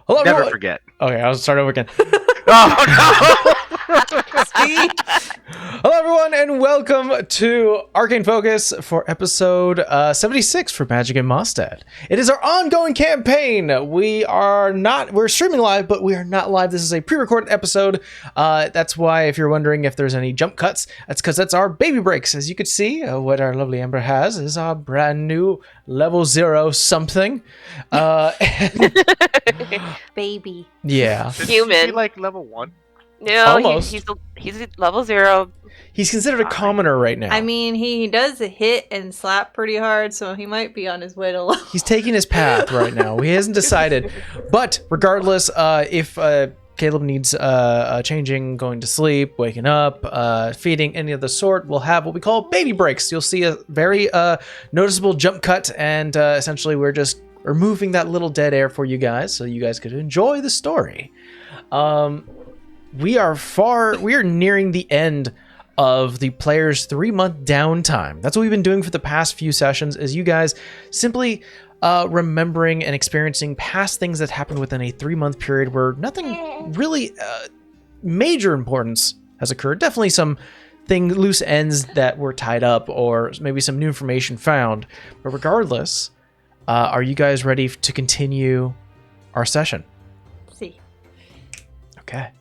Hello, Never everyone. forget. Okay, I'll start over again. Oh Hello, everyone, and welcome to Arcane Focus for episode 76 for Magic and Mostead. It is our ongoing campaign. We're streaming live, but we are not live. This is a pre-recorded episode. That's why, if you're wondering if there's any jump cuts, that's because that's our baby breaks. As you can see, what our lovely Amber has is our brand new level 0 something. Baby. Yeah. Should Human. he be like level 1? No, Almost. he's level 0. He's considered a commoner right now. I mean, he does hit and slap pretty hard, so he might be on his way to level. He's taking his path right now. He hasn't decided. But regardless, if Caleb needs changing, going to sleep, waking up, feeding, any of the sort, we'll have what we call baby breaks. You'll see a very noticeable jump cut, and essentially we're just removing that little dead air for you guys so you guys could enjoy the story. We are nearing the end of the player's 3-month downtime. That's what we've been doing for the past few sessions, is you guys simply remembering and experiencing past things that happened within a 3-month period where nothing really major importance has occurred. Definitely some loose ends that were tied up, or maybe some new information found. But regardless, are you guys ready to continue our session? See. Okay.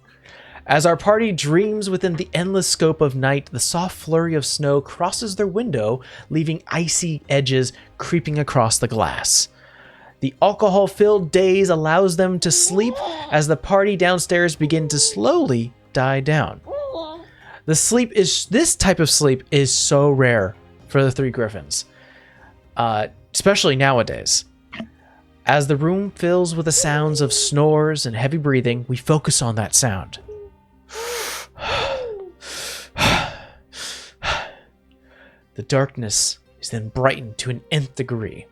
As our party dreams within the endless scope of night, the soft flurry of snow crosses their window, leaving icy edges creeping across the glass. The alcohol-filled daze allows them to sleep as the party downstairs begin to slowly die down. This type of sleep is so rare for the three griffins, especially nowadays. As the room fills with the sounds of snores and heavy breathing, we focus on that sound. The darkness is then brightened to an nth degree.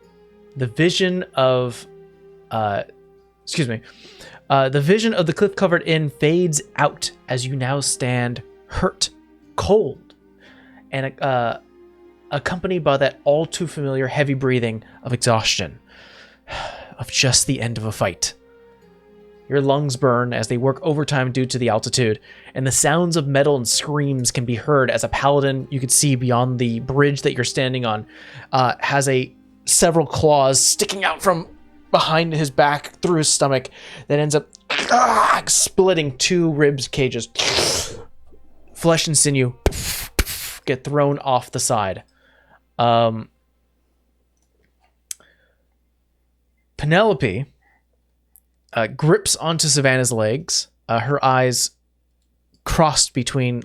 The vision of the cliff-covered inn fades out as you now stand hurt, cold, and accompanied by that all too familiar heavy breathing of exhaustion, of just the end of a fight. Your lungs burn as they work overtime due to the altitude, and the sounds of metal and screams can be heard as a paladin you could see beyond the bridge that you're standing on has several claws sticking out from behind his back through his stomach that ends up splitting 2 ribs cages. Flesh and sinew get thrown off the side. Penelope grips onto Savannah's legs, her eyes crossed between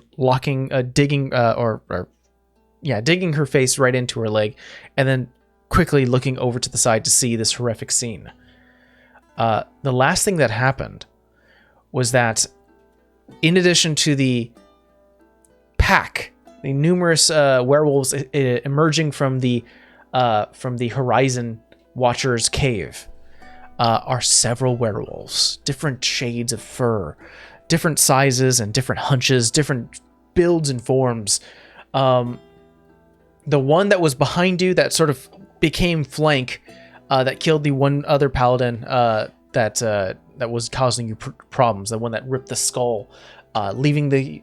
digging her face right into her leg, and then quickly looking over to the side to see this horrific scene. The last thing that happened was that, in addition to the pack, the numerous werewolves emerging from the Horizon Watcher's cave, are several werewolves, different shades of fur, different sizes and different hunches, different builds and forms. The one that was behind you that sort of became flank, that killed the one other paladin that was causing you problems, the one that ripped the skull, leaving the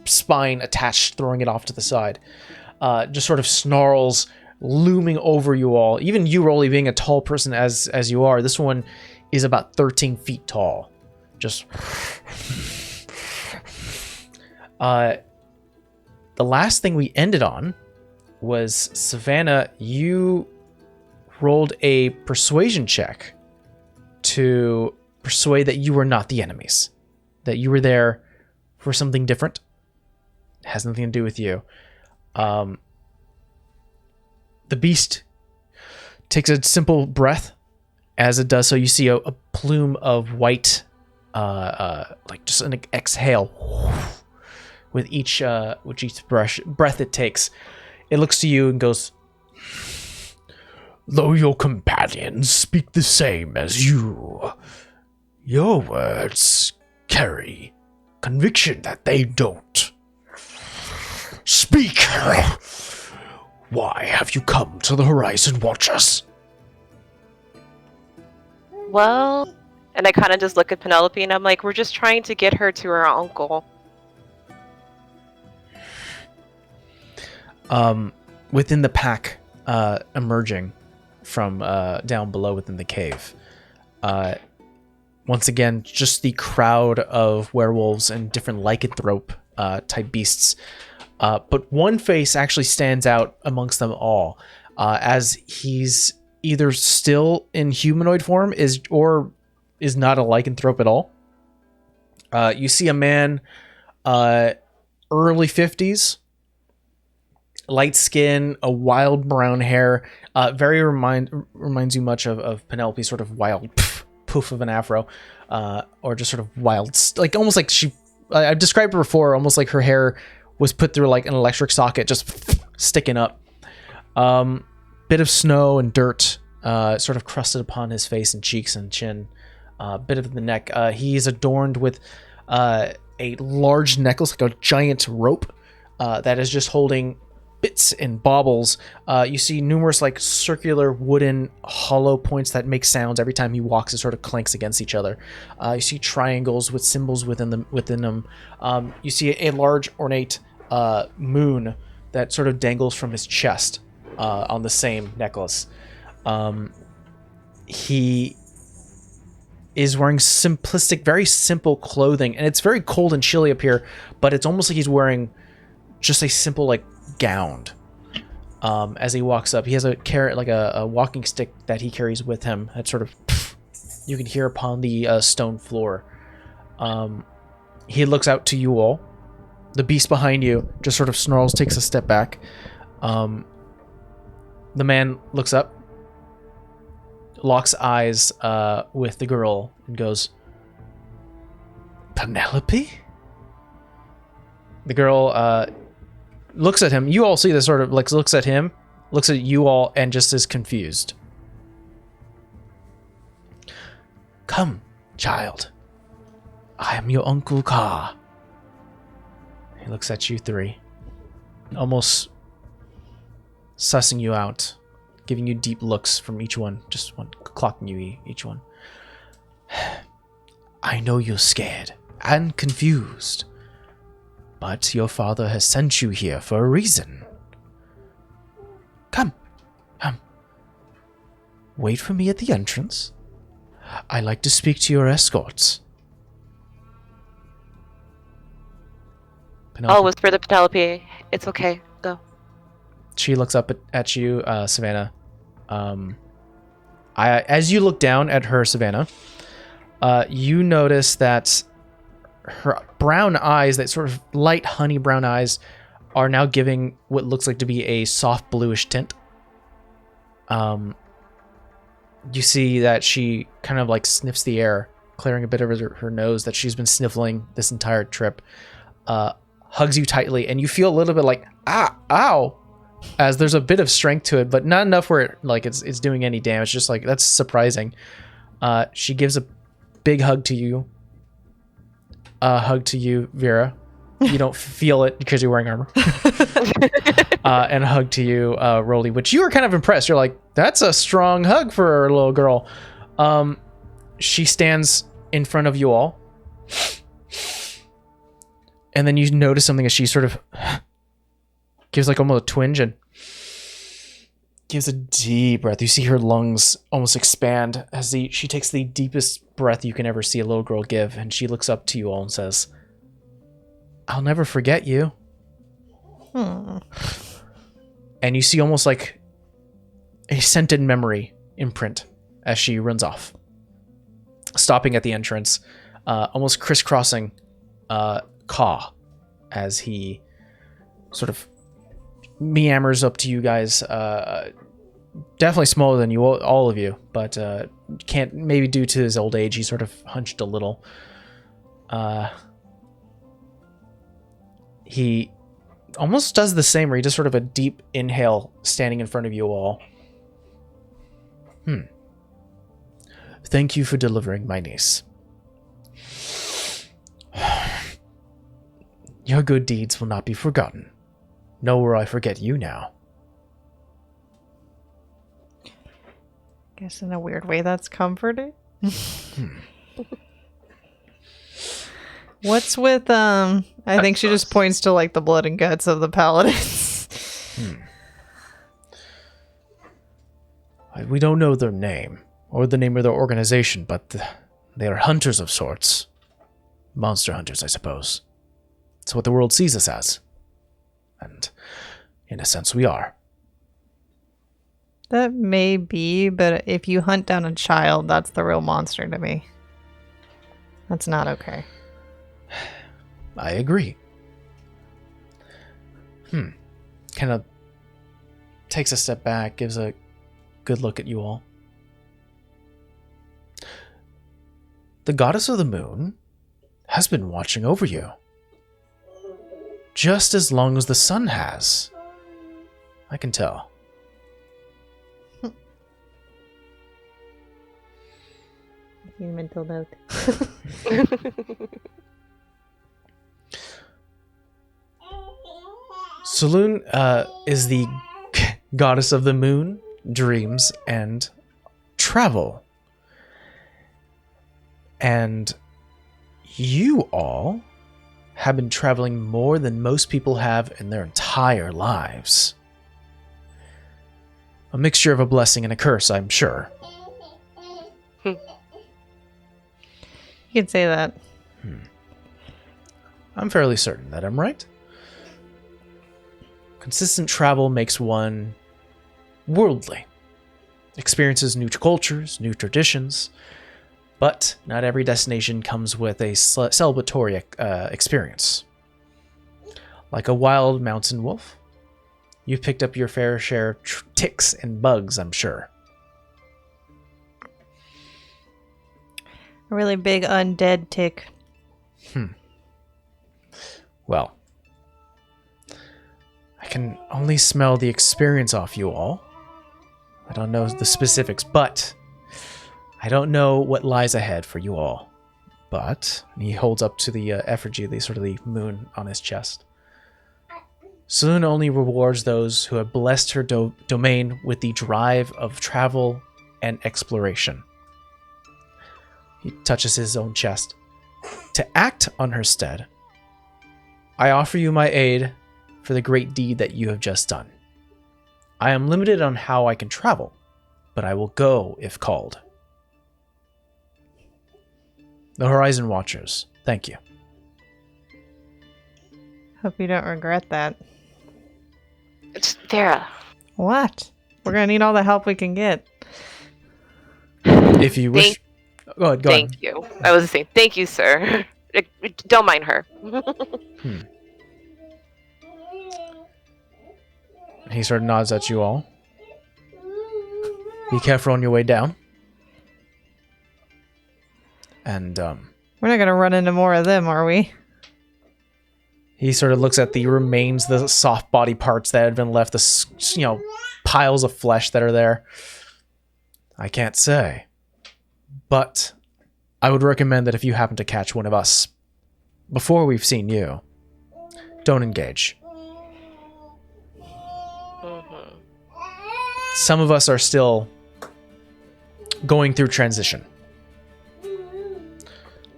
spine attached, throwing it off to the side, just sort of snarls, looming over you all. Even you, Rolly, being a tall person as you are, this one is about 13 feet tall. Just the last thing we ended on was, Savannah, you rolled a persuasion check to persuade that you were not the enemies, that you were there for something different. It has nothing to do with you. The beast takes a simple breath. As it does so, you see a plume of white, like just an exhale with each breath it takes. It looks to you and goes, "Though your companions speak the same as you, your words carry conviction that they don't. Speak! Why have you come to the Horizon Watchers?" Well, And I kind of just look at Penelope and I'm like, we're just trying to get her to her uncle. Within the pack, emerging from down below within the cave, once again, just the crowd of werewolves and different lycanthrope type beasts. But one face actually stands out amongst them all, as he's either still in humanoid form or is not a lycanthrope at all. You see a man, early 50s, light skin, a wild brown hair, very reminds you much of Penelope's sort of wild poof of an afro, or just sort of wild, like almost like I've described her before, almost like her hair was put through like an electric socket, just sticking up. Bit of snow and dirt sort of crusted upon his face and cheeks and chin. Bit of the neck. He's adorned with a large necklace, like a giant rope, that is just holding bits and baubles. You see numerous like circular wooden hollow points that make sounds every time he walks. It sort of clanks against each other. You see triangles with symbols within them. You see a large ornate moon that sort of dangles from his chest on the same necklace. He is wearing simplistic, very simple clothing, and it's very cold and chilly up here, but it's almost like he's wearing just a simple like gown. As he walks up, he has a walking stick that he carries with him that sort of you can hear upon the stone floor. He looks out to you all. The beast behind you just sort of snarls, takes a step back. The man looks up, locks eyes with the girl, and goes, "Penelope?" The girl looks at him. You all see this sort of like looks at him, looks at you all, and just is confused. "Come, child. I am your Uncle Ka." He looks at you three, almost sussing you out, giving you deep looks from each one, just one clocking you each one. "I know you're scared and confused, but your father has sent you here for a reason. Come. Wait for me at the entrance. I like to speak to your escorts." Penelope. I'll whisper to Penelope, it's okay, go. She looks up at you, Savannah. As you look down at her, Savannah, you notice that her brown eyes, that sort of light honey brown eyes, are now giving what looks like to be a soft bluish tint. You see that she kind of like sniffs the air, clearing a bit of her nose that she's been sniffling this entire trip. Hugs you tightly, and you feel a little bit like, ow, as there's a bit of strength to it, but not enough where it, like it's doing any damage. Just like, that's surprising. She gives a big hug to you. Hug to you, Vera. You don't feel it because you're wearing armor. And a hug to you, Rolly, which you were kind of impressed. You're like, that's a strong hug for a little girl. She stands in front of you all. And then you notice something as she sort of gives like almost a twinge and gives a deep breath. You see her lungs almost expand as she takes the deepest breath you can ever see a little girl give. And she looks up to you all and says, "I'll never forget you." And you see almost like a scented memory imprint as she runs off, stopping at the entrance, almost crisscrossing Ka as he sort of meanders up to you guys. Definitely smaller than you, all of you, but can't, maybe due to his old age, he sort of hunched a little. He almost does the same, where he does sort of a deep inhale standing in front of you all. "Thank you for delivering my niece. Your good deeds will not be forgotten, nor will I forget you now." Guess in a weird way that's comforting. What's with I think she just points to like the blood and guts of the paladins. We don't know their name, or the name of their organization, but they are hunters of sorts. Monster hunters, I suppose. It's what the world sees us as. And, in a sense, we are. That may be, but if you hunt down a child, that's the real monster to me. That's not okay. I agree. Kind of takes a step back, gives a good look at you all. The goddess of the moon has been watching over you. Just as long as the sun has. I can tell. Mental note. Saloon is the goddess of the moon, dreams, and travel. And you all have been traveling more than most people have in their entire lives. A mixture of a blessing and a curse, I'm sure. You could say that. I'm fairly certain that I'm right. Consistent travel makes one worldly. Experiences new cultures, new traditions, but not every destination comes with a celebratory experience. Like a wild mountain wolf, you've picked up your fair share of ticks and bugs, I'm sure. A really big undead tick. Well, I can only smell the experience off you all. I don't know the specifics, but I don't know what lies ahead for you all. But, and he holds up to the effigy, the sort of the moon on his chest. Saloon only rewards those who have blessed her domain with the drive of travel and exploration. He touches his own chest. To act on her stead, I offer you my aid for the great deed that you have just done. I am limited on how I can travel, but I will go if called. The Horizon Watchers, thank you. Hope you don't regret that. It's Vera. What? We're gonna need all the help we can get. If you wish... Go ahead. Thank you. I was saying, thank you, sir. Don't mind her. He sort of nods at you all. Be careful on your way down. And, We're not gonna run into more of them, are we? he sort of looks at the remains, the soft body parts that had been left, the, piles of flesh that are there. I can't say. But I would recommend that if you happen to catch one of us before we've seen you, don't engage. Some of us are still going through transition.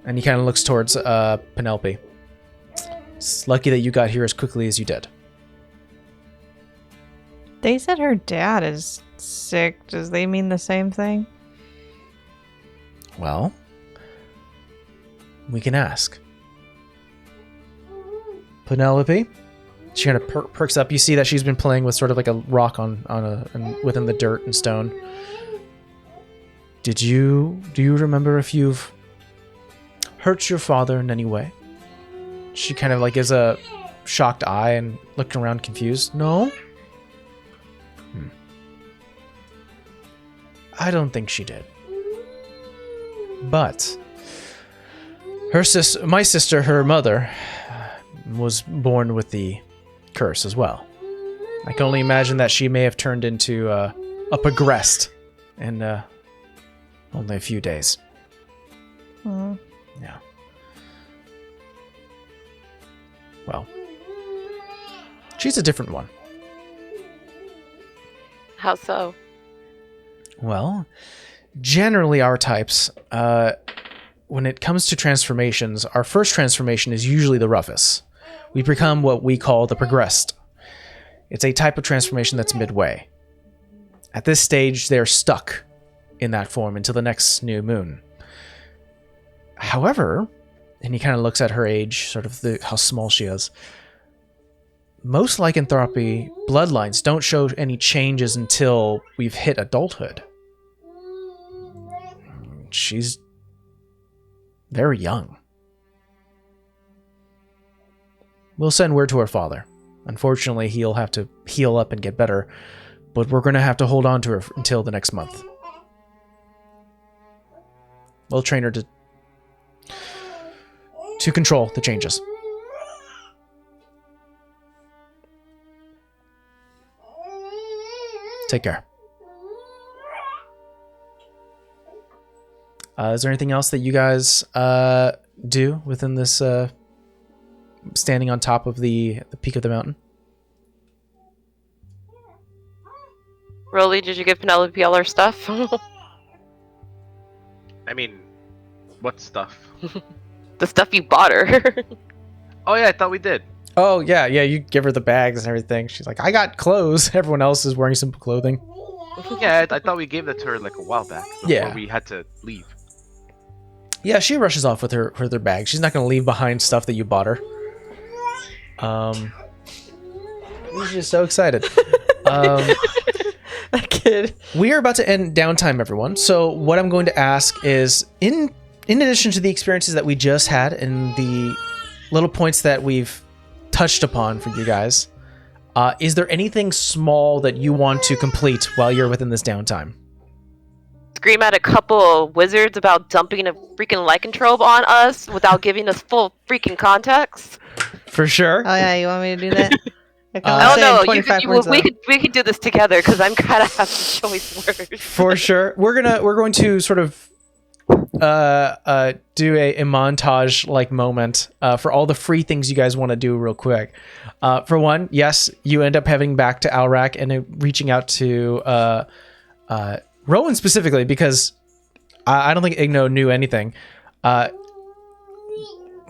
And he kind of looks towards Penelope. It's lucky that you got here as quickly as you did. They said her dad is sick. Does they mean the same thing? Well, we can ask. Penelope? She kind of perks up. You see that she's been playing with sort of like a rock within the dirt and stone. Do you remember if you've hurt your father in any way? She kind of like gives a shocked eye and looking around confused. No? I don't think she did. But my sister, her mother, was born with the curse as well. I can only imagine that she may have turned into a progressed in only a few days. Yeah. Well, she's a different one. How so? Well, generally our types when it comes to transformations, our first transformation is usually the roughest. We become what we call the progressed. It's a type of transformation that's midway. At this stage, they're stuck in that form until the next new moon. However, and he kind of looks at her age, sort of how small she is. Most lycanthropy bloodlines don't show any changes until we've hit adulthood. She's very young. We'll send word to her father. Unfortunately, he'll have to heal up and get better, but we're going to have to hold on to her until the next month. We'll train her to control the changes. Take care. Is there anything else that you guys do within this standing on top of the peak of the mountain? Rolly, did you give Penelope all her stuff? I mean, what stuff? The stuff you bought her. Oh yeah, I thought we did. Oh, yeah, you give her the bags and everything. She's like, I got clothes. Everyone else is wearing simple clothing. Yeah, I thought we gave that to her like a while back. Before we had to leave. Yeah, she rushes off with her bag. She's not going to leave behind stuff that you bought her. She's just so excited. That kid. We are about to end downtime, everyone. So what I'm going to ask is, in addition to the experiences that we just had and the little points that we've touched upon for you guys, is there anything small that you want to complete while you're within this downtime? Scream at a couple of wizards about dumping a freaking lycanthrope on us without giving us full freaking context. For sure. Oh yeah, you want me to do that? Oh no, we could do this together because I'm kind of having choice words. For sure, we're going to sort of do a montage like moment for all the free things you guys want to do real quick. For one, yes, you end up heading back to Alrak and reaching out to Rowan specifically because I don't think Igno knew anything.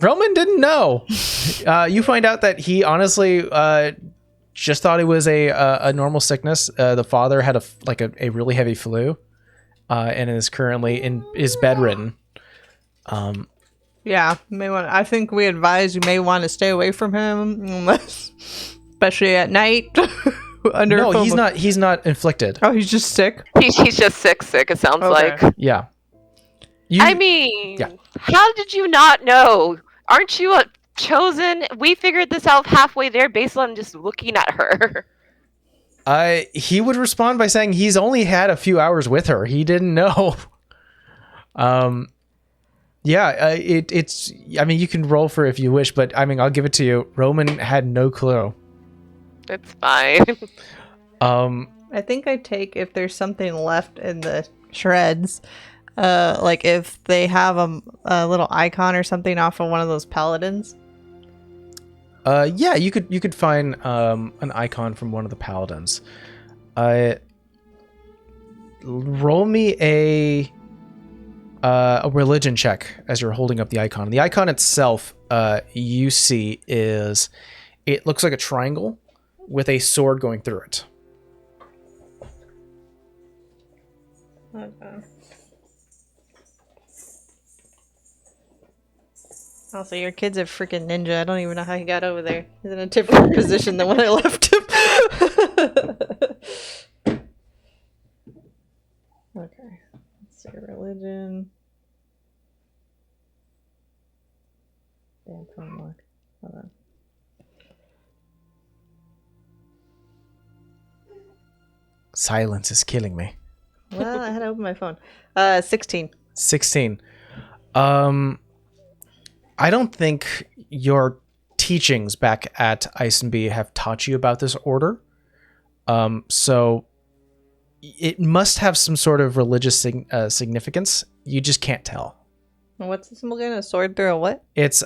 Roman didn't know. You find out that he honestly just thought it was a normal sickness. The father had a really heavy flu, and is currently is bedridden. Yeah, I think we advise you may want to stay away from him, especially at night. He's not inflicted. Oh, he's just sick. He's just sick. It sounds like. Yeah. How did you not know? Aren't you a chosen? We figured this out halfway there based on just looking at her. He would respond by saying he's only had a few hours with her. He didn't know. It's. I mean, you can roll for if you wish, but I mean, I'll give it to you. Roman had no clue. It's fine. I think I take if there's something left in the shreds. Like if they have a little icon or something off of one of those paladins. Yeah, you could find an icon from one of the paladins. Roll me a religion check as you're holding up the icon. The icon itself, you see, it looks like a triangle with a sword going through it. Okay. Also, your kid's a freaking ninja. I don't even know how he got over there. He's in a different position than when I left him. Okay. Let's see. Religion. Damn, phone lock. Hold on. Silence is killing me. Well, I had to open my phone. 16. 16. I don't think your teachings back at Isenby have taught you about this order. So it must have some sort of religious significance. You just can't tell. What's the symbol again? A sword through a what? It's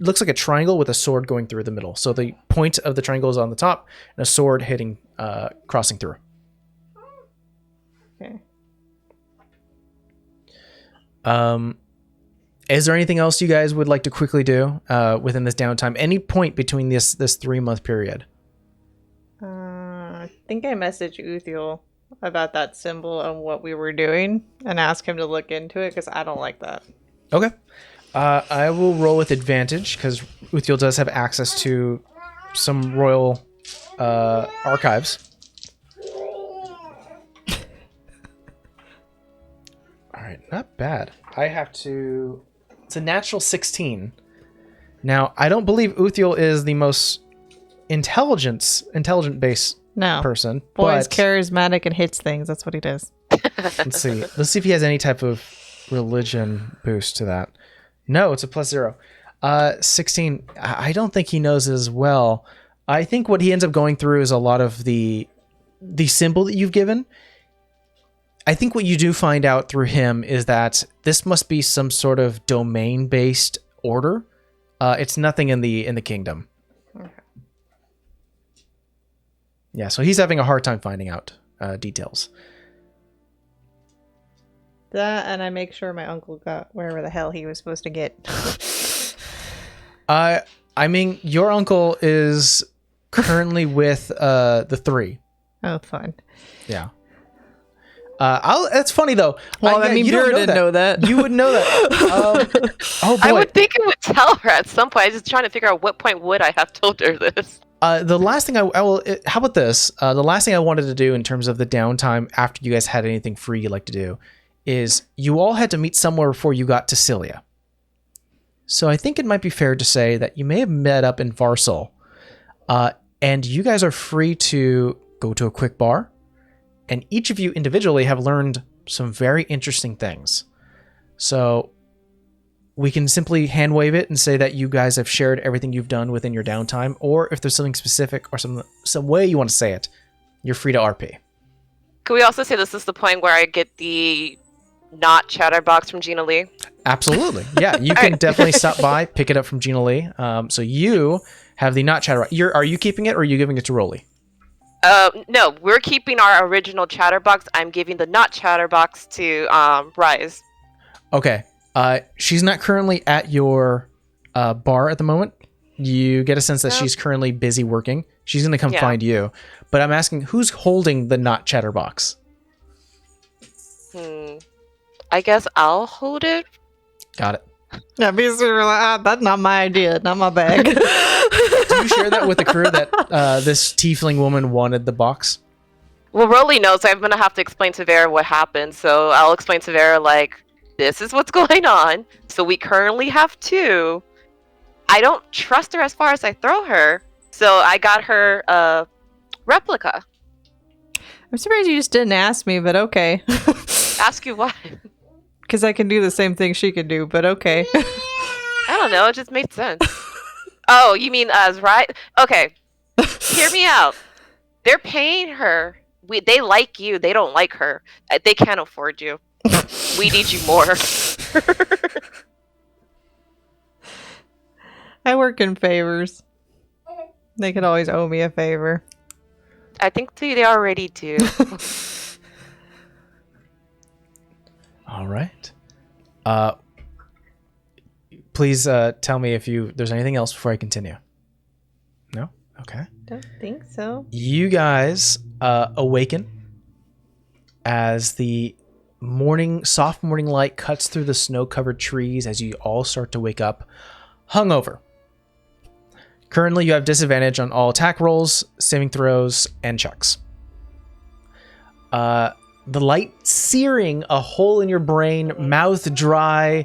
looks like a triangle with a sword going through the middle. So the point of the triangle is on the top and a sword hitting, crossing through. Okay. Is there anything else you guys would like to quickly do within this downtime? Any point between this 3-month period? I think I messaged Uthiel about that symbol and what we were doing and asked him to look into it because I don't like that. Okay. I will roll with advantage because Uthiel does have access to some royal archives. All right, not bad. I have to... It's a natural 16. Now, I don't believe Uthiel is the most intelligent-based person. Boy's charismatic and hits things. That's what he does. Let's see. Let's see if he has any type of religion boost to that. No, it's a +0. 16. I don't think he knows as well. I think what he ends up going through is a lot of the symbol that you've given. I think what you do find out through him is that this must be some sort of domain-based order. It's nothing in the kingdom. Okay. Yeah, so he's having a hard time finding out details. That, and I make sure my uncle got wherever the hell he was supposed to get. I mean, your uncle is currently with the 3. Oh, fine. Yeah. That's funny though. Well, I mean, you didn't know that. You would know that. Oh boy. I would think it would tell her at some point. I was just trying to figure out what point would I have told her this. The last thing I will. How about this? The last thing I wanted to do in terms of the downtime after you guys had anything free you'd like to do is you all had to meet somewhere before you got to Cilia. So I think it might be fair to say that you may have met up in Varsal, and you guys are free to go to a quick bar. And each of you individually have learned some very interesting things. So we can simply hand wave it and say that you guys have shared everything you've done within your downtime, or if there's something specific or some way you want to say it, you're free to RP. Could we also say this is the point where I get the not chatterbox from Gina Lee? Absolutely. Yeah, you can definitely stop by, pick it up from Gina Lee. So you have the not chatterbox. Are you keeping it or are you giving it to Rolly? No, we're keeping our original chatterbox. I'm giving the not chatterbox to Rise. Okay. She's not currently at your bar at the moment. You get a sense that she's currently busy working. She's going to come find you. But I'm asking, who's holding the not chatterbox? I guess I'll hold it. Got it. Yeah, because that's not my idea, not my bag. Do you share that with the crew that this tiefling woman wanted the box? Well, Rolly knows. I'm going to have to explain to Vera what happened. So I'll explain to Vera, like, this is what's going on. So we currently have 2. I don't trust her as far as I throw her. So I got her a replica. I'm surprised you just didn't ask me, but okay. Ask you what? Because I can do the same thing she can do, but okay. I don't know. It just made sense. Oh, you mean us, right? Okay. Hear me out. They're paying her. They like you. They don't like her. They can't afford you. We need you more. I work in favors. They could always owe me a favor. I think they already do. All right. Please tell me if there's anything else before I continue. No? Okay. Don't think so. You guys awaken as the soft morning light cuts through the snow-covered trees as you all start to wake up hungover. Currently, you have disadvantage on all attack rolls, saving throws, and checks. The light searing a hole in your brain, mouth dry,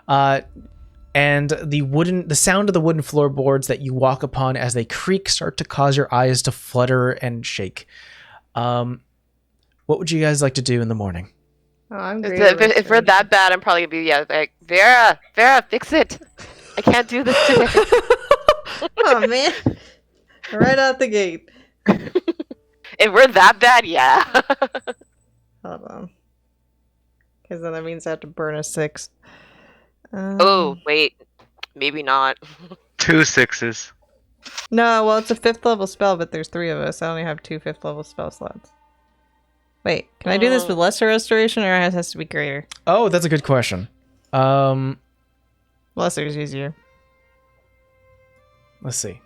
and the sound of the wooden floorboards that you walk upon as they creak start to cause your eyes to flutter and shake. What would you guys like to do in the morning? Oh, I'm great. If we're that bad, I'm probably gonna be like, Vera, fix it. I can't do this today. Oh man, right out the gate. If we're that bad, yeah. Hold on, because then that means I have to burn a 6. Oh wait, maybe not. 2 6s. No, well, it's a 5th level spell, but there's 3 of us. I only have 2 5th level spell slots. Wait, can I do this with lesser restoration, or it has to be greater? Oh, that's a good question. Lesser's easier. Let's see.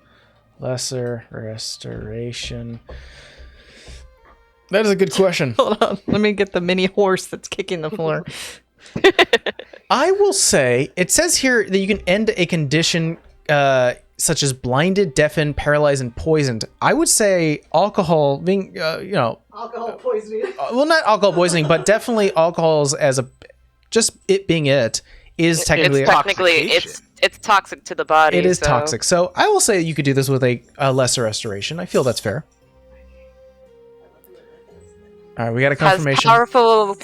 Lesser restoration. That is a good question. Hold on. Let me get the mini horse that's kicking the floor. I will say, it says here that you can end a condition such as blinded, deafened, paralyzed, and poisoned. I would say alcohol being, Alcohol poisoning. well, not alcohol poisoning, but definitely alcohol's as a, just it being it, is technically... It's toxic to the body. It is toxic. So I will say you could do this with a lesser restoration. I feel that's fair. All right, we got a confirmation. Powerful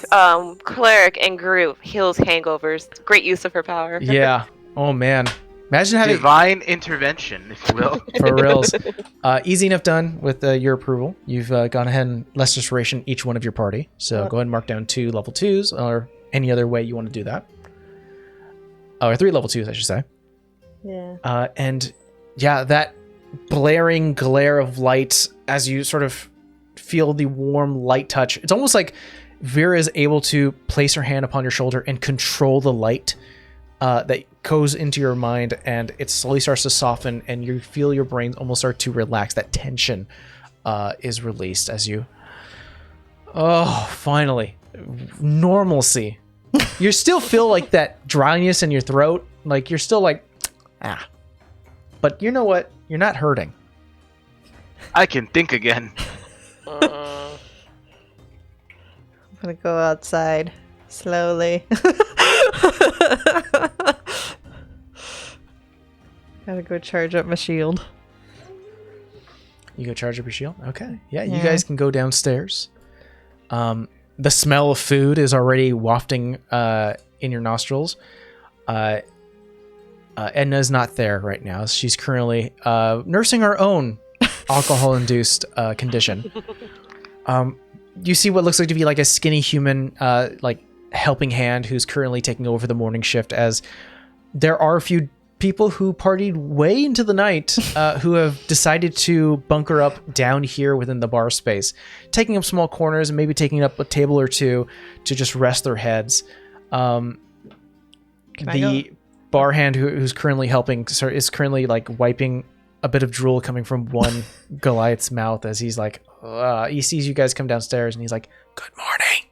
cleric and group heals hangovers. Great use of her power. Yeah. Oh man. Imagine having divine intervention, if you will. For reals. Easy enough done with your approval. You've gone ahead and lesser restoration each one of your party. So go ahead and mark down 2 level 2s or any other way you want to do that. Or 3 level 2s, I should say. Yeah. And yeah, that blaring glare of light as you sort of feel the warm light touch. It's almost like Vera is able to place her hand upon your shoulder and control the light that goes into your mind, and it slowly starts to soften, and you feel your brain almost start to relax. That tension is released as you... Oh, finally. Normalcy. You still feel like that dryness in your throat. Like, you're still like, ah. But you know what? You're not hurting. I can think again. I'm gonna go outside slowly. Gotta go charge up my shield. You go charge up your shield? Okay. Yeah, you guys can go downstairs. The smell of food is already wafting in your nostrils. Edna is not there right now. She's currently nursing her own alcohol-induced condition. You see what looks like to be like a skinny human, like helping hand who's currently taking over the morning shift, as there are a few people who partied way into the night who have decided to bunker up down here within the bar space, taking up small corners and maybe taking up a table or two to just rest their heads. The bar hand who's currently helping is currently like wiping a bit of drool coming from one Goliath's mouth as he's like, he sees you guys come downstairs and he's like, good morning.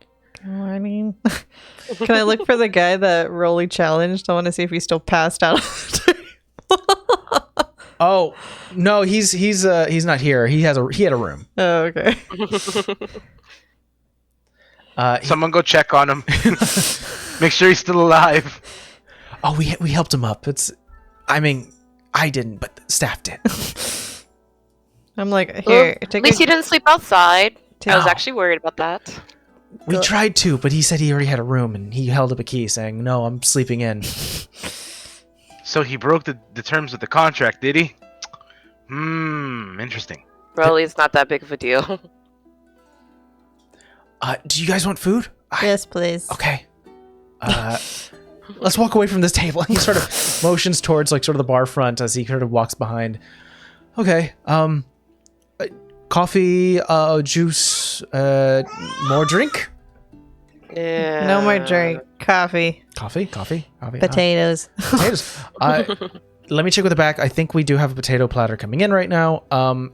Good morning. Can I look for the guy that Rolly challenged? I want to see if he's still passed out. Oh no, he's not here. He had a room. Oh, okay. Someone go check on him. Make sure he's still alive. Oh, we helped him up. I didn't, but the staff did. I'm like, here. At least you didn't sleep outside. I was Oh. actually worried about that. We tried to, but he said he already had a room, and he held up a key saying, no, I'm sleeping in. So he broke the terms of the contract, did he? Interesting. Rolly's not that big of a deal. Do you guys want food? Yes, please. Okay. Let's walk away from this table. He sort of motions towards like sort of the bar front as he sort of walks behind. Okay. Coffee, juice, more drink? Yeah. No more drink. Coffee. Coffee. Potatoes. Potatoes. Let me check with the back. I think we do have a potato platter coming in right now,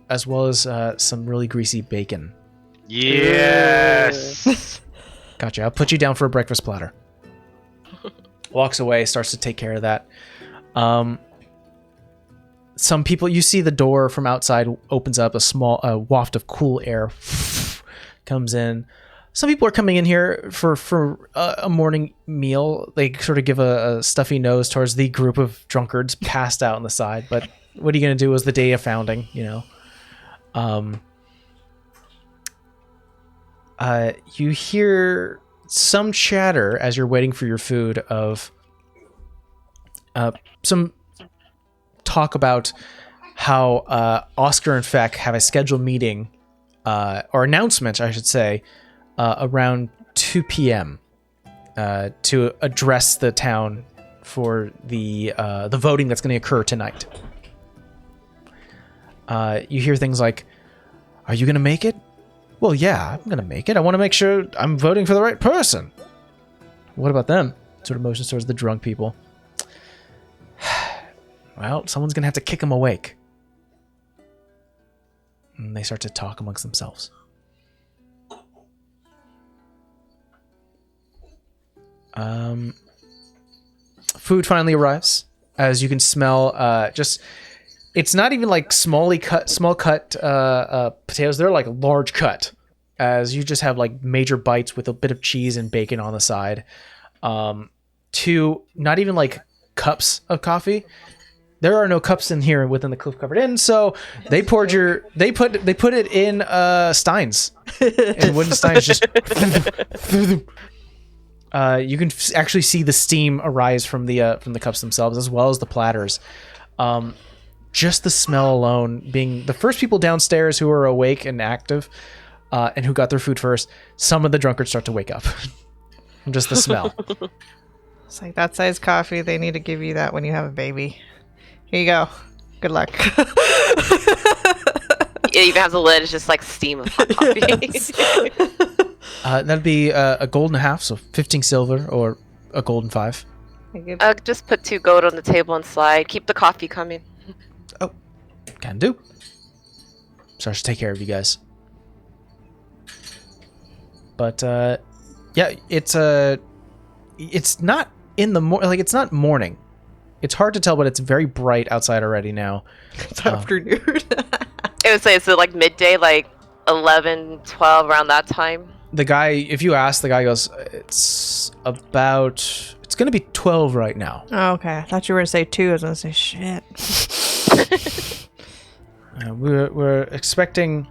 as well as some really greasy bacon. Yes. Gotcha. I'll put you down for a breakfast platter. Walks away, starts to take care of that. Some people, you see the door from outside opens up, a small waft of cool air comes in. Some people are coming in here for a morning meal. They sort of give a stuffy nose towards the group of drunkards passed out on the side. But what are you going to do? It was the day of founding, you know. You hear some chatter as you're waiting for your food of some talk about how Oscar and Feck have a scheduled meeting or announcement, I should say, around 2 p.m. To address the town for the voting that's going to occur tonight. You hear things like, "Are you going to make it?" "Well, yeah, I'm going to make it. I want to make sure I'm voting for the right person." "What about them?" Sort of motions towards the drunk people. Well, someone's gonna have to kick him awake. And they start to talk amongst themselves. Food finally arrives, as you can smell. It's not even like small cut potatoes. They're like large cut, as you just have like major bites with a bit of cheese and bacon on the side. To not even like cups of coffee. There are no cups in here within the Cliff Covered Inn, so they put it in steins, in wooden steins. Just you can actually see the steam arise from the cups themselves, as well as the platters. Just the smell alone, being the first people downstairs who are awake and active, and who got their food first, some of the drunkards start to wake up. Just the smell. It's like that size coffee. They need to give you that when you have a baby. Here you go. Good luck. It even has a lid. It's just like steam of hot coffee. Yes. That'd be a gold and a half, so 15 silver or a gold and 5. Just put 2 gold on the table and slide. Keep the coffee coming. Oh, can do. So I should take care of you guys. But yeah, it's not in the it's not morning. It's hard to tell, but it's very bright outside already now. It's afternoon. I would say, is it like midday, like 11, 12, around that time? The guy, if you ask, the guy goes, it's going to be 12 right now. Oh, okay. I thought you were going to say 2. I was going to say, shit. We're expecting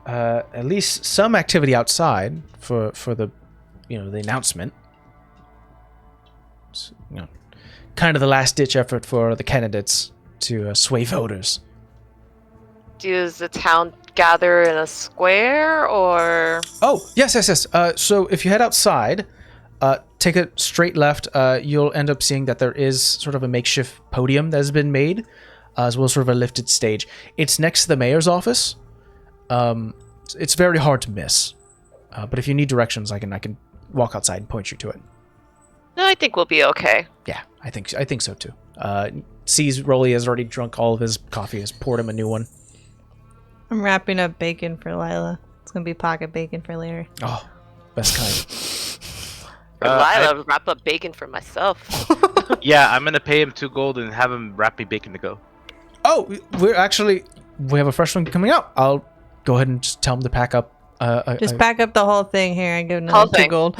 at least some activity outside for the, the announcement. It's, kind of the last-ditch effort for the candidates to sway voters. Does the town gather in a square, or...? Oh, yes. So if you head outside, take a straight left, you'll end up seeing that there is sort of a makeshift podium that has been made, as well as sort of a lifted stage. It's next to the mayor's office. It's very hard to miss. But if you need directions, I can walk outside and point you to it. No, I think we'll be okay. Yeah, I think so too. Sees Rolly has already drunk all of his coffee, has poured him a new one. I'm wrapping up bacon for Lila. It's gonna be pocket bacon for later. Oh, best kind. For Lila, wrap up bacon for myself. Yeah, I'm gonna pay him 2 gold and have him wrap me bacon to go. Oh, we have a fresh one coming out. I'll go ahead and just tell him to pack up. Just pack up the whole thing here. I give another 2 gold.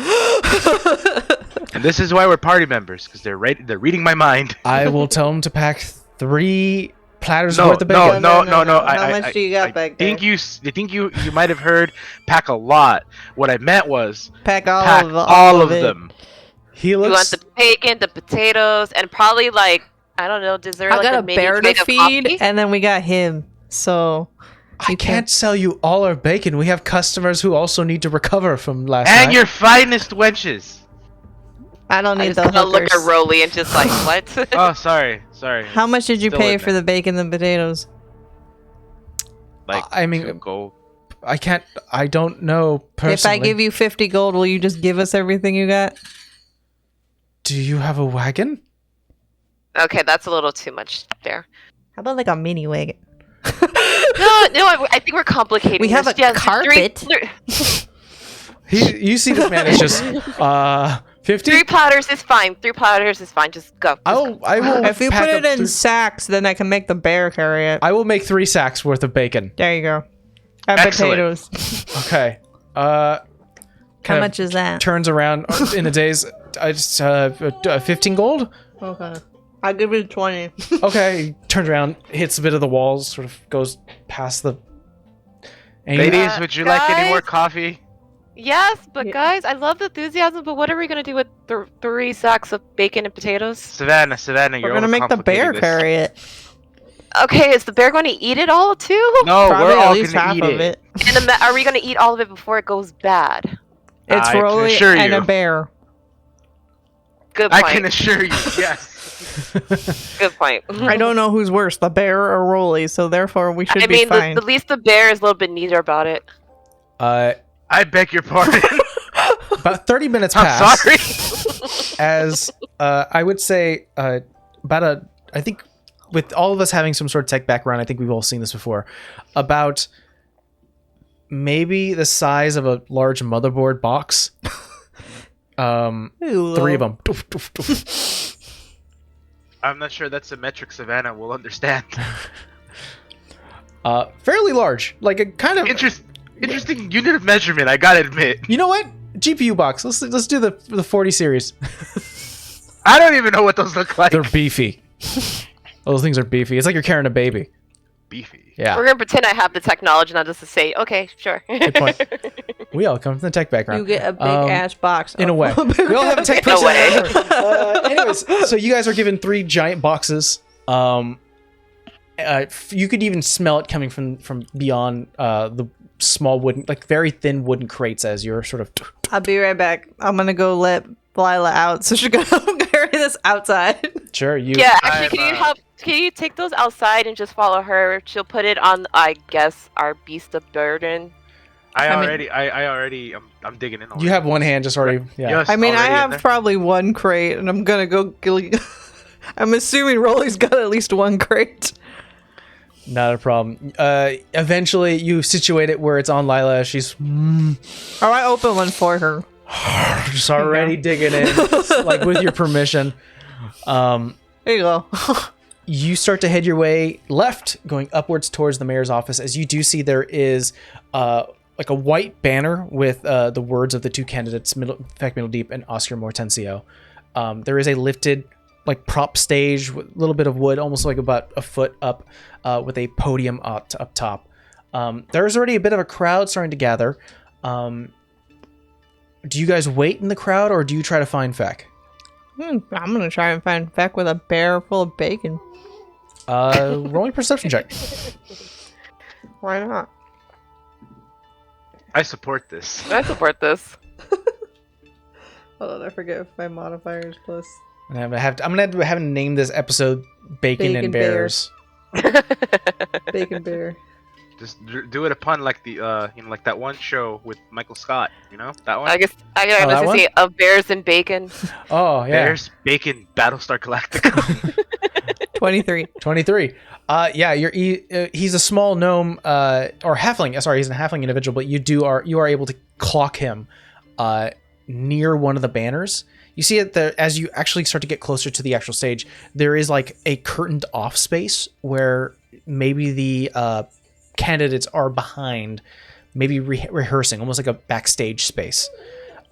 And this is why we're party members, because they're reading my mind. I will tell him to pack 3 platters worth of bacon. No. How much do you got back there? I think you might have heard pack a lot. What I meant was pack all of them. He looks. You want the bacon, the potatoes, and probably like, I don't know, dessert. I like got a mini bear to plate of feed, coffee? and then we got him. So I can't sell you all our bacon. We have customers who also need to recover from last night. And your finest wenches. I don't need I'm the just gonna look hookers. at Rolly and just like, what? Oh, sorry. How much did you Still pay in for the bacon and potatoes? Like, I mean, 2 gold. I don't know personally. If I give you 50 gold, will you just give us everything you got? Do you have a wagon? Okay, that's a little too much there. How about like a mini wagon? No, I think we're complicating. We have this. a carpet. You see this man is just 50. 3 platters is fine. 3 platters is fine. Just go. I will. If you pack put it up in 3 sacks, then I can make the bear carry it. I will make 3 sacks worth of bacon. There you go. And Excellent. potatoes. Okay. How kind of much is that? Turns around in a days. I just 15 gold. Okay. I'll give you 20. Okay. Turns around, hits a bit of the walls, sort of goes past the. Ladies, would you like any guys? more coffee? Yes, but Yeah. guys, I love the enthusiasm, but what are we gonna do with 3 sacks of bacon and potatoes? Savannah, We're you're gonna make the bear overcomplicating this. carry it. Okay, is the bear going to eat it all too? No, Probably we're at all least gonna half eat of it. it. And are we going to eat all of it before it goes bad? It's I can Rolly assure and you. a bear. Good I point. can assure you, yes. Good point. I don't know who's worse, the bear or Rolly, so therefore we should I be mean, fine. at least the bear is a little bit neater about it. I beg your pardon. About 30 minutes I'm pass. sorry. As I would say, I think with all of us having some sort of tech background, I think we've all seen this before, about maybe the size of a large motherboard box. 3 of them. I'm not sure that's a metric Savannah will understand. Fairly large, like a kind of interesting unit of measurement. I gotta admit. You know what? GPU box. Let's do the 40 series. I don't even know what those look like. They're beefy. Those things are beefy. It's like you're carrying a baby. Beefy. Yeah. We're gonna pretend I have the technology, not just to say, okay, sure. Good point. We all come from the tech background. You get a big ass box. In a way. We all have a tech In a person. way. Anyways, so you guys are given 3 giant boxes. You could even smell it coming from beyond the small wooden, like very thin wooden crates as you're sort of... I'll be right back. I'm gonna go let Lila out so she can carry this outside. Sure, you... Yeah, actually, can you take those outside and just follow her? She'll put it on, I guess, our beast of burden. I'm digging in. You have one hand just already... Yeah. Yes, I mean, I already in have there. probably 1 crate, and I'm gonna go... I'm assuming Rolly's got at least 1 crate. Not a problem. Eventually, you situate it where it's on Lila. She's... Or I open one for her. just already digging in, like with your permission. There you go. You start to head your way left, going upwards towards the mayor's office. As you do see, there is like a white banner with the words of the 2 candidates, Middle Deep and Oscar Mortencio. There is a lifted, like, prop stage with a little bit of wood, almost like about a foot up, with a podium up top. There's already a bit of a crowd starting to gather. Do you guys wait in the crowd, or do you try to find Feck? I'm gonna try and find Feck with a bear full of bacon. Rolling perception check. Why not? I support this. I support this. Hold on, I forget if my modifier is plus. I'm gonna have to name this episode "Bacon and Bacon Bear. Bears." Bacon bear. Just do it upon like the like that one show with Michael Scott. You know that one. I guess I that was one? to say of bears and bacon. Oh yeah, Bears, Bacon, Battlestar Galactica. 23. 23. Yeah, he's a small gnome or halfling. Sorry, he's a halfling individual, but you are able to clock him near one of the banners. You see it as you actually start to get closer to the actual stage. There is like a curtained off space where maybe the candidates are behind, maybe rehearsing, almost like a backstage space.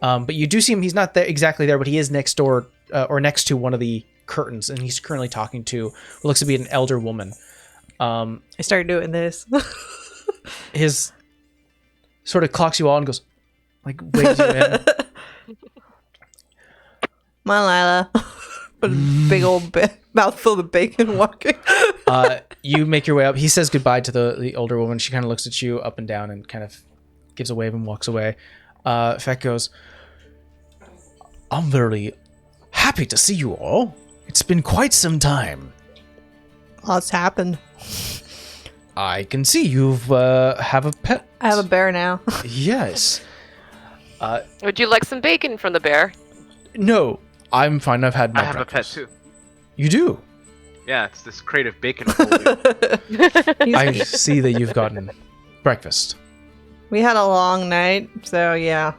But you do see him. He's not there exactly there, but he is next door or next to one of the curtains, and he's currently talking to what looks to be an elder woman. I started doing this. His sort of clocks you all and goes, like, waves you in. Come on, Lila. With a big old mouthful of bacon walking. You make your way up. He says goodbye to the older woman. She kind of looks at you up and down and kind of gives a wave and walks away. Feck goes, I'm very happy to see you all. It's been quite some time. Lots happened. I can see you've have a pet. I have a bear now. Yes. Would you like some bacon from the bear? No, I'm fine. I've had my I have breakfast. a pet too. You do? Yeah, it's this crate of bacon. Folio. I see that you've gotten breakfast. We had a long night, so yeah.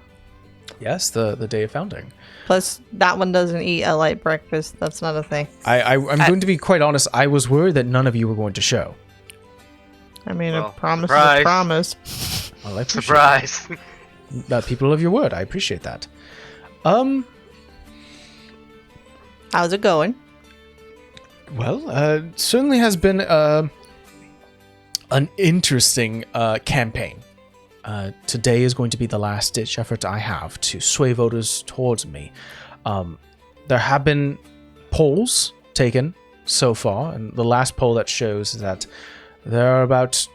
Yes, the day of founding. Plus, that one doesn't eat a light breakfast. That's not a thing. I'm going to be quite honest. I was worried that none of you were going to show. I mean, Well, a promise surprise. is a promise. Well, I appreciate Surprise. that. People of your word. I appreciate that. How's it going? Well, certainly has been an interesting campaign. Today is going to be the last ditch effort I have to sway voters towards me. There have been polls taken so far, and the last poll that shows that there are about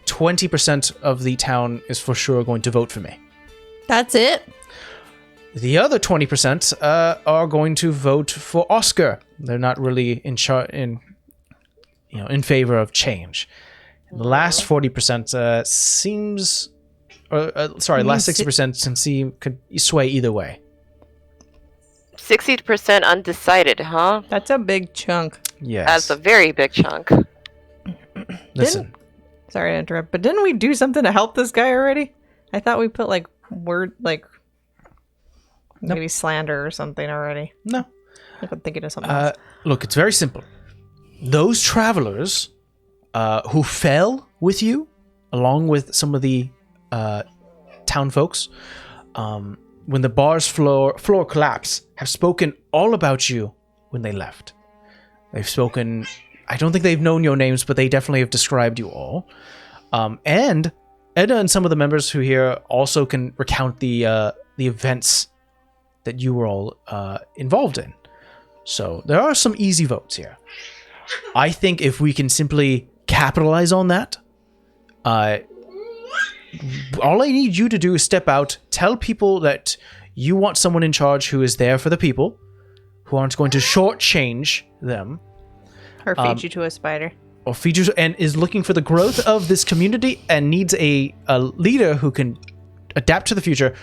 20% of the town is for sure going to vote for me. That's it? The other 20% are going to vote for Oscar. They're not really in favor of change. The last 40% seems, last 60% could sway either way. 60% undecided, huh? That's a big chunk. Yes. That's a very big chunk. Listen. Sorry to interrupt, but didn't we do something to help this guy already? I thought we put maybe slander or something already. No. I'm thinking of something else. Look, it's very simple. Those travelers who fell with you, along with some of the town folks, when the bar's floor collapsed, have spoken all about you when they left. They've spoken... I don't think they've known your names, but they definitely have described you all. And Edna and some of the members who here also can recount the events that you were all involved in. So there are some easy votes here. I think if we can simply capitalize on that, all I need you to do is step out, tell people that you want someone in charge who is there for the people, who aren't going to shortchange them. Or feed you to a spider. Or features and is looking for the growth of this community and needs a leader who can adapt to the future.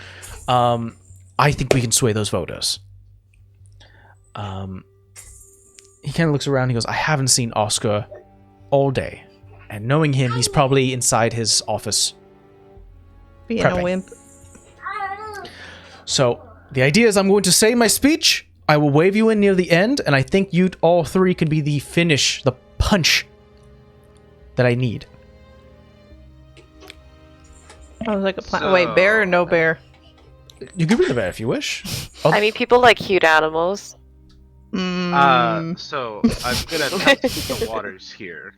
I think we can sway those voters. He kind of looks around. He goes, I haven't seen Oscar all day. And knowing him, he's probably inside his office. Being prepping. a wimp. So the idea is I'm going to say my speech. I will wave you in near the end. And I think you all three can be the finish, the punch that I need. I was like a plan. Wait, bear or no bear? You can be the bear if you wish. I mean, people like cute animals. So I'm gonna test the waters here.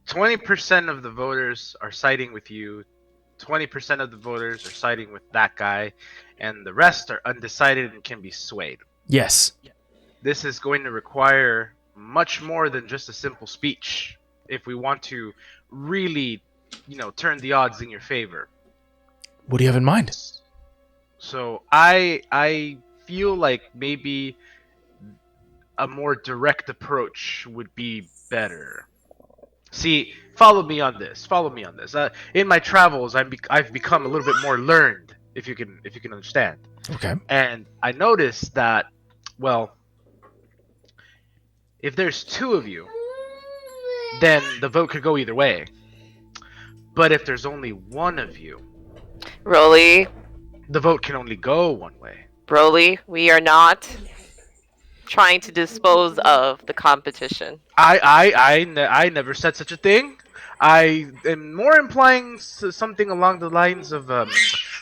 20% of the voters are siding with you. 20% of the voters are siding with that guy, and the rest are undecided and can be swayed. Yes. This is going to require much more than just a simple speech if we want to really, turn the odds in your favor. What do you have in mind? So I feel like maybe a more direct approach would be better. See, follow me on this. In my travels, I've become a little bit more learned, if you can understand. Okay. And I noticed that, well, if there's two of you, then the vote could go either way. But if there's only one of you, Broly, the vote can only go one way. Broly, we are not trying to dispose of the competition. I never said such a thing. I am more implying something along the lines of,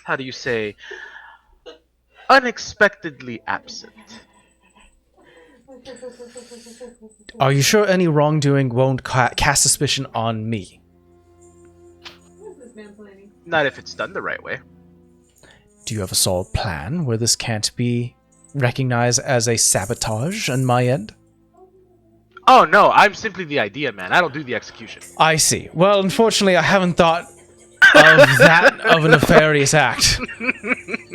how do you say, unexpectedly absent. Are you sure any wrongdoing won't cast suspicion on me? Not if it's done the right way. Do you have a solid plan where this can't be recognized as a sabotage on my end? Oh no, I'm simply the idea man. I don't do the execution. I see. Well, unfortunately, I haven't thought of that of a nefarious act.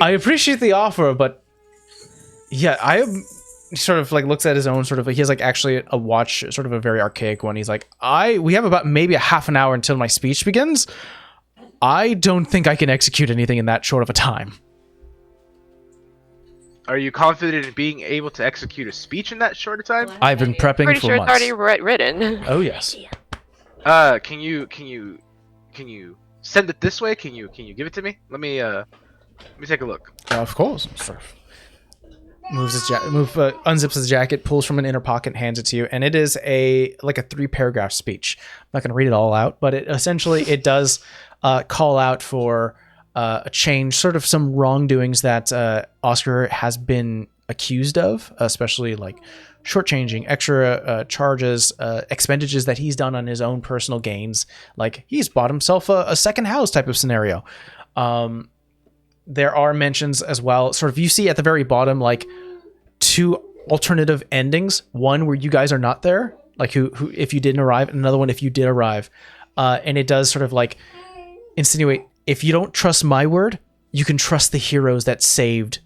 I appreciate the offer, but yeah, he sort of looks at his own he has actually a watch, sort of a very archaic one. He's like, we have about maybe a half an hour until my speech begins. I don't think I can execute anything in that short of a time. Are you confident in being able to execute a speech in that short a time? I've been prepping Pretty for sure months. it's already written. Oh yes. Can you send it this way? Can you give it to me? Let me take a look. Of course. Moves his unzips his jacket, pulls from an inner pocket, hands it to you, and it is a 3-paragraph speech. I'm not going to read it all out, but it does call out for a change, sort of some wrongdoings that Oscar has been accused of, especially shortchanging, extra charges, expenditures that he's done on his own personal gains. He's bought himself a second house type of scenario. There are mentions as well. You see at the very bottom, 2 alternative endings. One where you guys are not there, who if you didn't arrive, and another one if you did arrive. And it does sort of insinuate, if you don't trust my word, you can trust the heroes that saved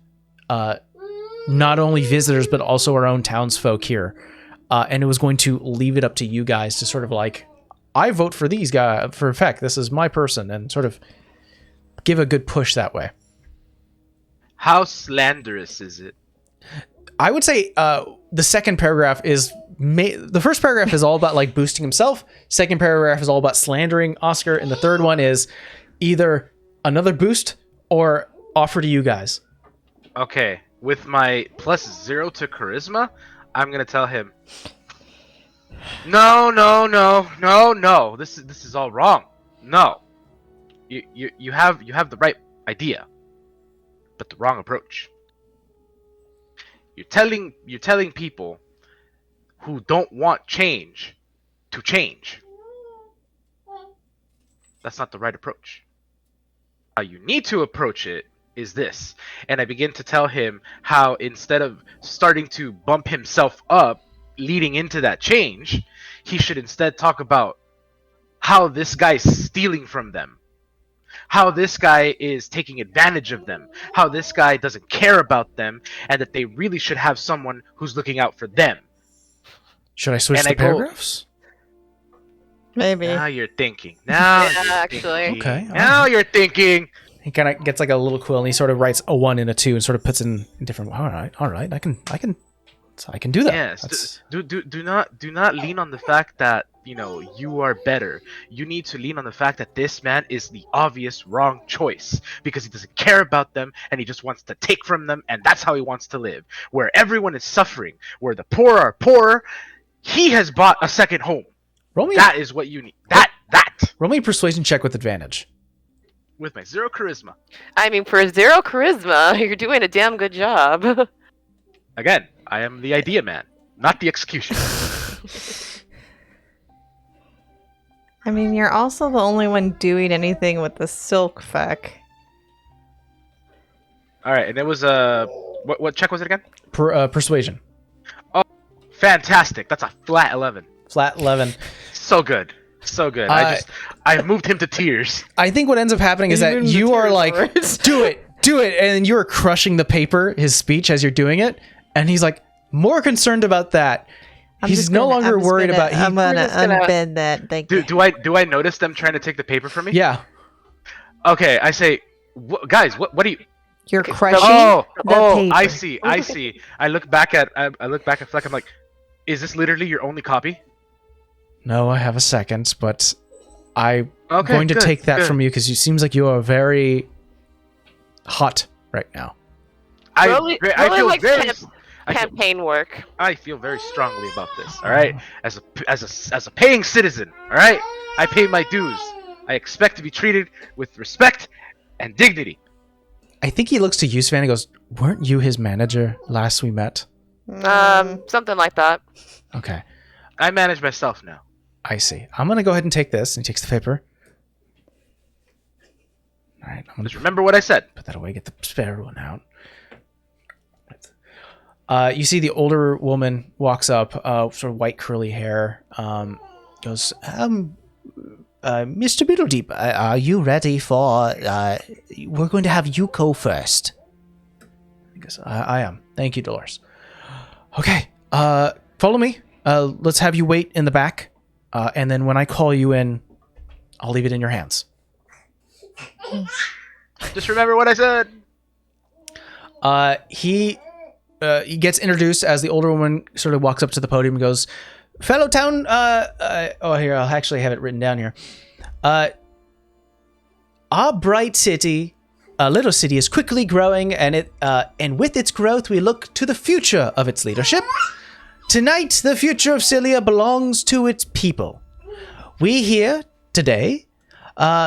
not only visitors, but also our own townsfolk here. And it was going to leave it up to you guys to sort of I vote for these guys for effect. This is my person, and sort of give a good push that way. How slanderous is it? I would say the second paragraph is the first paragraph is all about like boosting himself. Second paragraph is all about slandering Oscar, and the third one is either another boost or offer to you guys. Okay, with my +0 to charisma, I'm gonna tell him. No. This is all wrong. No, you have the right idea, but the wrong approach. You're telling people who don't want change to change. That's not the right approach. How you need to approach it is this. And I begin to tell him how instead of starting to bump himself up leading into that change, he should instead talk about how this guy's stealing from them, how this guy is taking advantage of them, how this guy doesn't care about them, and that they really should have someone who's looking out for them. Should I switch the paragraphs? Maybe. Now you're thinking. Now Yeah, you're actually. thinking. Okay. Now you're thinking. He kind of gets like a little quill and he sort of writes a 1 and a 2 and sort of puts in different. All right. I can do that. Yes. Do not lean on the fact that you are better. You need to lean on the fact that this man is the obvious wrong choice because he doesn't care about them and he just wants to take from them, and that's how he wants to live. Where everyone is suffering, where the poor are poorer, he has bought a second home. That is what you need. That. Roll me a persuasion check with advantage. With my 0 charisma. I mean, for 0 charisma, you're doing a damn good job. Again, I am the idea man, not the executioner. I mean, you're also the only one doing anything with the silk feck. All right, and it was what check was it again? Persuasion. Oh, fantastic! That's a flat 11. Flat 11. So good. I moved him to tears. I think what ends up happening is that you are like, do it, and you're crushing the paper, his speech, as you're doing it, and he's like more concerned about that. He's no longer worried about. I'm gonna unbend that. Thank you. Do I notice them trying to take the paper from me? Yeah. Okay, I say, guys, what do you? You're crushing. Oh, paper. I see. I look back at Fleck. I'm like, is this literally your only copy? No, I have a second, but I'm Okay, going to good, take that good. from you because it seems like you are very hot right now. Really I likes feel campaign work. I feel very strongly about this. All right, as a paying citizen. All right, I pay my dues. I expect to be treated with respect and dignity. I think he looks to you, Sven, and goes, "Weren't you his manager last we met?" Something like that. Okay. I manage myself now. I see. I'm going to go ahead and take this. And he takes the paper. All right. I'm going Just to remember what I said. put that away. Get the spare one out. You see the older woman walks up, sort of white curly hair, goes, Mr. Middledeep, are you ready for, we're going to have you go first. He goes, I am. Thank you, Dolores. Okay, follow me. Let's have you wait in the back, and then when I call you in, I'll leave it in your hands. Just remember what I said. He gets introduced as the older woman sort of walks up to the podium and goes, fellow town, here, I'll actually have it written down here. Our bright city, little city, is quickly growing, and with its growth, we look to the future of its leadership. Tonight, the future of Cilia belongs to its people. We hear today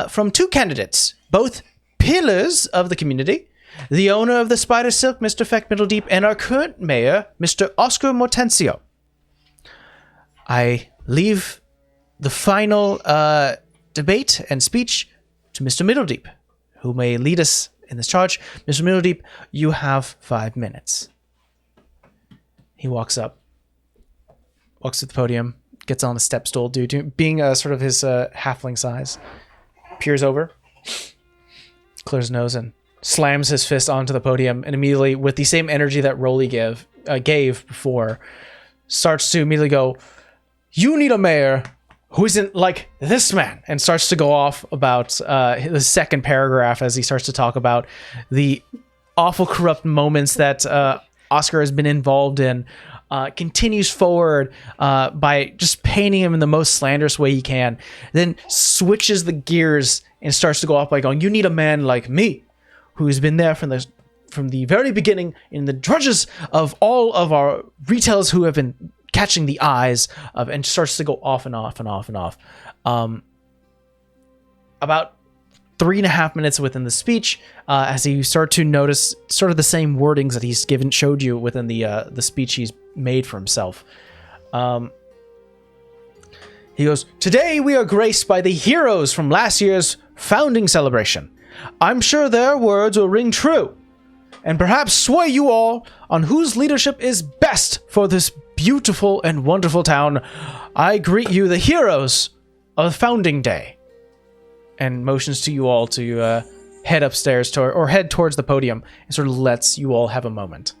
from 2 candidates, both pillars of the community, the owner of the Spider Silk, Mr. Feck Middledeep, and our current mayor, Mr. Oscar Mortencio. I leave the final debate and speech to Mr. Middledeep, who may lead us in this charge. Mr. Middledeep, you have 5 minutes. He walks to the podium, gets on a step stool, being sort of his halfling size, peers over, clears his nose, and slams his fist onto the podium, and immediately, with the same energy that Rolly gave before, starts to immediately go, you need a mayor who isn't like this man, and starts to go off about the second paragraph as he starts to talk about the awful corrupt moments that Oscar has been involved in, continues forward by just painting him in the most slanderous way he can, then switches the gears and starts to go off by going, "You need a man like me, who's been there from the very beginning in the drudges of all of our retailers who have been catching the eyes of," and starts to go off and off and off and off. About 3.5 minutes within the speech, as you start to notice sort of the same wordings that he's showed you within the speech he's made for himself. He goes, "Today we are graced by the heroes from last year's founding celebration. I'm sure their words will ring true, and perhaps sway you all on whose leadership is best for this beautiful and wonderful town. I greet you, the heroes of Founding Day," and motions to you all to head upstairs or head towards the podium, and sort of lets you all have a moment.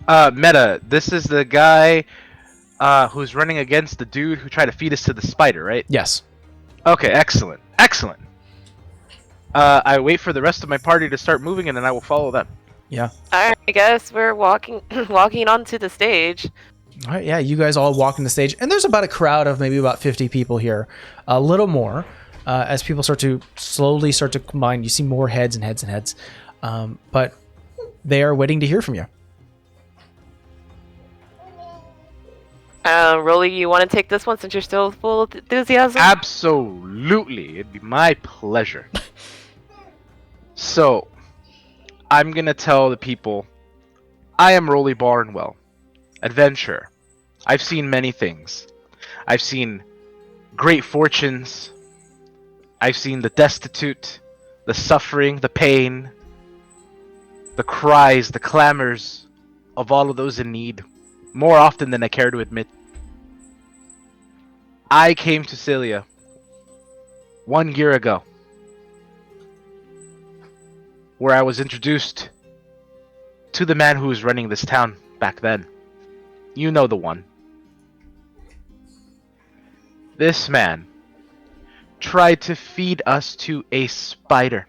Meta, this is the guy who's running against the dude who tried to feed us to the spider, right? Yes. Okay, excellent. Excellent. I wait for the rest of my party to start moving, and then I will follow them. Yeah. Alright, I guess we're walking onto the stage. All right, yeah, you guys all walk in the stage, and there's about a crowd of maybe about 50 people here, a little more, as people slowly start to combine. You see more heads and heads and heads, but they are waiting to hear from you. Rolly, you want to take this one since you're still full of enthusiasm? Absolutely. It'd be my pleasure. So, I'm going to tell the people, I am Rolly Barnwell, adventurer. I've seen many things. I've seen great fortunes. I've seen the destitute, the suffering, the pain, the cries, the clamors of all of those in need, more often than I care to admit. I came to Cilia 1 year ago, where I was introduced to the man who was running this town back then. You know the one. This man tried to feed us to a spider.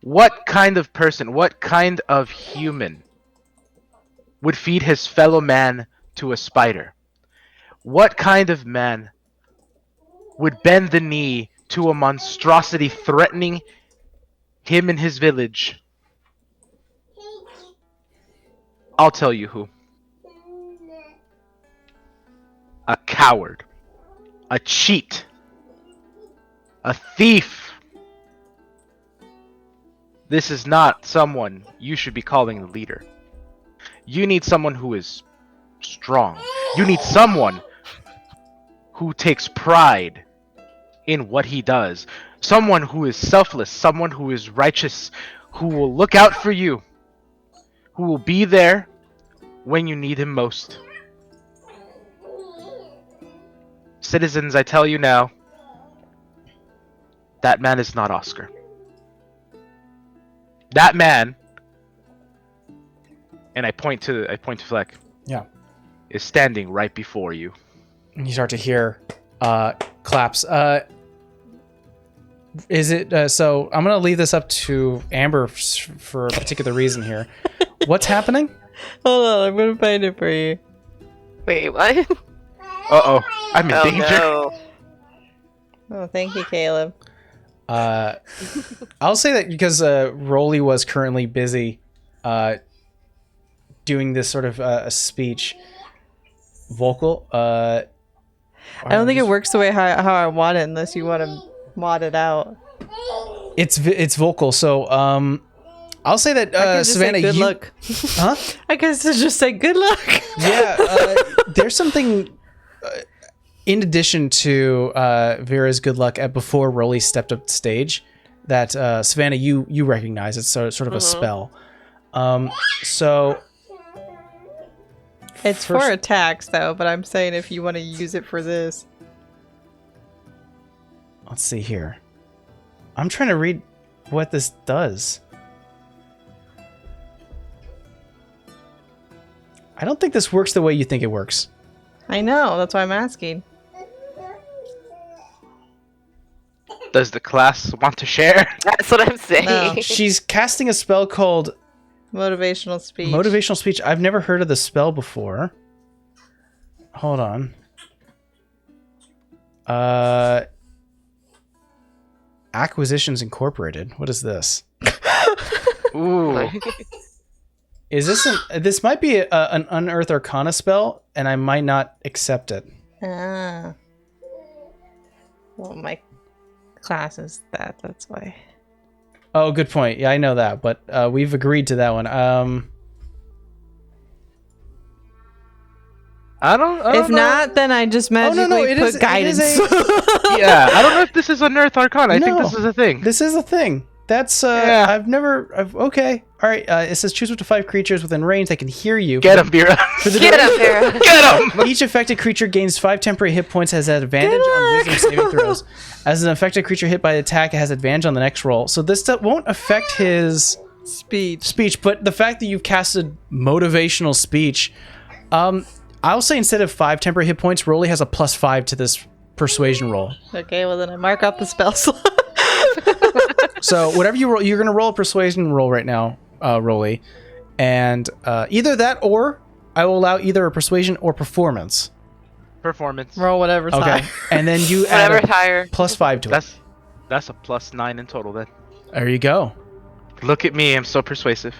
What kind of person, what kind of human would feed his fellow man to a spider? What kind of man would bend the knee to a monstrosity threatening him and his village? I'll tell you who. A coward. A cheat. A thief. This is not someone you should be calling the leader. You need someone who is strong. You need someone who takes pride in what he does. Someone who is selfless. Someone who is righteous. Who will look out for you. Who will be there when you need him most. Citizens, I tell you now, that man is not Oscar. That man, and I point to Fleck. Yeah. Is standing right before you. And you start to hear claps. Is it so? I'm gonna leave this up to Amber for a particular reason here. What's happening? Hold on, I'm gonna find it for you. Wait, what? Uh-oh, I'm in danger. No. Oh, thank you, Caleb. I'll say that because Rolly was currently busy doing this sort of a speech. Vocal. I don't think it works the way how I want it unless you want to mod it out. It's vocal, so I'll say that Savannah, good luck. Huh? I guess to just say good luck. Yeah, there's something in addition to Vera's good luck before Rolly stepped up stage that Savannah you recognize. It's sort of a spell. So it's for attacks though, but I'm saying if you want to use it for this. Let's see here. I'm trying to read what this does. I don't think this works the way you think it works. I know, that's why I'm asking. Does the class want to share? That's what I'm saying. No. She's casting a spell called Motivational speech. Motivational speech. I've never heard of the spell before. Hold on. Acquisitions Incorporated. What is this? Ooh. Is this this might be an Unearth Arcana spell, and I might not accept it. Ah. Well, my class is that's why. Oh, good point. Yeah, I know that, but we've agreed to that one. I don't If know. not, then I just magically put guidance. Yeah, I don't know if this is Unearth Arcana. I think No. this is a thing. This is a thing. That's Yeah. okay. All right. It says choose up to 5 creatures within range that can hear you. Get him, Vera. Get him, Vera. Get him! Each affected creature gains 5 temporary hit points, has an advantage on wisdom saving throws. As an affected creature hit by attack, it has advantage on the next roll. So this won't affect his speech, but the fact that you've casted motivational speech, I'll say instead of 5 temporary hit points, Rolly has a +5 to this persuasion roll. Okay, well then I mark off the spell slot. So whatever you roll, you're going to roll a persuasion roll right now, Rolly. And either that or I will allow either a persuasion or performance. Performance. Roll whatever's Okay. high. And then you add Whatever's a higher. +5 to it. That's a +9 in total then. There you go. Look at me, I'm so persuasive.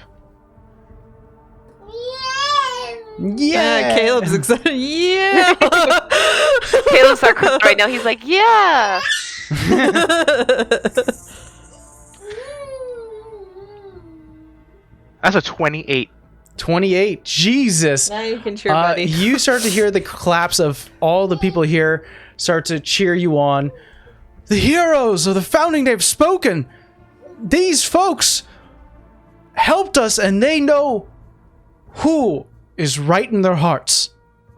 Yeah. Caleb's excited. Yeah. Caleb's sarcastic right now. He's like, yeah. That's a 28. 28. Jesus. Now you can cheer, buddy. You start to hear the claps of all the people here start to cheer you on. The heroes of the founding day have spoken. These folks helped us and they know who is right in their hearts.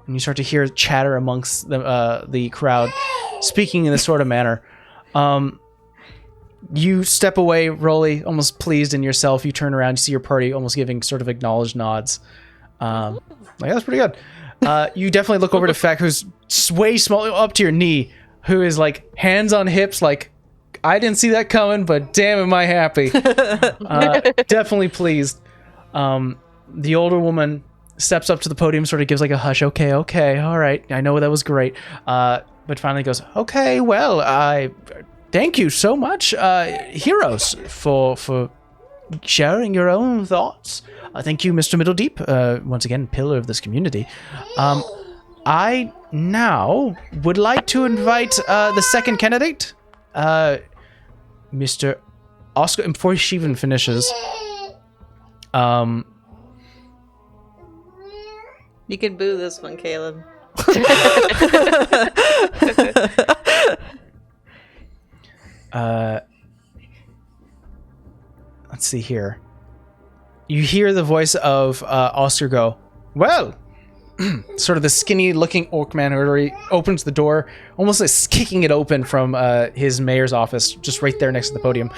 And you start to hear chatter amongst the crowd, speaking in this sort of manner. You step away, Rolly, almost pleased in yourself. You turn around, you see your party almost giving sort of acknowledged nods. Like, that's pretty good. You definitely look over to Feck, who's way small, up to your knee, who is like hands on hips, like, I didn't see that coming, but damn am I happy. Definitely pleased. The older woman steps up to the podium, sort of gives like a hush, okay, all right, I know that was great. But finally goes, okay, well, I thank you so much, heroes, for sharing your own thoughts. Thank you, Mr. Middledeep, once again, pillar of this community. I now would like to invite the second candidate, Mr. Oscar, and before she even finishes, You can boo this one, Caleb. Let's see here. You hear the voice of Oscar go, well, sort of the skinny looking orc man who already opens the door, almost like kicking it open from his mayor's office, just right there next to the podium.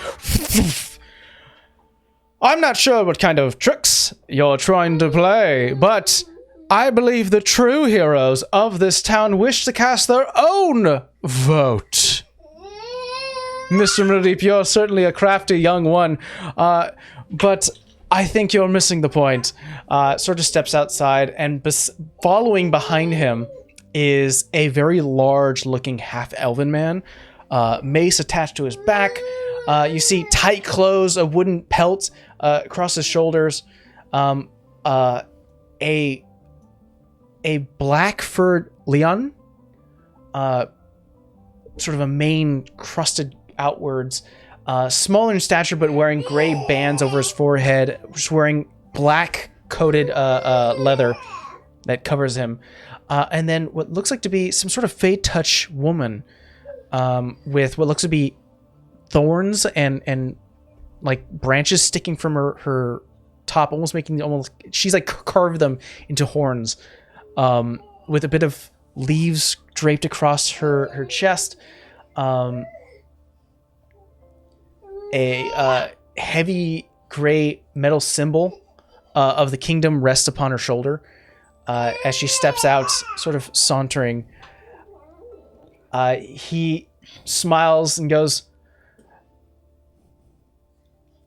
I'm not sure what kind of tricks you're trying to play, but I believe the true heroes of this town wish to cast their own vote. Mr. Murdeep, you're certainly a crafty young one, but I think you're missing the point. Sort of steps outside, and following behind him is a very large-looking half-elven man, mace attached to his back. You see tight clothes, a wooden pelt across his shoulders, a black-furred Leon, sort of a mane crusted outwards, smaller in stature but wearing gray bands over his forehead, just wearing black coated leather that covers him, and then what looks like to be some sort of Fey touch woman with what looks to be thorns and like branches sticking from her top, almost she's like carved them into horns, with a bit of leaves draped across her chest. A heavy gray metal symbol of the kingdom rests upon her shoulder as she steps out, sort of sauntering. He smiles and goes,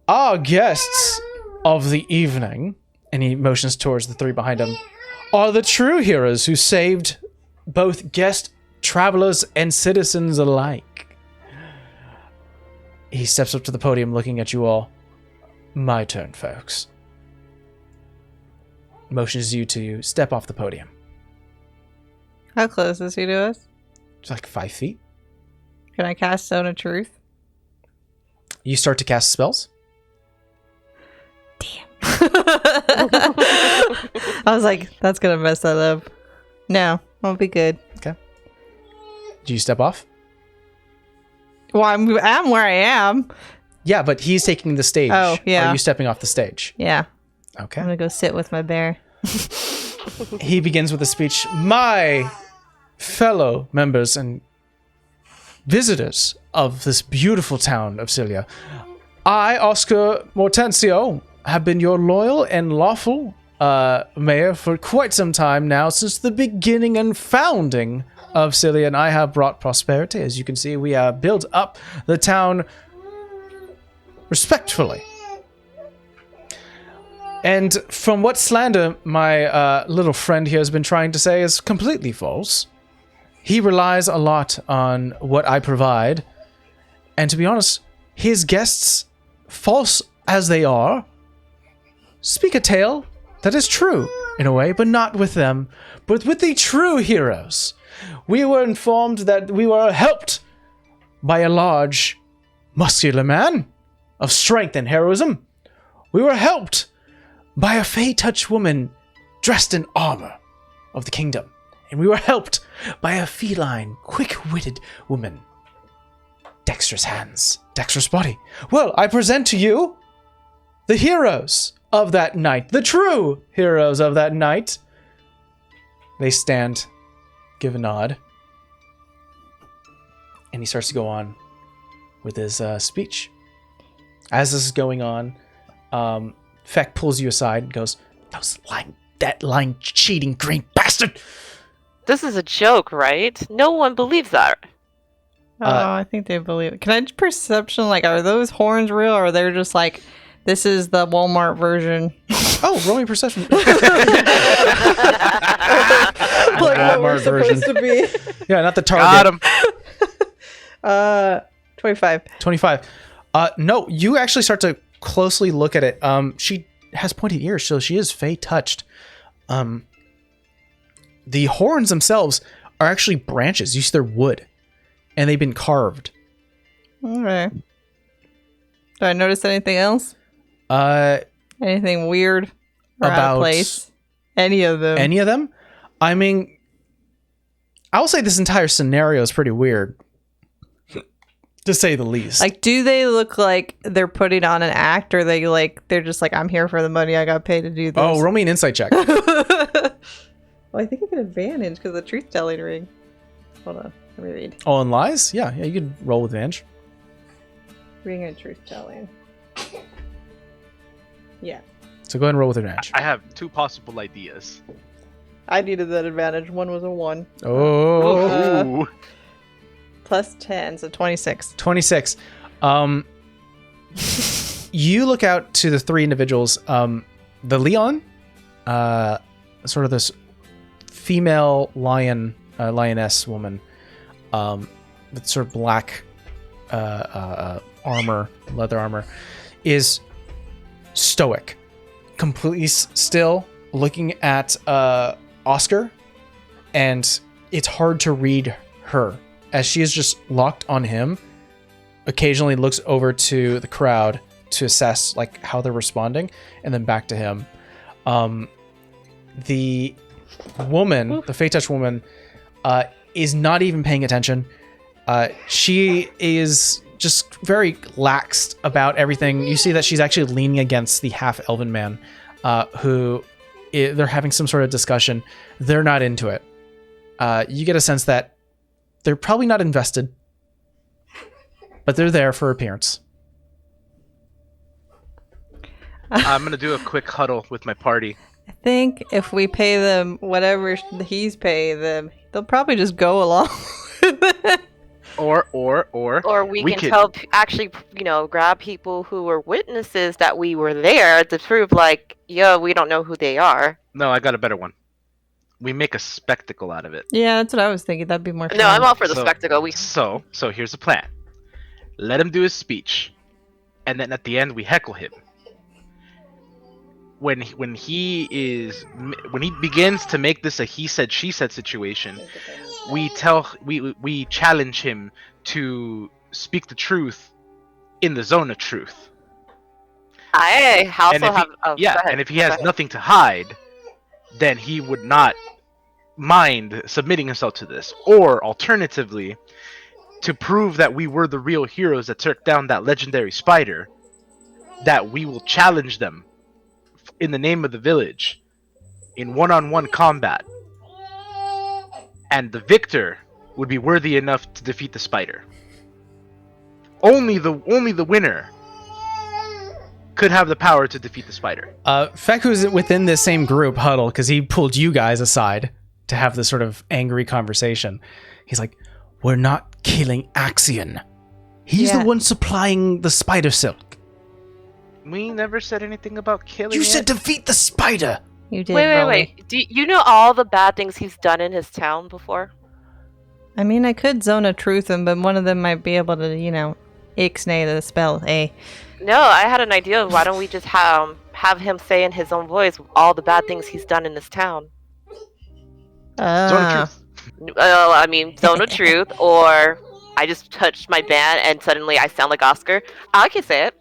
"Our guests of the evening, and he motions towards the three behind him, are the true heroes who saved both guest travelers and citizens alike. He steps up to the podium looking at you all. My turn, folks. Motions you to step off the podium. How close is he to us? It's like 5 feet. Can I cast Zone of Truth? You start to cast spells. I was like, that's gonna mess that up. No, I'll be good. Okay. Do you step off? Well, I'm where I am. Yeah, but he's taking the stage. Oh, yeah. Are you stepping off the stage? Yeah. Okay. I'm gonna go sit with my bear. He begins with a speech. My fellow members and visitors of this beautiful town of Cilia, I, Oscar Mortencio, have been your loyal and lawful mayor for quite some time now, since the beginning and founding of Cilia, and I have brought prosperity. As you can see, we have built up the town respectfully. And from what slander my little friend here has been trying to say is completely false. He relies a lot on what I provide, and to be honest, his guests, false as they are, speak a tale that is true in a way, but not with them, but with the true heroes. We were informed that we were helped by a large, muscular man of strength and heroism. We were helped by a Fey-touch woman dressed in armor of the kingdom. And we were helped by a feline, quick-witted woman. Dexterous hands, dexterous body. Well, I present to you the heroes of that night, the true heroes of that night. They stand, give a nod, and he starts to go on with his speech. As this is going on, Feck pulls you aside and goes, that lying, cheating, green bastard! This is a joke, right? No one believes that. Oh, I think they believe it. Can I perception, like, are those horns real, or they're just like, this is the Walmart version? Oh, roll me perception. Like what we're supposed to be. Yeah, not the target. Got him. 25. 25. No, you actually start to closely look at it. She has pointed ears, so she is Fey touched. The horns themselves are actually branches. You see they're wood, and they've been carved. Okay. Do I notice anything else? Anything weird or out of place? Any of them? Any of them? I mean, I will say this entire scenario is pretty weird, to say the least. Like, do they look like they're putting on an act, or they're just like, I'm here for the money, I got paid to do this? Oh, roll me an insight check. Well, I think I get advantage because of the truth-telling ring. Hold on, let me read. Oh, and lies? Yeah, you could roll with advantage. Ring and truth-telling. Yeah. So go ahead and roll with advantage. I have two possible ideas. I needed that advantage. One was a 1. Oh. Ooh. Plus 10, so 26. 26. You look out to the three individuals. The Leon, sort of this female lioness woman, with sort of black armor, leather armor, is stoic, completely still, looking at Oscar, and it's hard to read her as she is just locked on him. Occasionally looks over to the crowd to assess like how they're responding, and then back to him. The woman, the Fey-touch woman, is not even paying attention. She is just very laxed about everything. You see that she's actually leaning against the half-elven man, they're having some sort of discussion. They're not into it. You get a sense that they're probably not invested, but they're there for appearance. I'm gonna do a quick huddle with my party. I think if we pay them whatever he's paying them, they'll probably just go along with it. Or we can could. tell, actually, grab people who were witnesses that we were there to prove, like, yo, we don't know who they are. No, I got a better one. We make a spectacle out of it. Yeah, that's what I was thinking. That'd be more fun. No, I'm all for the spectacle. So here's the plan. Let him do his speech, and then at the end we heckle him. When he begins to make this a he said she said situation, we challenge him to speak the truth in the zone of truth. I also And if have. and if he has nothing to hide, then he would not mind submitting himself to this. Or alternatively, to prove that we were the real heroes that took down that legendary spider, that we will challenge them in the name of the village in one-on-one combat, and the victor would be worthy enough to defeat the spider. Only the winner could have the power to defeat the spider. Feku's within this same group huddle because he pulled you guys aside to have this sort of angry conversation. He's like, "We're not killing Axion. He's the one supplying the spider silk. We never said anything about killing You it. said defeat the spider." You did. Wait. Do you know all the bad things he's done in his town before? I mean, I could zone a truth him, but one of them might be able to, ixnay the spell. No, I had an idea. Why don't we just have him say in his own voice all the bad things he's done in this town? Zone of truth. I mean, zone of truth, or I just touched my band and suddenly I sound like Oscar. I can say it.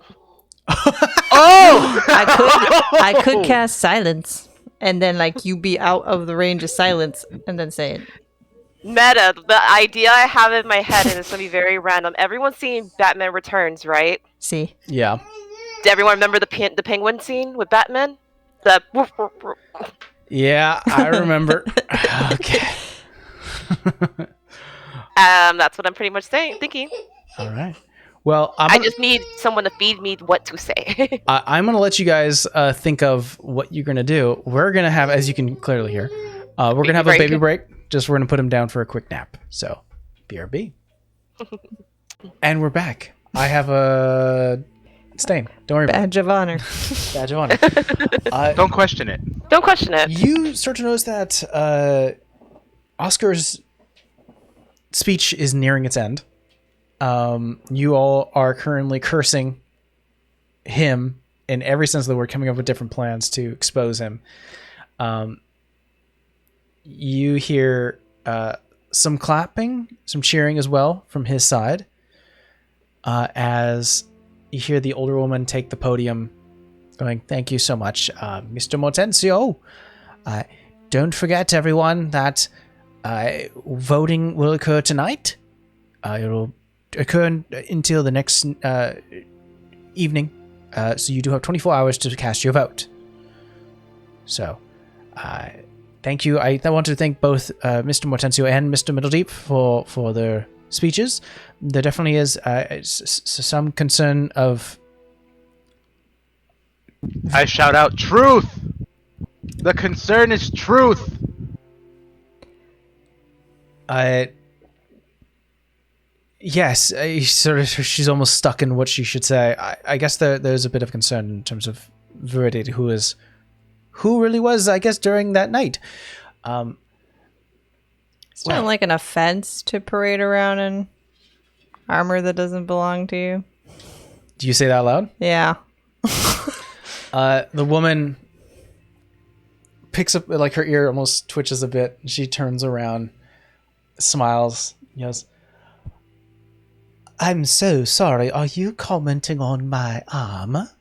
Oh! I could cast silence, and then you be out of the range of silence, and then say it. Meta, the idea I have in my head, and it's gonna be very random. Everyone's seen Batman Returns, right? See. Yeah. Does everyone remember the penguin scene with Batman? The Yeah, I remember. Okay. That's what I'm pretty much thinking. All right. Well, I just need someone to feed me what to say. I'm going to let you guys think of what you're going to do. We're going to have, as you can clearly hear, we're going to have a baby break. Just we're going to put him down for a quick nap. So, BRB. And we're back. I have a stain. Don't worry about Badge of honor. it. Badge of honor. Don't question it. Don't question it. You start to notice that Oscar's speech is nearing its end. You all are currently cursing him in every sense of the word, coming up with different plans to expose him. You hear some clapping, some cheering as well from his side, as you hear the older woman take the podium going, "Thank you so much, Mr. Mortensio. Don't forget, everyone, that voting will occur tonight. It'll occur until the next evening, so you do have 24 hours to cast your vote. So, thank you. I want to thank both Mr. Mortensio and Mr. Middledeep for their speeches. There definitely is some concern of..." I shout out, truth! The concern is truth! Yes, she's almost stuck in what she should say. I guess there's a bit of concern in terms of validity, who really was, I guess, during that night. It's not like an offense to parade around in armor that doesn't belong to you. Do you say that loud? Yeah. The woman picks up, her ear almost twitches a bit. She turns around, smiles, goes, "I'm so sorry. Are you commenting on my armor?"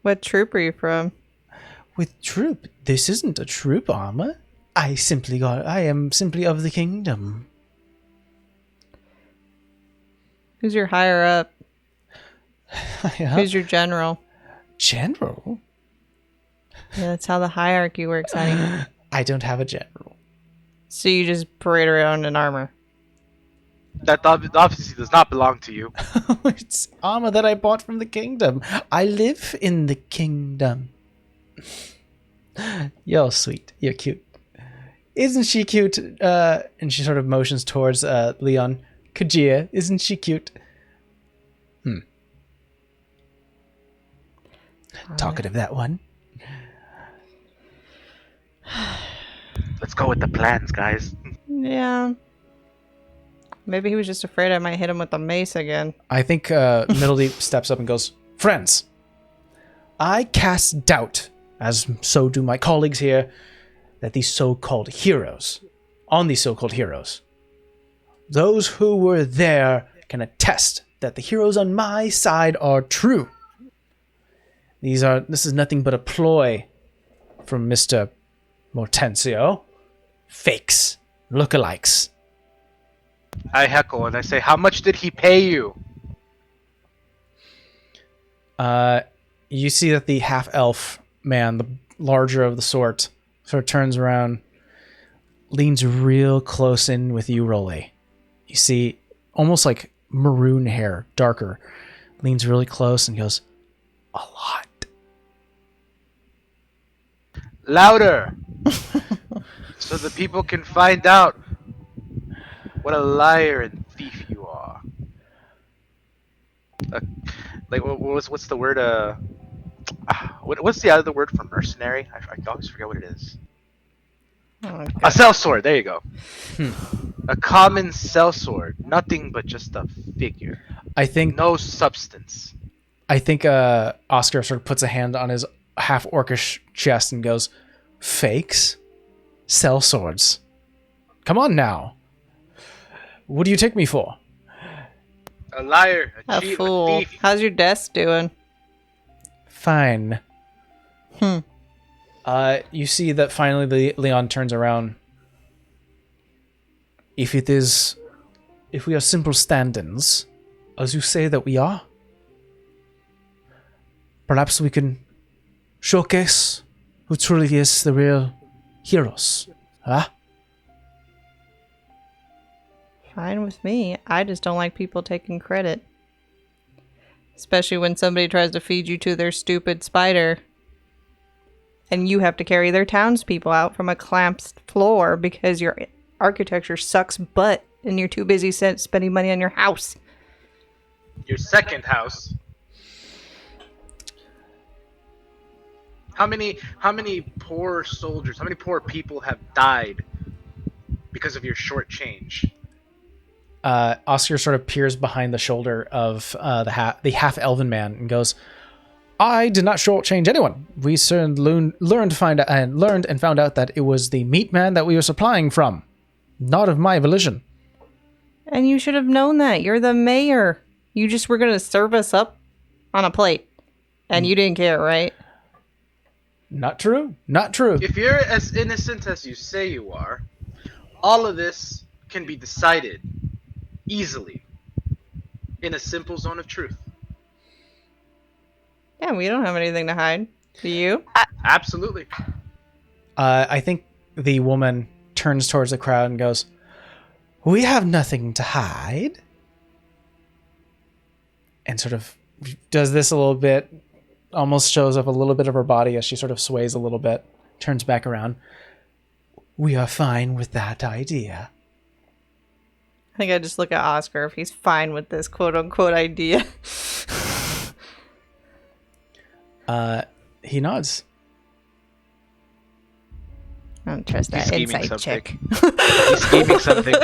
What troop are you from? "With troop? This isn't a troop armor. I am simply of the kingdom." Who's your higher up? Yeah. Who's your general? General? Yeah, that's how the hierarchy works, honey. I don't have a general. So you just parade around in armor. That obviously does not belong to you. It's armor that I bought from the kingdom. I live in the kingdom. You're sweet. You're cute. Isn't she cute? And she sort of motions towards Leon. Kajia, isn't she cute? Talkative, that one. Let's go with the plans, guys. Yeah. Maybe he was just afraid I might hit him with the mace again. I think Middledeep steps up and goes, "Friends, I cast doubt, as so do my colleagues here, that these so-called heroes, those who were there can attest that the heroes on my side are true. This is nothing but a ploy from Mr. Mortensio. Fakes, lookalikes." I heckle and I say, how much did he pay you? You see that the half-elf man, the larger of the sort of turns around, leans real close in with you, Rolly. You see almost like maroon hair, darker, leans really close and goes, "A lot." Louder! So the people can find out what a liar and thief you are. What's the word? What's the other word for mercenary? I always forget what it is. Oh, A sellsword. There you go. A common sellsword. Nothing but just a figure. I think No substance. Oscar sort of puts a hand on his half-orcish chest and goes, "Fakes? Sell swords. Come on now. What do you take me for?" A liar. A cheat, fool. A thief. How's your desk doing? Fine. You see that finally Leon turns around. If we are simple stand-ins, as you say that we are, perhaps we can showcase who truly is the real heroes, huh? Fine with me. I just don't like people taking credit. Especially when somebody tries to feed you to their stupid spider. And you have to carry their townspeople out from a clamped floor because your architecture sucks butt and you're too busy spending money on your house. Your second house. How many poor soldiers, how many poor people have died because of your short change? Oscar sort of peers behind the shoulder of the half-elven man and goes, "I did not shortchange anyone. We soon learned and found out that it was the meat man that we were supplying from. Not of my volition." And you should have known that. You're the mayor. You just were going to serve us up on a plate. And you didn't care, right? Not true. Not true. If you're as innocent as you say you are, all of this can be decided easily in a simple zone of truth. Yeah, we don't have anything to hide. Do you? Absolutely. I think the woman turns towards the crowd and goes, "We have nothing to hide." And sort of does this a little bit, almost shows up a little bit of her body as she sort of sways a little bit, turns back around. "We are fine with that idea." I think I just look at Oscar if he's fine with this quote-unquote idea. He nods. I don't trust He's that scheming inside something. chick. He's scheming something.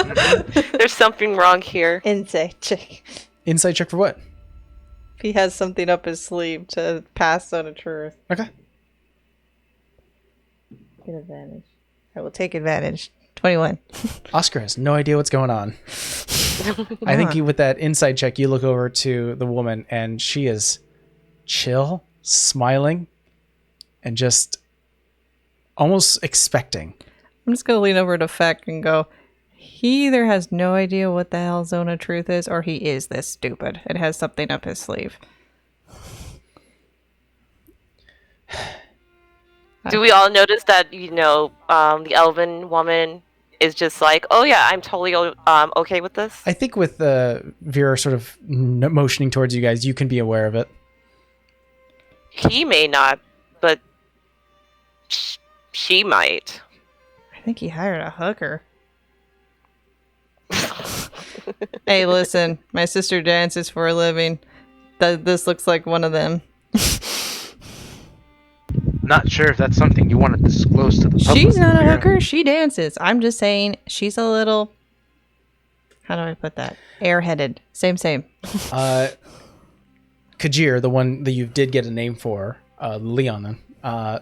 There's something wrong here. Inside chick. Insight check for what? If he has something up his sleeve to pass on a truth. Okay. Get advantage. I will take advantage. 21. Oscar has no idea what's going on. I think with that insight check, you look over to the woman and she is chill, smiling, and just almost expecting. I'm just going to lean over to Feck and go, he either has no idea what the hell Zone of Truth is, or he is this stupid. It has something up his sleeve. Do we all notice that, the elven woman is just like, oh yeah, I'm totally okay with this? I think with Vera sort of motioning towards you guys, you can be aware of it. He may not, but she might. I think he hired a hooker. Hey, listen, my sister dances for a living. This looks like one of them. Not sure if that's something you want to disclose to the public. She's not a Vera. hooker. She dances. I'm just saying she's a little. How do I put that? Airheaded. Same. Kajir, the one that you did get a name for, Leon,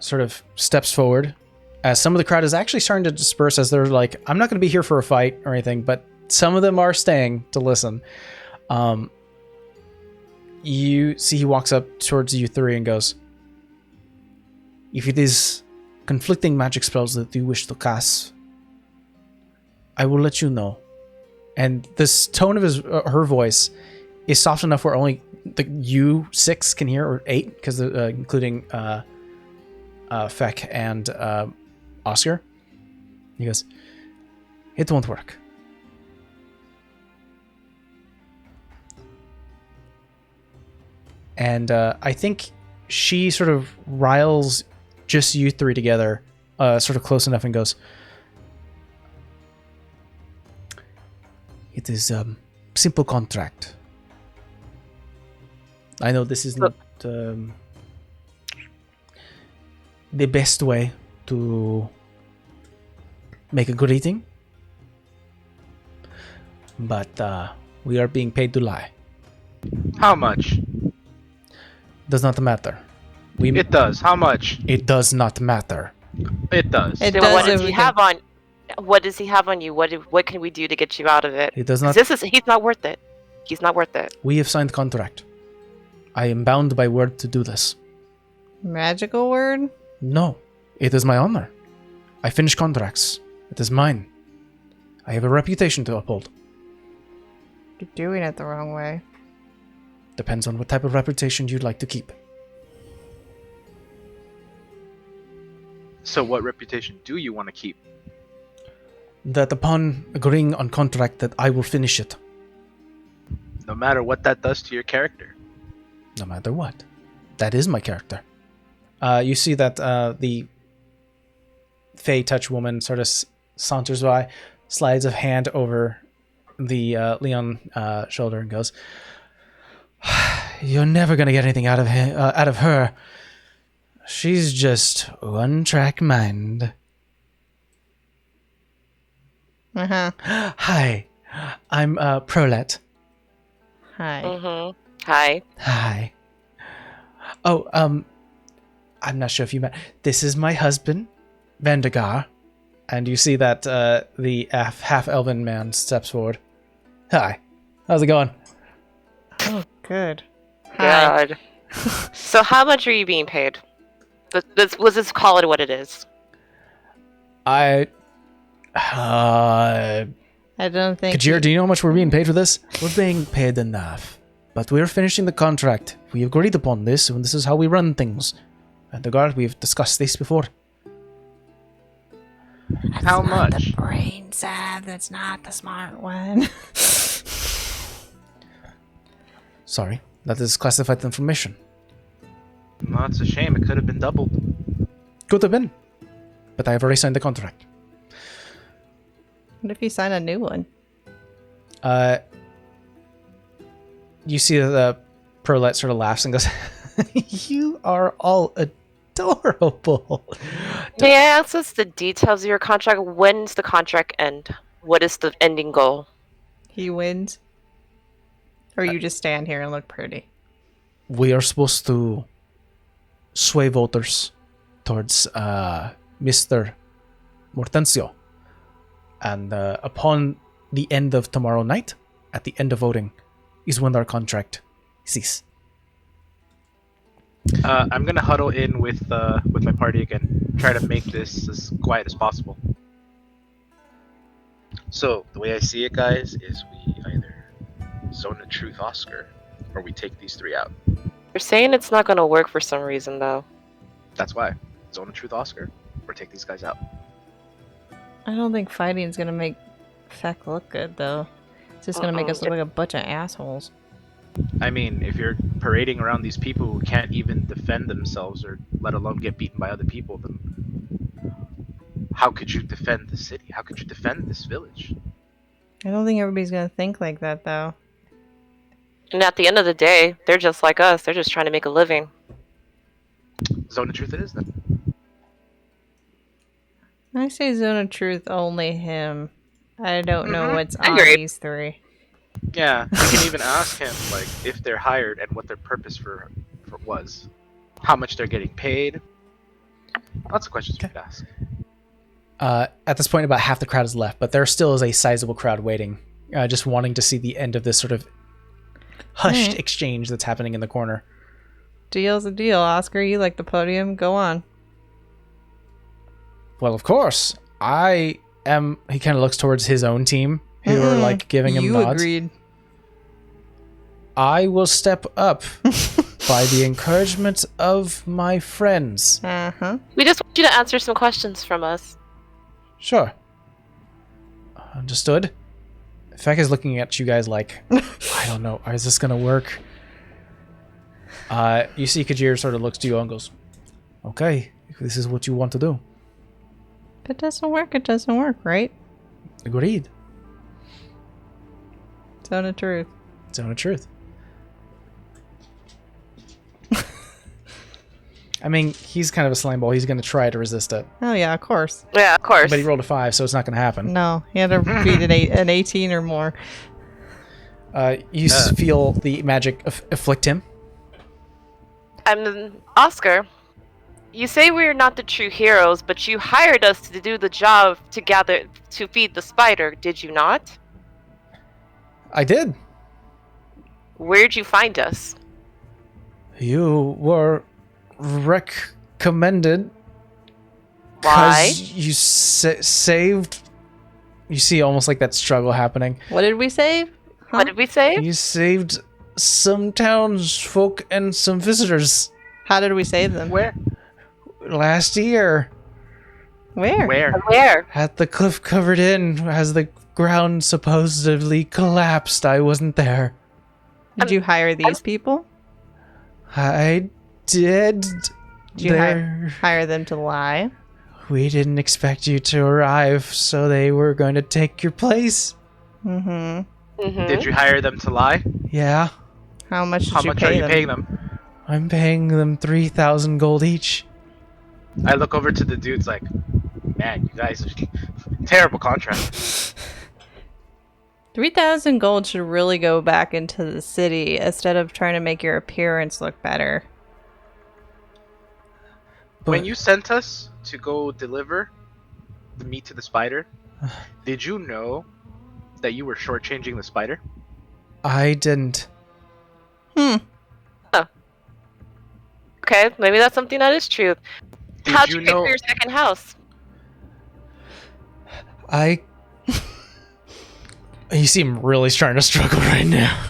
sort of steps forward as some of the crowd is actually starting to disperse as they're like, I'm not going to be here for a fight or anything, but some of them are staying to listen. You see he walks up towards you three and goes, if it is conflicting magic spells that you wish to cast, I will let you know. And this tone of her voice is soft enough where only you 6 can hear, or 8, because including Feck and Oscar. He goes, it won't work. And I think she sort of riles just you 3 together, sort of close enough, and goes, it is simple contract. I know this is not the best way to make a greeting, but we are being paid to lie. How much? Does not matter. It does. How much? It does not matter. It does. It So does what does if he we have on? What does he have on you? What can we do to get you out of it? It does 'Cause not. he's not worth it. He's not worth it. We have signed contract. I am bound by word to do this. Magical word? No, it is my honor. I finish contracts. It is mine. I have a reputation to uphold. You're doing it the wrong way. Depends on what type of reputation you'd like to keep. So what reputation do you want to keep? That upon agreeing on contract that I will finish it. No matter what that does to your character. No matter what. That is my character. You see that the Fey Touch woman sort of saunters by, slides a hand over the Leon shoulder and goes, you're never going to get anything out of her. She's just one-track mind. Uh-huh. Hi, I'm Prolet. Hi. Mm-hmm. Hi. Hi. Oh, I'm not sure if you met. This is my husband, Vendagar. And you see that the half-elven man steps forward. Hi. How's it going? Oh, good. Hi. God. So how much are you being paid? Let's call it what it is. I don't think. Kajir, do you know how much we're being paid for this? We're being paid enough. But we're finishing the contract. We agreed upon this, and this is how we run things. Vendagar, we've discussed this before. How much? The brain side, that's not the smart one. Sorry, that is classified information. Well, it's a shame. It could have been doubled. Could have been. But I have already signed the contract. What if you sign a new one? You see the Prolet sort of laughs and goes, you are all adorable. May I ask us the details of your contract? When's the contract end? What is the ending goal? He wins? Or you just stand here and look pretty? We are supposed to sway voters towards Mr. Mortencio. And upon the end of tomorrow night, at the end of voting, is when our contract ceases. I'm gonna huddle in with my party again. Try to make this as quiet as possible. So the way I see it, guys, is we either zone a truth Oscar, or we take these 3 out. You're saying it's not going to work for some reason, though. That's why zone a truth Oscar, or take these guys out. I don't think fighting is gonna make Feck look good, though. It's just gonna make us look like a bunch of assholes. I mean, if you're parading around these people who can't even defend themselves, or let alone get beaten by other people, then how could you defend the city? How could you defend this village? I don't think everybody's gonna think like that, though. And at the end of the day, they're just like us. They're just trying to make a living. Zone of truth it is then. I say zone of truth, only him. I don't know what's on Agreed. these three. Yeah, you can even ask him like if they're hired and what their purpose for was, how much they're getting paid. Lots of questions we could ask. At this point, about half the crowd is left, but there still is a sizable crowd waiting, just wanting to see the end of this sort of hushed exchange that's happening in the corner. Deal's a deal. Oscar, you like the podium? Go on. Well, of course, I am. He kind of looks towards his own team, who are like giving him You nods. agreed. I will step up by the encouragement of my friends. Uh-huh. We just want you to answer some questions from us. Sure. Understood. Feck is looking at you guys like, I don't know, is this gonna work? You see Kajir sort of looks to you and goes, okay, if this is what you want to do. If it doesn't work, it doesn't work, right? Agreed. Zone of truth. Zone of truth. I mean, he's kind of a slime ball. He's going to try to resist it. Oh, yeah, of course. Yeah, of course. But he rolled a 5, so it's not going to happen. No, he had to beat an 18 or more. You feel the magic afflict him. Oscar. You say we're not the true heroes, but you hired us to do the job to feed the spider, did you not? I did. Where'd you find us? You were recommended. Why? You saved. You see almost like that struggle happening. What did we save? Huh? What did we say? You saved some townsfolk and some visitors How did we save them? Where? last year Where? Where? at the cliff-covered inn as the ground supposedly collapsed. I wasn't there. Did you hire these people? I did. Did you hire them to lie? We didn't expect you to arrive, so they were going to take your place. Mm-hmm. Mm-hmm. Did you hire them to lie? Yeah, How much did How you much pay are you them? paying them? I'm paying them 3,000 gold each. I look over to the dudes like, man, you guys are terrible contract. 3,000 gold should really go back into the city instead of trying to make your appearance look better. When you sent us to go deliver the meat to the spider, did you know that you were shortchanging the spider? I didn't. Okay, maybe that's something that is true. Did How'd you you pay know? for your second house? You seem really starting to struggle right now.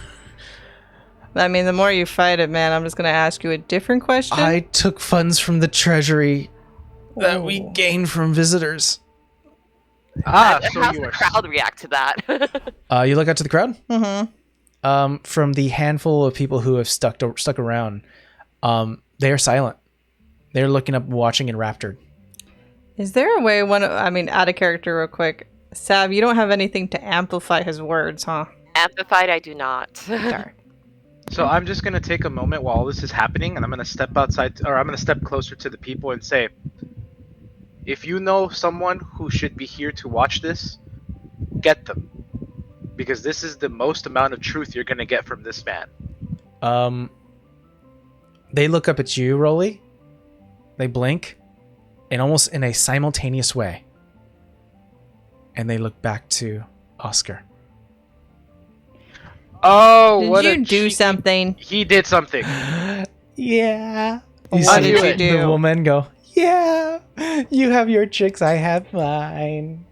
I mean, the more you fight it, man, I'm just going to ask you a different question. I took funds from the treasury that we Oh. gained from visitors. Ah, And so how's you the are. crowd react to that? You look out to the crowd. Mm-hmm. From the handful of people who have stuck around, they are silent. They're looking up, watching, enraptured. Is there a way, out of character real quick, Sav, you don't have anything to amplify his words, huh? Amplified, I do not. Darn. So I'm just gonna take a moment while all this is happening, and I'm gonna step outside, or I'm gonna step closer to the people and say, if you know someone who should be here to watch this, get them, because this is the most amount of truth you're gonna get from this man. They look up at you, Rolly. They blink, and almost in a simultaneous way. And they look back to Oscar. Oh, Did what you a do cheeky- something? He did something. Yeah. What see did you the do? woman go, yeah, you have your tricks, I have mine.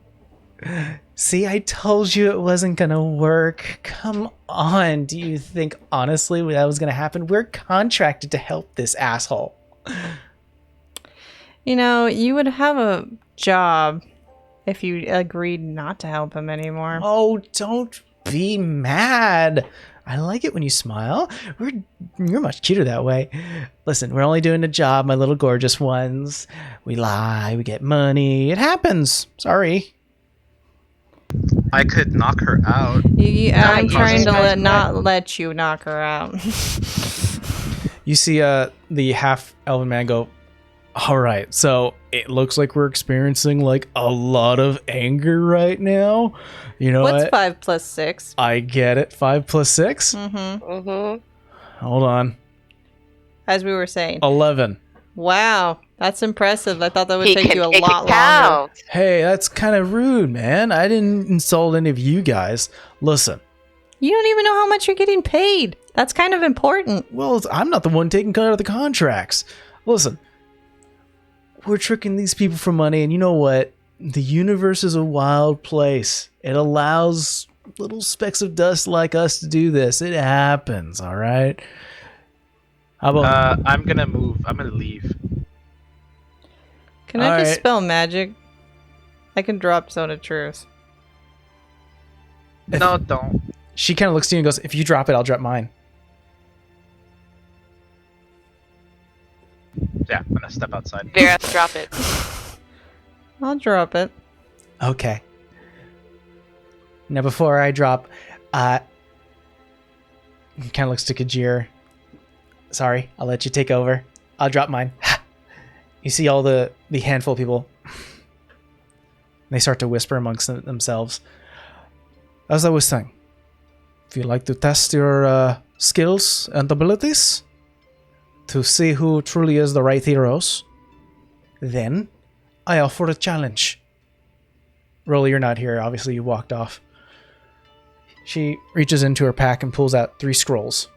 See, I told you it wasn't gonna work. Come on, do you think honestly that was gonna happen? We're contracted to help this asshole. You know, you would have a job if you agreed not to help him anymore. Oh, don't be mad. I like it when you smile. You're much cuter that way. Listen, we're only doing a job, my little gorgeous ones. We lie, we get money. It happens. Sorry. I could knock her out. I'm you trying to should. not let you knock her out. You see the half elven man go, all right, so it looks like we're experiencing like a lot of anger right now. You know What's what? 5 plus 6? I get it. 5 plus 6? Mm-hmm. Hold on. As we were saying. 11. Wow, that's impressive. I thought that would He take can you a take lot it count. Hey, that's kind of rude, man. I didn't insult any of you guys. Listen, You don't even know how much you're getting paid. That's kind of important. well, I'm not the one taking care of the contracts. Listen, we're tricking these people for money, and you know what? The universe is a wild place. It allows little specks of dust like us to do this. It happens, all right? How about I'm gonna move. I'm gonna leave. Can I just Alright. spell magic? I can drop Zone of Truth. No, don't. she kind of looks to you and goes, if you drop it, I'll drop mine. Yeah, I'm gonna step outside. Vera, drop it. I'll drop it. Okay. Now, before I drop, he kind of looks to Kajir. Sorry, I'll let you take over. I'll drop mine. You see all the handful of people. They start to whisper amongst themselves. As I was saying, if you'd like to test your skills and abilities to see who truly is the right heroes, then I offer a challenge. Rolly, you're not here. Obviously, you walked off. She reaches into her pack and pulls out 3 scrolls,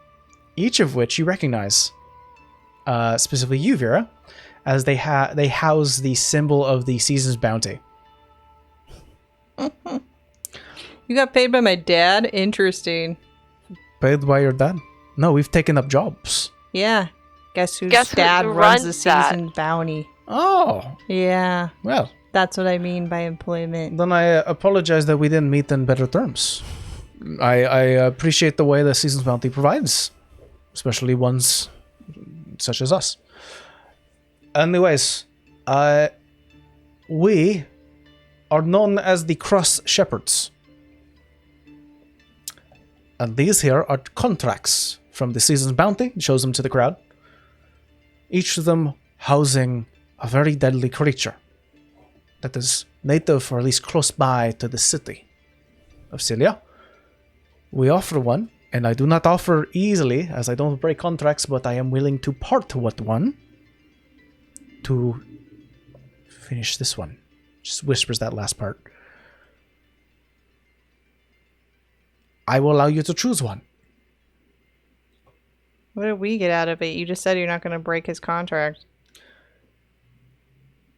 each of which you recognize. Specifically you, Vera, as they house the symbol of the season's bounty. You got paid by my dad? Interesting. Paid by your dad? No, we've taken up jobs. Yeah. Guess whose Guess who dad runs runs the that? season's bounty? Oh, Yeah. well, That's what I mean by employment. then I apologize that we didn't meet in better terms. I appreciate the way the season's bounty provides, especially ones such as us. Anyways, we are known as the Cross Shepherds. And these here are contracts from the season's bounty. It shows them to the crowd. Each of them housing a very deadly creature that is native or at least close by to the city of Cilia. We offer one, and I do not offer easily as I don't break contracts, but I am willing to part with one to finish this one. Just whispers that last part. I will allow you to choose one. What did we get out of it? You just said you're not going to break his contract.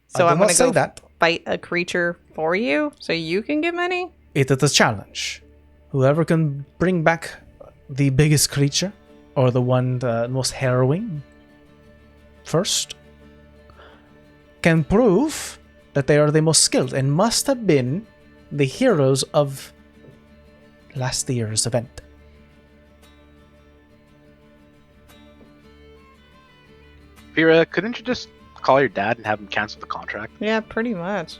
So I I'm did going not to say go that. fight a creature for you so you can get money? It is a challenge. Whoever can bring back the biggest creature, or the one the most harrowing first, can prove that they are the most skilled and must have been the heroes of last year's event. Vera, couldn't you just call your dad and have him cancel the contract? Yeah, pretty much.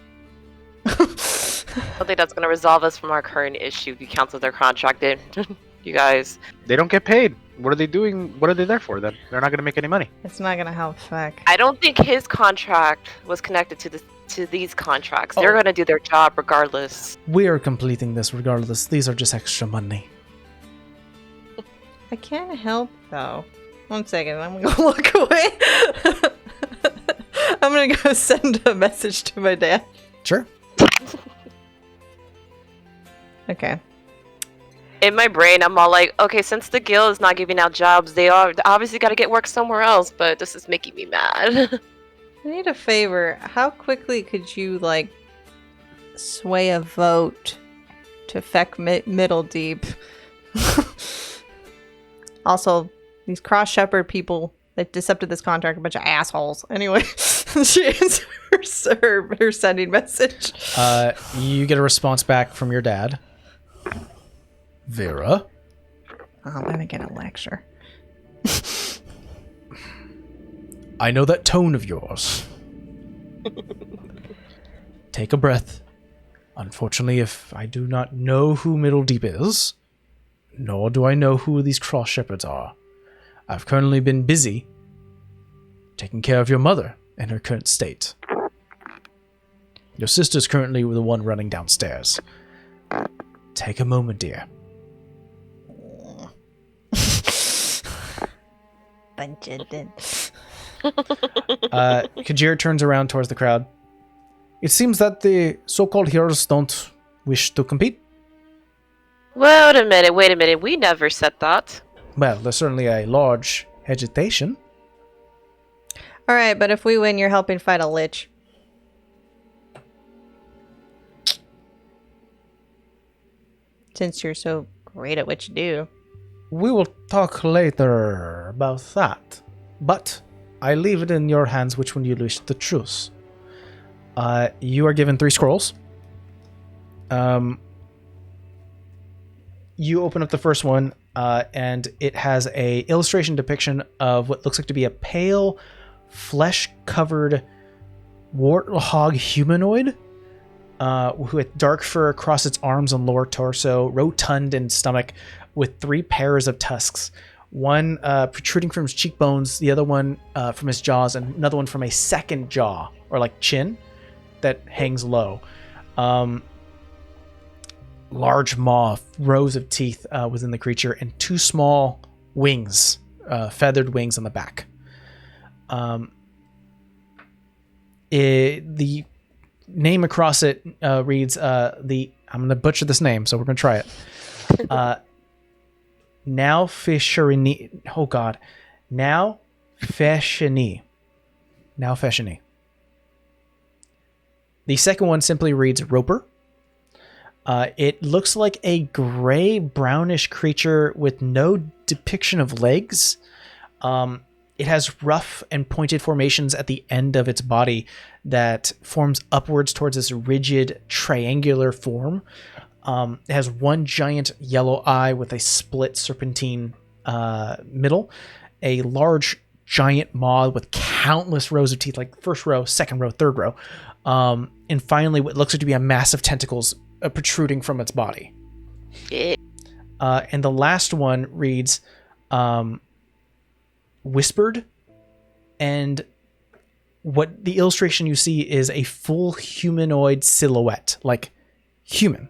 I don't think that's going to resolve us from our current issue. You cancel their contract in. You guys. They don't get paid. What are they doing? What are they there for then? They're not gonna make any money. It's not going to help Feck. I don't think his contract was connected to these contracts. They're Oh. going to do their job regardless. We are completing this regardless. These are just extra money. I can't help, though. 1 second, I'm going to look away. I'm going to go send a message to my dad. Sure. Okay. In my brain, I'm all like, okay, since the guild is not giving out jobs, they obviously got to get work somewhere else, but this is making me mad. I need a favor. How quickly could you, like, sway a vote to Feck Middle Deep? Also, these cross shepherd people that decepted this contract are a bunch of assholes. Anyway, she answers her sending message. You get a response back from your dad. Vera, I'm gonna get a lecture. I know that tone of yours. Take a breath. Unfortunately, if I do not know who Middle Deep is, nor do I know who these cross shepherds are, I've currently been busy taking care of your mother in her current state. Your sister's currently the one running downstairs. Take a moment, dear. Bunch of them. Kajir turns around towards the crowd. It seems that the so-called heroes don't wish to compete. Wait a minute. We never said that. Well, there's certainly a large hesitation. All right, but if we win, you're helping fight a lich. Since you're so great at what you do. We will talk later about that, but I leave it in your hands which one you wish to choose. You are given 3 scrolls. You open up the first one, and it has a illustration depiction of what looks like to be a pale, flesh-covered warthog humanoid with dark fur across its arms and lower torso, rotund in stomach, with 3 pairs of tusks. One protruding from his cheekbones, the other one from his jaws, and another one from a second jaw, or like chin, that hangs low. Large maw, rows of teeth within the creature, and 2 small wings, feathered wings on the back. The name across it reads I'm going to butcher this name, so we're going to try it. Now Feshini. Oh God. Now Feshini. The second one simply reads Roper. It looks like a gray brownish creature with no depiction of legs. It has rough and pointed formations at the end of its body that forms upwards towards this rigid triangular form. It has 1 giant yellow eye with a split serpentine middle, a large giant maw with countless rows of teeth, like first row, second row, third row, and finally what looks like to be a massive tentacles protruding from its body. Yeah. And the last one reads Whispered, and what the illustration you see is a full humanoid silhouette, like human.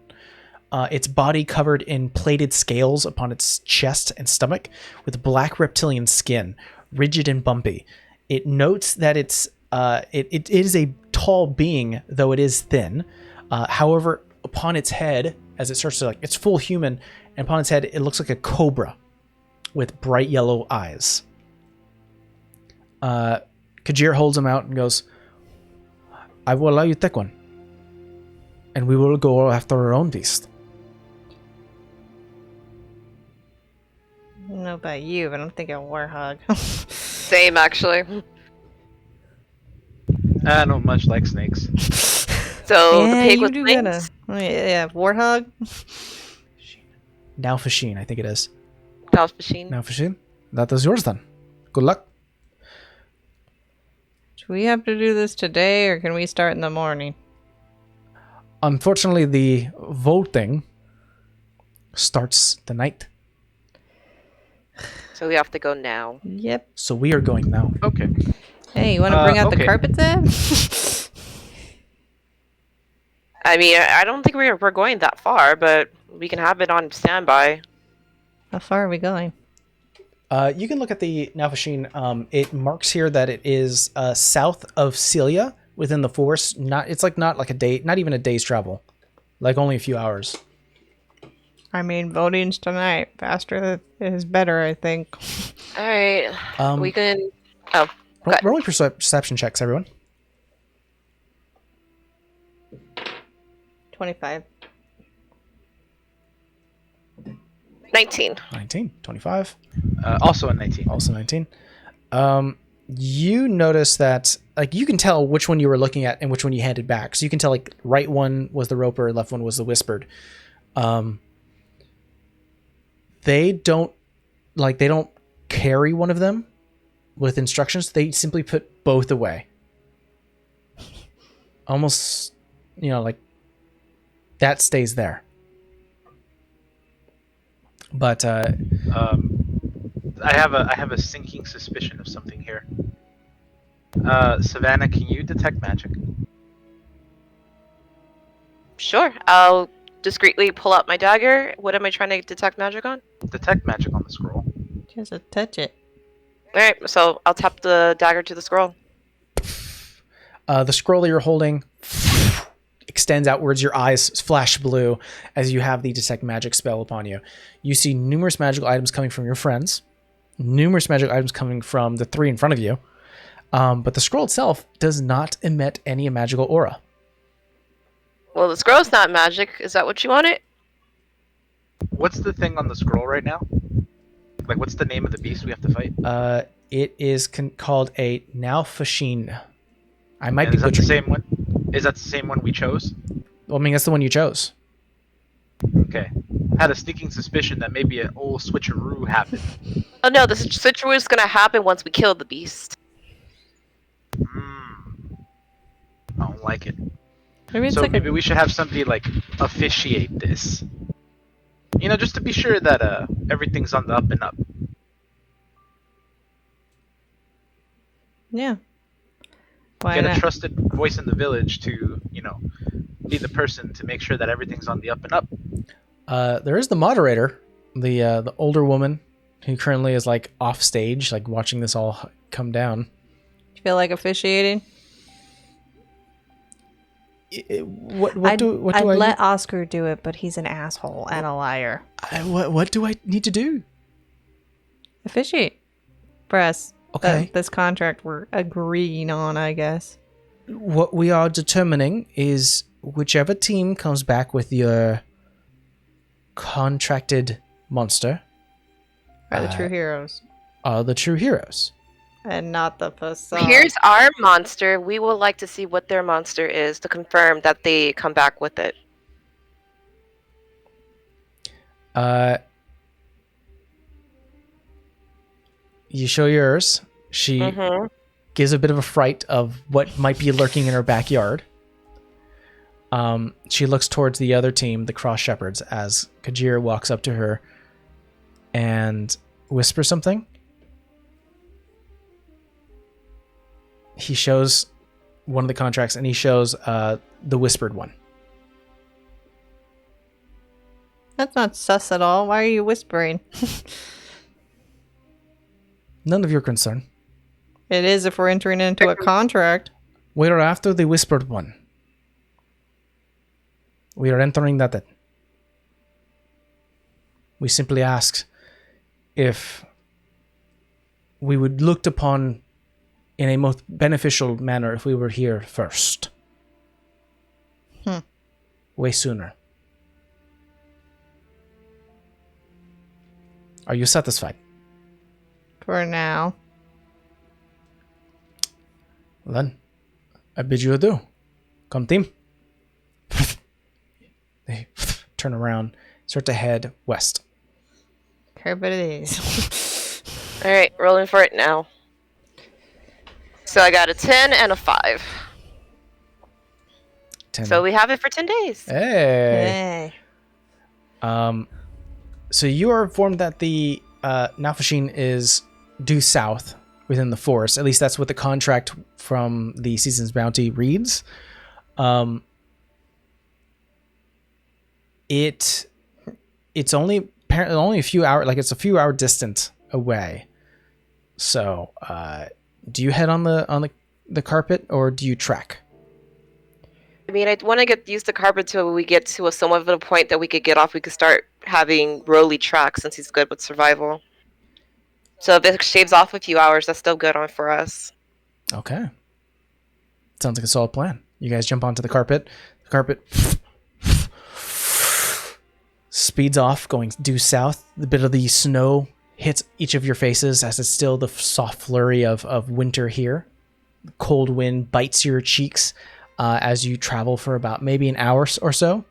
Its body covered in plated scales upon its chest and stomach, with black reptilian skin, rigid and bumpy. It notes that it is a tall being, though it is thin. However, upon its head, as it starts to it's full human, and upon its head, it looks like a cobra with bright yellow eyes. Kajir holds him out and goes, I will allow you to take one, and we will go after our own beast. I don't know about you, but I'm thinking warhog. Same, actually. I don't much like snakes. So yeah, the pig you with do wings. yeah, warhog. Now Fasheen, I think it is. That was machine. Now Fasheen, that is yours then. Good luck. Do we have to do this today, or can we start in the morning? Unfortunately, the voting starts tonight, So we have to go now. Yep. so we are going now. Okay. Hey, you want to bring out the okay. carpets then? I mean, I don't think we're going that far, but we can have it on standby. How far are we going? You can look at the Nalfasheen. It marks here that it is south of Celia, within the forest. It's not like a day, not even a day's travel, like only a few hours. I mean, voting's tonight. Faster is better, I think. All right, we can. Oh, Rolling perception checks, everyone. 25. 19. 19, 25. Also a 19. Also 19. You notice that, you can tell which one you were looking at and which one you handed back. So you can tell, right one was the Roper, left one was the Whispered. They don't carry one of them with instructions. They simply put both away. Almost, that stays there. But I have a sinking suspicion of something here. Savannah, can you detect magic? Sure. I'll discreetly pull out my dagger. What am I trying to detect magic on? Detect magic on the scroll. Just to touch it. Alright, so I'll tap the dagger to the scroll. the scroll that you're holding extends outwards. Your eyes flash blue as you have the detect magic spell upon you. You see numerous magical items coming from your friends, numerous magical items coming from the three in front of you, but the scroll itself does not emit any magical aura. Well, the scroll's not magic. Is that what you wanted? What's the thing on the scroll right now? Like, what's the name of the beast we have to fight? It is called a Naufashine. I might And be is that the butchering. same one? Is that the same one we chose? Well, I mean, that's the one you chose. Okay. Had a sneaking suspicion that maybe an old switcheroo happened. Oh no, the switcheroo is gonna happen once we kill the beast. I don't like it. Maybe it's So like maybe we should have somebody like officiate this. You know, just to be sure that everything's on the up and up. yeah. Why Get not? a trusted voice in the village to, you know, be the person to make sure that everything's on the up and up. There is the moderator, the older woman who currently is like off stage, like watching this all come down. You feel like officiating? What do I'd I let Oscar do it, but he's an asshole and a liar. what do I need to do? Officiate for us. Okay. This contract we're agreeing on, I guess. What we are determining is whichever team comes back with your contracted monster Are the true heroes. are the true heroes. And not the facade. Here's our monster. We would like to see what their monster is to confirm that they come back with it. You show yours. She gives a bit of a fright of what might be lurking in her backyard. She looks towards the other team, the Cross Shepherds, as Kajir walks up to her and whispers something. He shows one of the contracts, and he shows the whispered one. That's not sus at all. Why are you whispering? None of your concern. It is if we're entering into a contract. We are after the whispered one. We are entering that in. We simply ask if we would looked upon in a most beneficial manner if we were here first. Way sooner. Are you satisfied? For now. Well then, I bid you adieu. Come team. They turn around, start to head west. Carpet it is. Alright, rolling for it now. So I got a 10 and a 5. 10. So we have it for 10 days. Hey. Hey. So you are informed that the Naufashine is due south within the forest. At least that's what the contract from the Season's Bounty reads. It's only apparently only a few hours, like it's a few hour distant away. So, do you head on the carpet or do you trek? I mean, I want to use the carpet till we get to a somewhat of a point that we could get off. We could start having Rolly track since he's good with survival. So if it shaves off a few hours, that's still good on for us. Okay. Sounds like a solid plan. You guys jump onto the carpet. The carpet speeds off, going due south. The bit of the snow hits each of your faces as it's still the soft flurry of winter here. The cold wind bites your cheeks as you travel for about maybe an hour or so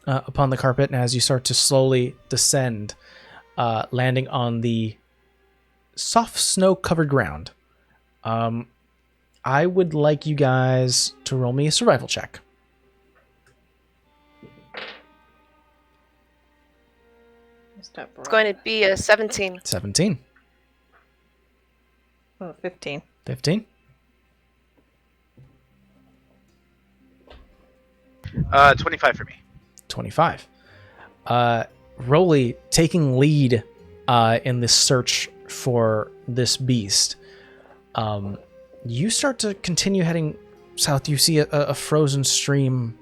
upon the carpet, and as you start to slowly descend, landing on the soft snow-covered ground. I would like you guys to roll me a survival check. It's going to be a 17. 17. Oh, 15. 15. 25 for me. 25. Rolly taking lead in this search for this beast. You start to continue heading south. You see a frozen stream,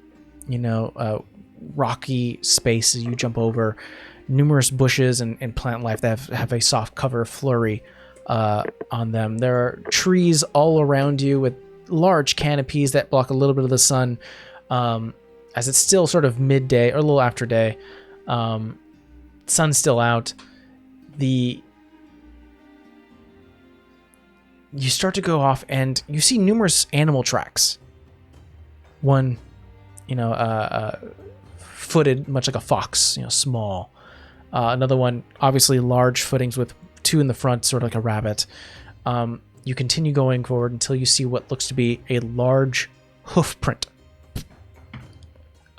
rocky space as you jump over, numerous bushes and plant life that have a soft cover flurry on them. There are trees all around you with large canopies that block a little bit of the sun, as it's still sort of midday or a little after day. Sun's still out. You start to go off and you see numerous animal tracks. One, footed, much like a fox, small. Another one, obviously large footings with two in the front, sort of like a rabbit. You continue going forward until you see what looks to be a large hoof print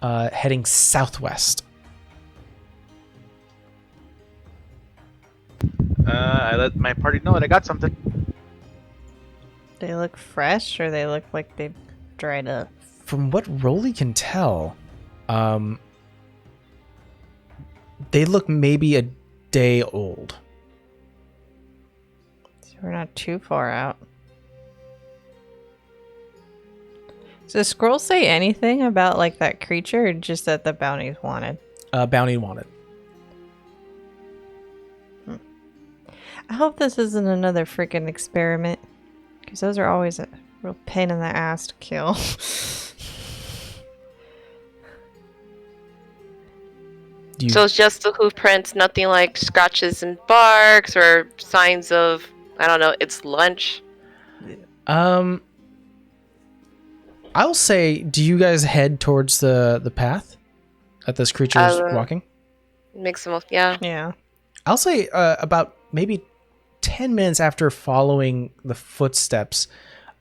heading southwest. I let my party know that I got something. They look fresh, or they look like they've dried up? From what Rolly can tell, they look maybe a day old. So we're not too far out. Does the scroll say anything about like that creature, or just that the bounty's wanted? Bounty wanted. I hope this isn't another freaking experiment, because those are always a real pain in the ass to kill. So it's just the hoof prints, nothing like scratches and barks or signs of, I don't know, it's lunch. I'll say, do you guys head towards the path that this creature is walking? Makes them, yeah. Yeah. I'll say about maybe 10 minutes after following the footsteps,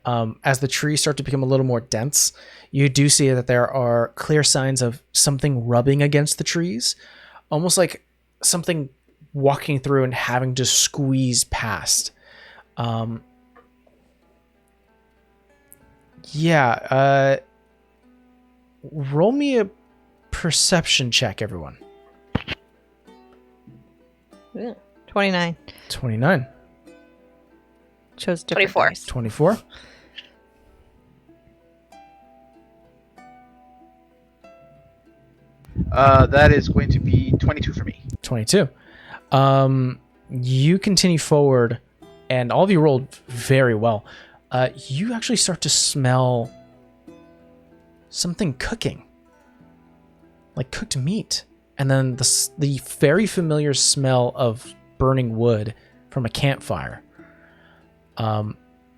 as the trees start to become a little more dense, you do see that there are clear signs of something rubbing against the trees, almost like something walking through and having to squeeze past. Roll me a perception check, everyone. Yeah. 29. 29. Chose different 24. dice. 24. That is going to be 22 for me. 22. You continue forward, and all of you rolled very well. You actually start to smell something cooking, like cooked meat, and then the very familiar smell of burning wood from a campfire.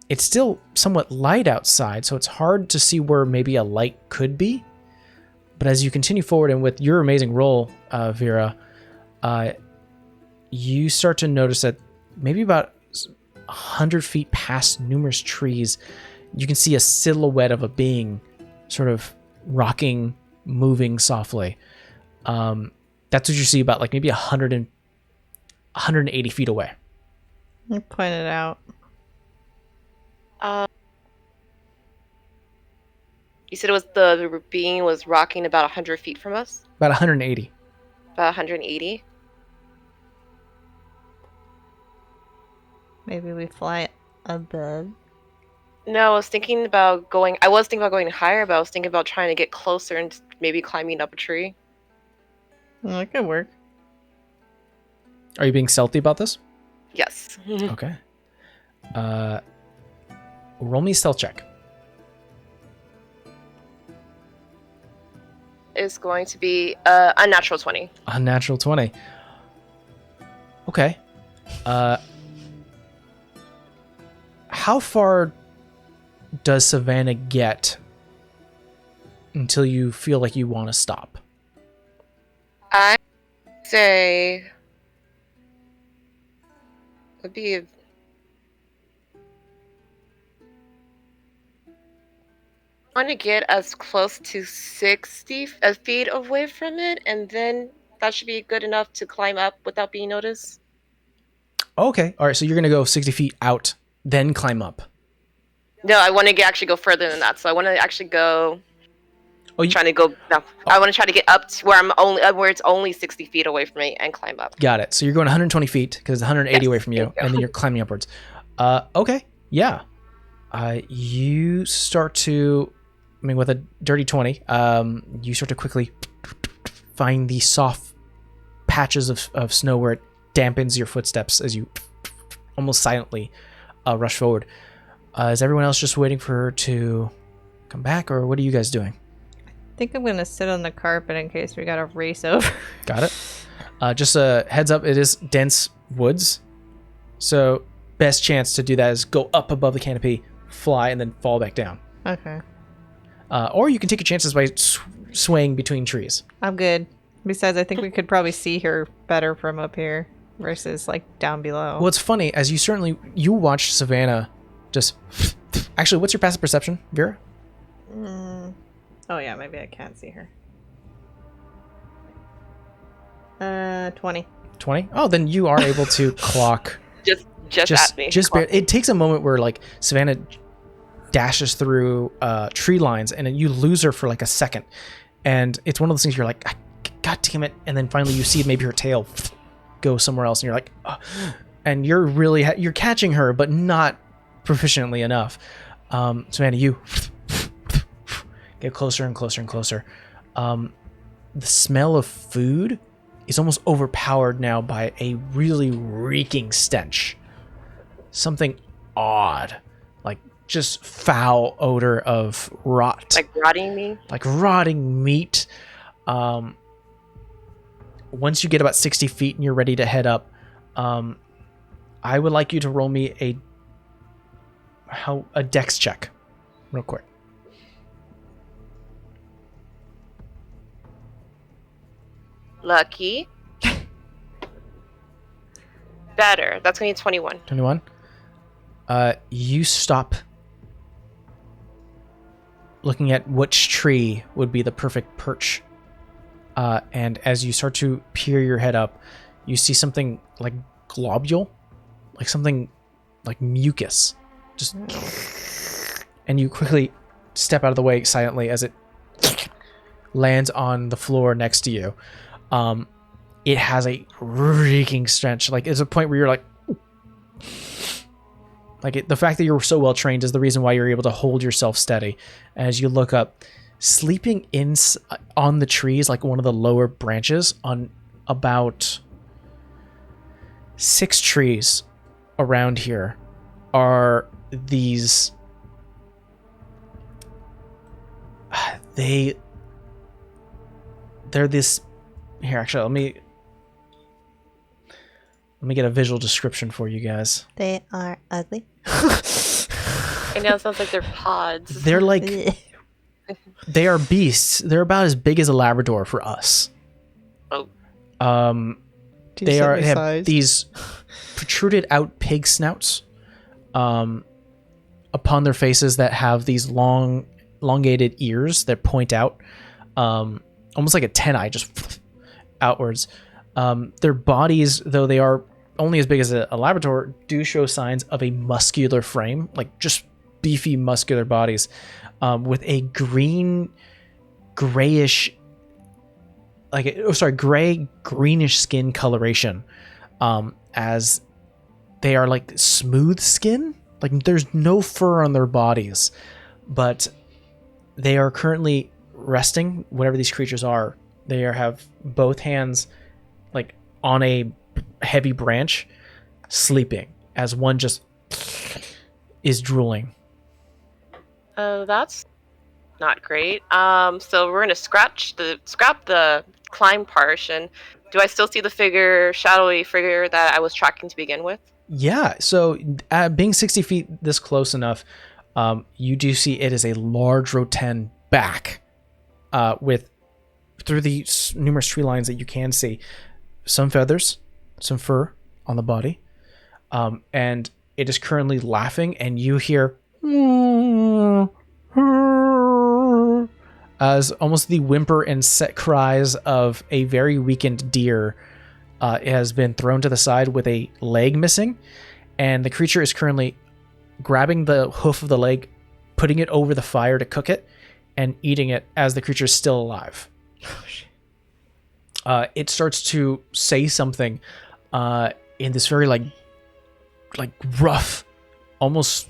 It's still somewhat light outside, so it's hard to see where maybe a light could be. But as you continue forward, and with your amazing roll, Vera, you start to notice that maybe about 100 feet past numerous trees, you can see a silhouette of a being sort of rocking, moving softly. That's what you see about like maybe 180 feet away. I pointed out. You said it was the being was rocking about 100 feet from us? About 180. About 180? Maybe we fly above. No, I was thinking about going higher, but I was thinking about trying to get closer and maybe climbing up a tree. Well, that could work. Are you being stealthy about this? Yes. Okay. Roll me a stealth check. It's going to be a natural 20. Unnatural 20. Okay. How far does Savannah get until you feel like you want to stop? I say would be I want to get as close to 60 feet away from it, and then that should be good enough to climb up without being noticed. Okay. All right. So you're going to go 60 feet out, then climb up. No, I want to actually go further than that. So I want to actually go. Oh, Trying to go. No, I want to try to get up to where it's only 60 feet away from me and climb up. Got it. So you're going 120 feet because it's 180 away from you, and then you're climbing upwards. Okay. Yeah. You start to, I mean, with a dirty 20, you start to quickly find the soft patches of snow where it dampens your footsteps as you almost silently rush forward. Is everyone else just waiting for her to come back, or what are you guys doing? I think I'm gonna sit on the carpet in case we gotta race over. Got it. Just a heads up, it is dense woods, so best chance to do that is go up above the canopy, fly, and then fall back down. Okay. Or you can take your chances by swaying between trees. I'm good. Besides, I think we could probably see her better from up here versus like down below. Well, it's funny, as you watched Savannah just... Actually, what's your passive perception, Vera? Oh yeah, maybe I can't see her. 20. 20? Oh, then you are able to clock... Just at me. It takes a moment where like Savannah dashes through tree lines and then you lose her for like a second, and it's one of those things you're like, God damn it, and then finally you see maybe her tail go somewhere else and you're like, oh. And you're really you're catching her but not proficiently enough. Savannah, you get closer and closer and closer. The smell of food is almost overpowered now by a really reeking stench. Something odd, like just foul odor of rot. Like rotting meat? Like rotting meat. Once you get about 60 feet and you're ready to head up, I would like you to roll me a dex check real quick. Lucky. Better. That's going to be 21. 21. You stop looking at which tree would be the perfect perch. And as you start to peer your head up, you see something like globule, like something like mucus. Just and you quickly step out of the way silently as it lands on the floor next to you. It has a reeking stench. Like, it's a point where you're like, the fact that you're so well trained is the reason why you're able to hold yourself steady. As you look up, sleeping on the trees, like one of the lower branches, on about 6 trees around here, are these. They're this. Here, actually, let me get a visual description for you guys. They are ugly. I know, it sounds like they're pods. They're like, they are beasts. They're about as big as a Labrador for us. Oh. They have these protruded out pig snouts upon their faces that have these elongated ears that point out, almost like a 10-eye, just outwards. Their bodies, though they are only as big as a Labrador, do show signs of a muscular frame, like just beefy muscular bodies, with a grayish, greenish skin coloration, as they are like smooth skin. Like, there's no fur on their bodies, but they are currently resting, whatever these creatures are. They have both hands like on a heavy branch, sleeping, as one just is drooling. Oh, that's not great. So we're gonna scrap the climb portion. Do I still see the shadowy figure that I was tracking to begin with? Yeah. So being 60 feet this close enough, you do see it is a large rotund back, with through the numerous tree lines that you can see, some feathers, some fur on the body, and it is currently laughing, and you hear as almost the whimper and set cries of a very weakened deer has been thrown to the side with a leg missing, and the creature is currently grabbing the hoof of the leg, putting it over the fire to cook it, and eating it as the creature is still alive. Oh, shit. It starts to say something in this very like rough, almost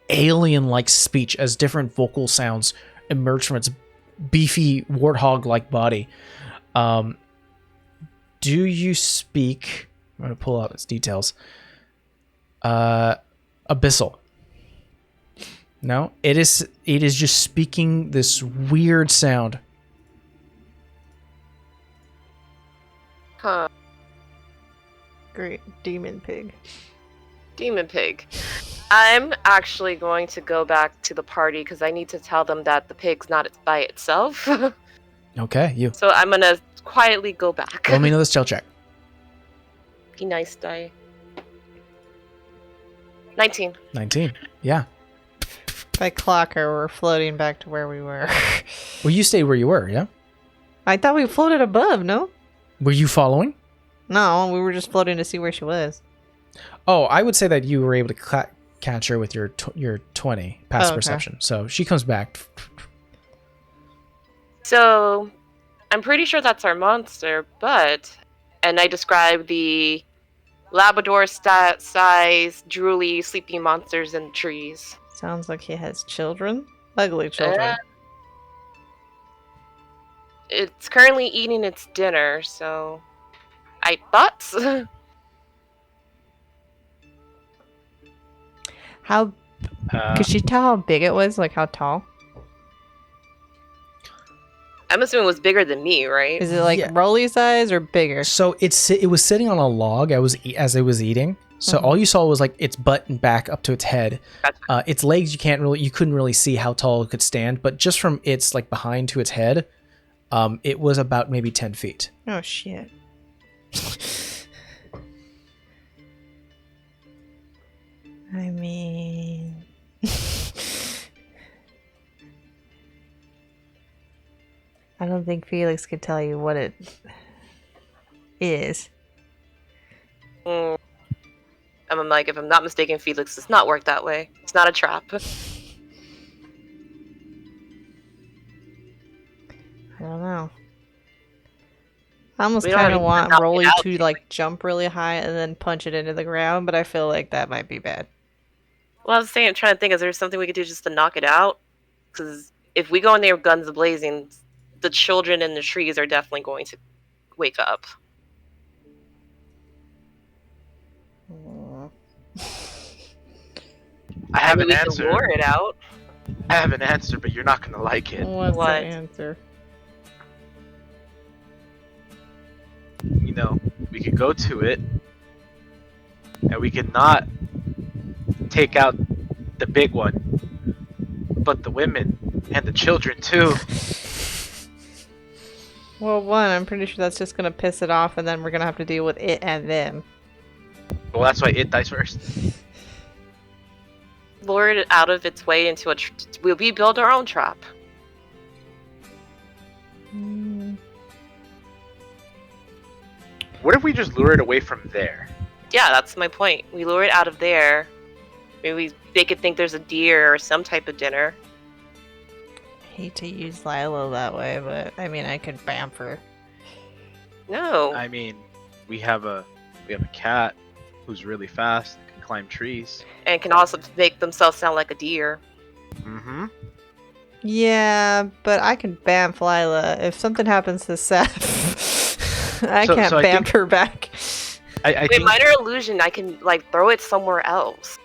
alien-like speech as different vocal sounds emerge from its beefy warthog-like body. Do you speak? I'm going to pull out its details. Abyssal. No, it is just speaking this weird sound. Huh. Great. Demon pig. Demon pig. I'm actually going to go back to the party because I need to tell them that the pig's not by itself. Okay, you. So I'm gonna quietly go back. Let me know the stealth check. Be nice, die. 19. 19. Yeah. By clocker, we're floating back to where we were. Well, you stayed where you were, yeah? I thought we floated above, no? Were you following? No, we were just floating to see where she was. Oh, I would say that you were able to catch her with your 20 past okay. perception. So she comes back. So I'm pretty sure that's our monster, and I describe the Labrador size, drooly, sleepy monsters in trees. Sounds like he has children. Ugly children. It's currently eating its dinner, so thoughts? How could she tell how big it was? Like how tall? I'm assuming it was bigger than me, right? Is it like Yeah. Rolly size or bigger? So it was sitting on a log as it was eating. So all you saw was like its butt and back up to its head. Gotcha. Its legs you couldn't really see how tall it could stand, but just from its like behind to its head, it was about maybe 10 feet. Oh shit. I mean, I don't think Felix could tell you what it is. I'm like, if I'm not mistaken, Felix does not work that way. It's not a trap. I don't know. I almost We don't kind of even want knock it Rolly out, to like jump really high and then punch it into the ground, but I feel like that might be bad. Well, I was saying, I'm trying to think, is there something we could do just to knock it out? Because if we go in there with guns blazing, the children in the trees are definitely going to wake up. I have mean, an we can answer. lure it out. I have an answer, but you're not gonna like it. What's What? the answer? You know, we could go to it, and we could not take out the big one, but the women and the children too. Well, one, I'm pretty sure that's just gonna piss it off, and then we're gonna have to deal with it and them. Well, that's why it dies first. Lure it out of its way into a... we build our own trap. What if we just lure it away from there? Yeah, that's my point. We lure it out of there. Maybe they could think there's a deer or some type of dinner. Hate to use Lilo that way, but I mean, I could bamf her. No. I mean, we have a cat who's really fast, can climb trees. And can also make themselves sound like a deer. Mm-hmm. Yeah, but I can bamf Lila. If something happens to Seth, I So- can't so I bamf think- her back. I Wait, think minor illusion, I can like throw it somewhere else.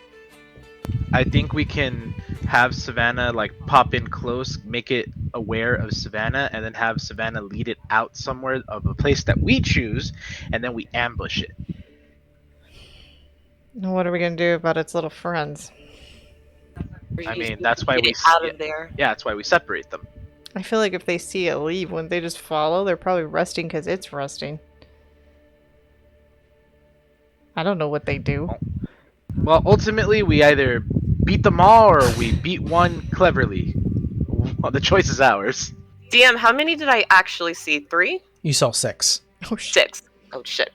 I think we can have Savannah like pop in close, make it aware of Savannah, and then have Savannah lead it out somewhere of a place that we choose, and then we ambush it. What are we gonna do about its little friends? Or I you mean, just that's why get we it out see of there. Yeah, that's why we separate them. I feel like if they see it leave, wouldn't they just follow? They're probably resting because it's resting. I don't know what they do. Well, ultimately, we either beat them all or we beat one cleverly. Well, the choice is ours. DM, how many did I actually see? 3? You saw 6. Oh shit. 6. Oh shit.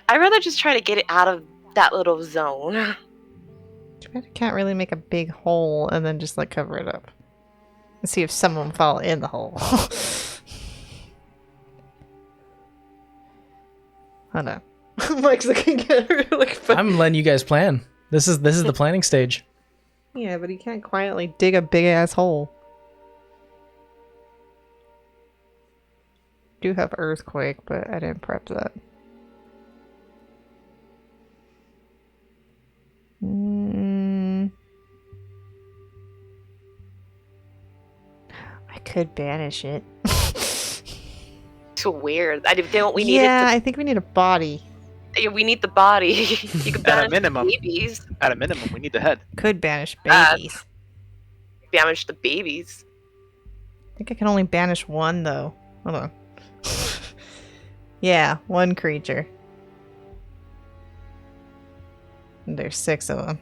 I'd rather just try to get it out of that little zone. I can't really make a big hole and then just like cover it up. And see if someone fall in the hole. Hold on. Mike's looking at her like I'm letting you guys plan. This is the planning stage. Yeah, but he can't quietly dig a big ass hole. Do have earthquake, but I didn't prep that. I could banish it. Too weird. I don't. We need Yeah, I think we need a body. We need the body. You can At a banish minimum. babies. At a minimum, we need the head. Could banish babies. Banish the babies. I think I can only banish one though. Hold on. Yeah, one creature. And there's 6 of them,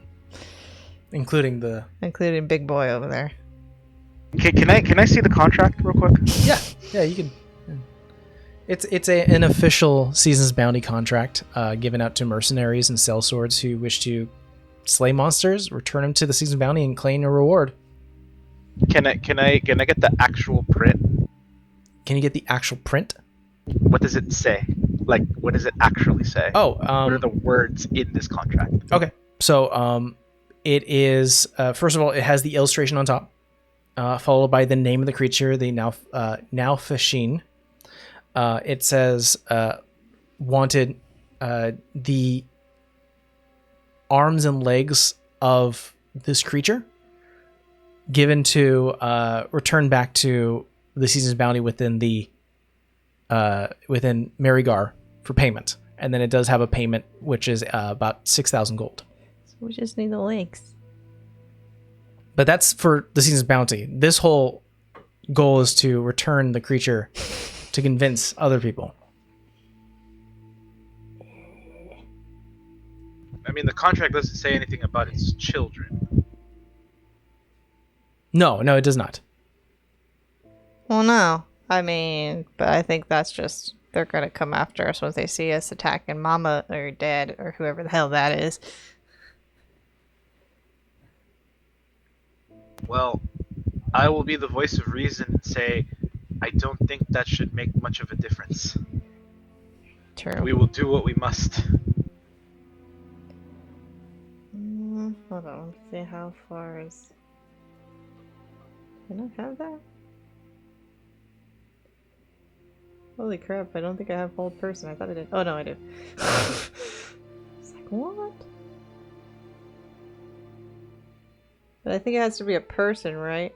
Including including Big Boy over there. Okay, can I see the contract real quick? Yeah, you can. It's an official Season's Bounty contract given out to mercenaries and sellswords who wish to slay monsters, return them to the Season's Bounty, and claim a reward. Can I get the actual print? Can you get the actual print? What does it say? Like, what does it actually say? Oh, What are the words in this contract? okay. So it is first of all, it has the illustration on top, followed by the name of the creature, the Naufashin. It says wanted the arms and legs of this creature given to return back to the Season's Bounty within Marigar for payment. And then it does have a payment which is about 6,000 gold. So we just need the legs. But that's for the Season's Bounty. This whole goal is to return the creature to convince other people. I mean, the contract doesn't say anything about its children. No, it does not. Well, no. I mean, but I think that's just, they're gonna come after us once they see us attacking Mama or Dad or whoever the hell that is. Well, I will be the voice of reason and say, I don't think that should make much of a difference. True. We will do what we must. Hold on, let's see how far is... Can I have that? Holy crap, I don't think I have hold person. I thought I did. Oh no, I do. It's like, what? But I think it has to be a person, right?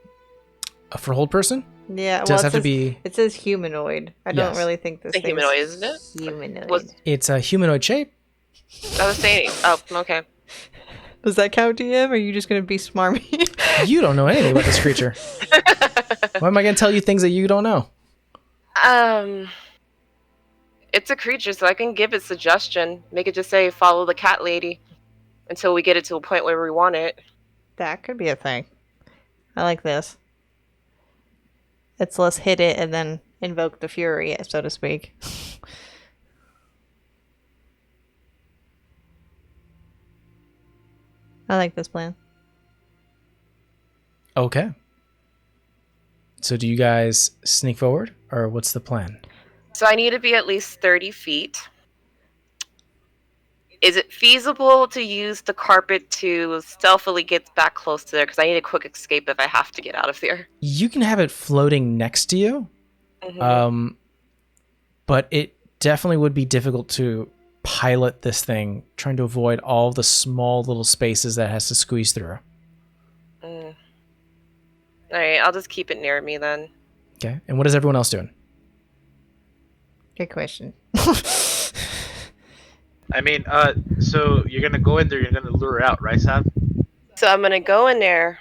For hold person? Yeah, Does well, have to be. It says humanoid. I don't Yes. really think this It's a thing's humanoid, isn't it? Humanoid. It's a humanoid shape. I was saying. Oh, okay. Does that count, DM? Or are you just gonna be smarmy? You don't know anything about this creature. Why am I going to tell you things that you don't know? It's a creature, so I can give it suggestion. Make it just say, follow the cat lady until we get it to a point where we want it. That could be a thing. I like this. It's let's hit it and then invoke the fury, so to speak. I like this plan. Okay. So do you guys sneak forward, or what's the plan? So I need to be at least 30 feet. Is it feasible to use the carpet to stealthily get back close to there? Because I need a quick escape if I have to get out of there. You can have it floating next to you, Mhm. but it definitely would be difficult to pilot this thing, trying to avoid all the small little spaces that it has to squeeze through. Alright, I'll just keep it near me then. Okay. And what is everyone else doing? Good question. I mean, so you're gonna go in there, you're gonna lure her out, right, Sav? So I'm going to go in there.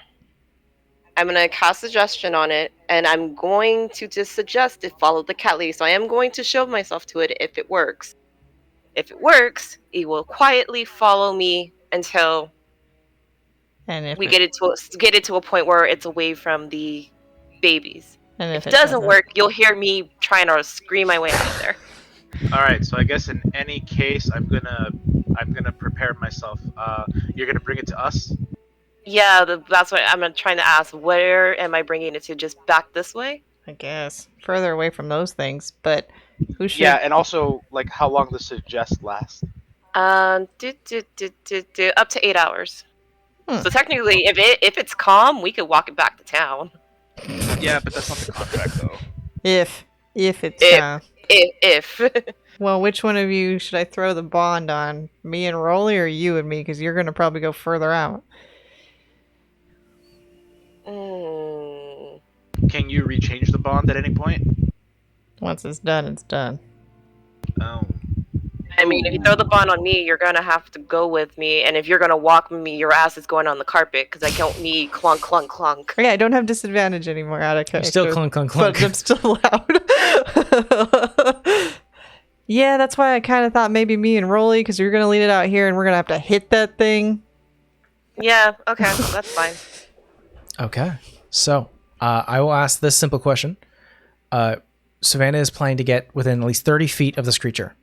I'm going to cast suggestion on it. And I'm going to just suggest to follow the cat lady. So I am going to show myself to it if it works. If it works, it will quietly follow me until And if we get it to a point where it's away from the babies. And If it doesn't work, you'll hear me trying to scream my way out of there. All right, so I guess in any case, I'm gonna prepare myself. You're gonna bring it to us. Yeah, that's what I'm trying to ask. Where am I bringing it to? Just back this way? I guess further away from those things, but who should? Yeah, and also like how long does suggest last? Up to 8 hours. Hmm. So technically, if it's calm, we could walk it back to town. Yeah, but that's not the contract though. If it's If well, which one of you should I throw the bond on? Me and Rolly, or you and me? Because you're gonna probably go further out. Can you rechange the bond at any point? Once it's done, it's done. Oh. I mean, if you throw the bond on me, you're gonna have to go with me, and if you're gonna walk with me, your ass is going on the carpet because I don't need clunk, clunk, clunk. Okay, I don't have disadvantage anymore out of You're still clunk, clunk, clunk. but I'm still loud. Yeah, that's why I kind of thought maybe me and Rolly, because you're gonna lead it out here, and we're gonna have to hit that thing. Yeah, okay, that's fine. Okay. So, I will ask this simple question. Savannah is planning to get within at least 30 feet of this creature.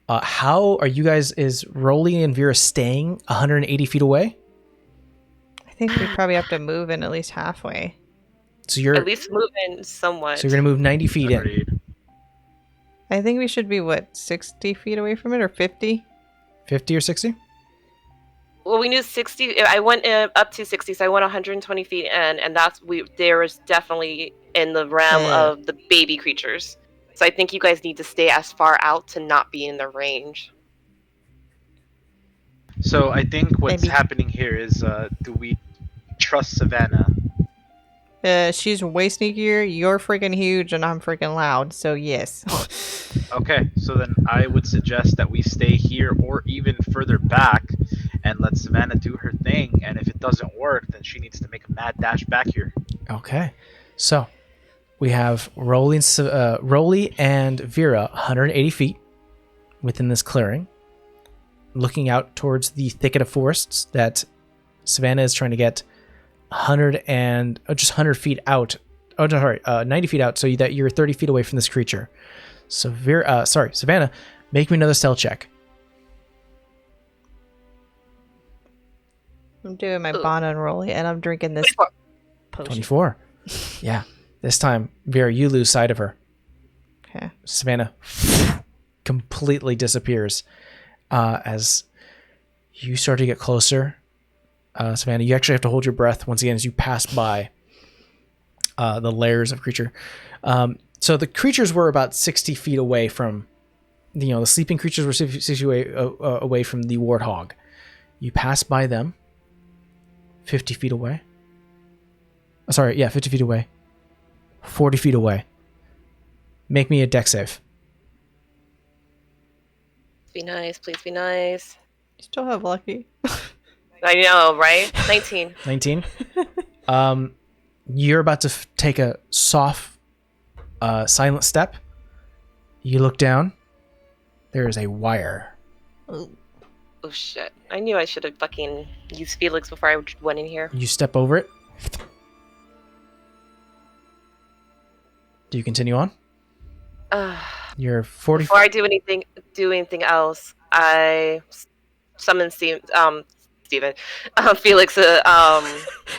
How are you guys, is Rolly and Vera staying 180 feet away? I think we probably have to move in at least halfway. So you're At least move in somewhat. So you're going to move 90 feet in. Agreed. I think we should be, what, 60 feet away from it, or 50? 50 or 60? Well, we knew 60. I went up to 60, so I went 120 feet in, and there was definitely in the realm of the baby creatures. So I think you guys need to stay as far out to not be in the range. So I think what's Maybe. happening here is, do we trust Savannah? She's way sneakier, you're freaking huge, and I'm freaking loud, so yes. Okay, so then I would suggest that we stay here or even further back and let Savannah do her thing, and if it doesn't work, then she needs to make a mad dash back here. Okay. So we have Rolly and Vera 180 feet within this clearing, looking out towards the thicket of forests that Savannah is trying to get 100 feet out. Oh, no, sorry, 90 feet out, so that you're 30 feet away from this creature. So Savannah, make me another stealth check. I'm doing my bond on Rolly, and I'm drinking this 24. potion. 24. Yeah. This time, Vera, you lose sight of her. Okay. Savannah completely disappears as you start to get closer. Savannah, you actually have to hold your breath once again as you pass by the layers of creature. So the creatures were about 60 feet away from, the sleeping creatures were 60 feet away from the warthog. You pass by them 50 feet away. 50 feet away. 40 feet away. Make me a dex save. Be nice, please be nice. You still have lucky. I know, right? 19. 19. You're about to take a soft, silent step. You look down. There is a wire. Oh shit. I knew I should have fucking used Felix before I went in here. You step over it. Do you continue on? You're 40. Before I do anything else, I summon Steven, Felix to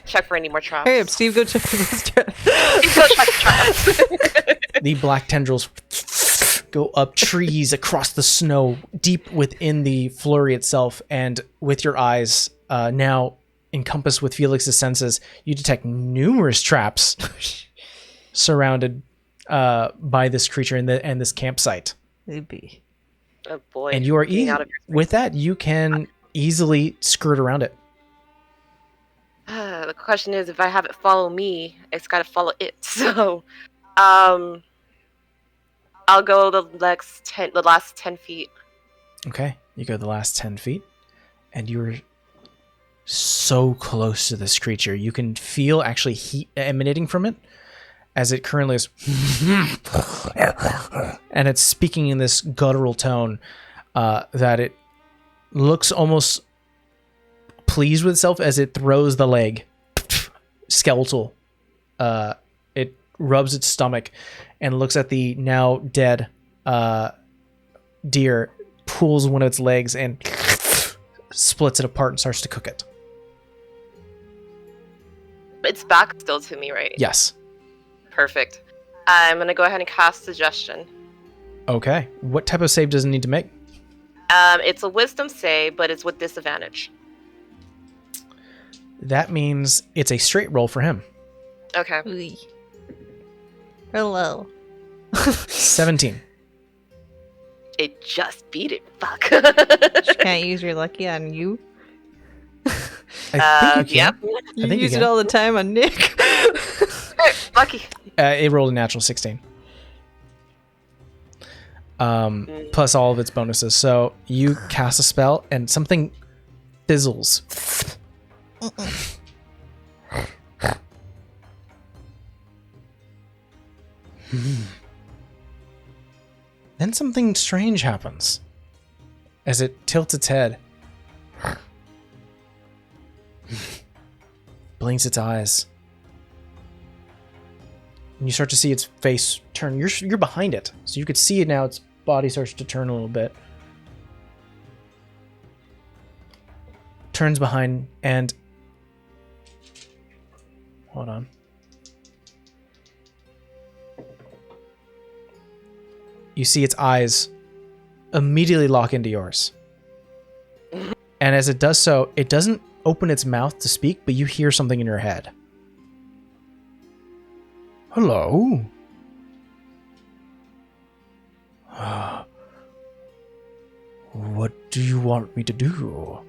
check for any more traps. Hey, Steve, go check this trap. Go check the traps. The black tendrils go up trees across the snow, deep within the flurry itself, and with your eyes now encompassed with Felix's senses, you detect numerous traps surrounded by this creature and this campsite. Oh boy. And you are Getting out of your with that, you can easily skirt around it. The question is, if I have it follow me, it's got to follow it. So, I'll go the last 10 feet. Okay, you go the last 10 feet, and you're so close to this creature. You can feel actually heat emanating from it, as it currently is. And it's speaking in this guttural tone that it looks almost pleased with itself as it throws the leg. Skeletal. It rubs its stomach and looks at the now dead deer, pulls one of its legs and splits it apart and starts to cook it. It's back still to me, right? Yes. Perfect. I'm gonna go ahead and cast Suggestion. Okay. What type of save does it need to make? It's a Wisdom save, but it's with disadvantage. That means it's a straight roll for him. Okay. Ooh. Hello. 17. It just beat it. Fuck. You can't use your lucky on you. I think you Yep. can. You think you use it can. all the time on Nick. Lucky. It rolled a natural 16. Plus all of its bonuses. So you cast a spell and something fizzles. Then something strange happens as it tilts its head, blinks its eyes, and you start to see its face turn. You're behind it, so you could see it now. Its body starts to turn a little bit, turns behind, and hold on. You see its eyes immediately lock into yours. And as it does so, it doesn't open its mouth to speak, but you hear something in your head. Hello? What do you want me to do?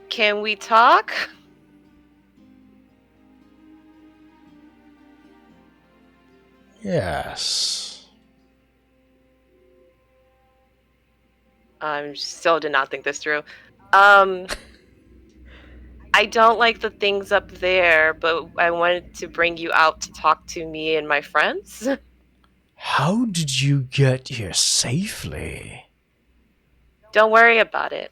Can we talk? Yes. I still did not think this through. I don't like the things up there, but I wanted to bring you out to talk to me and my friends. How did you get here safely? Don't worry about it.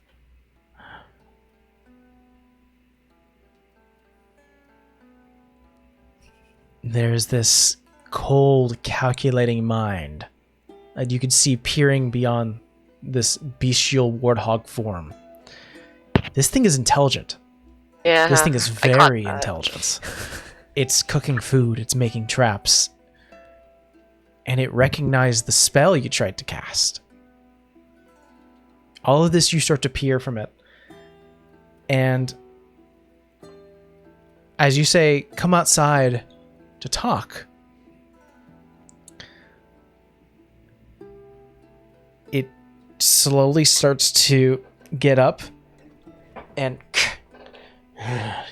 There's this cold, calculating mind that you could see peering beyond this bestial warthog form. This thing is intelligent. Yeah. This thing is I caught very that. intelligent. It's cooking food, it's making traps, and it recognized the spell you tried to cast. All of this, you start to peer from it. And as you say, come outside to talk, it slowly starts to get up, and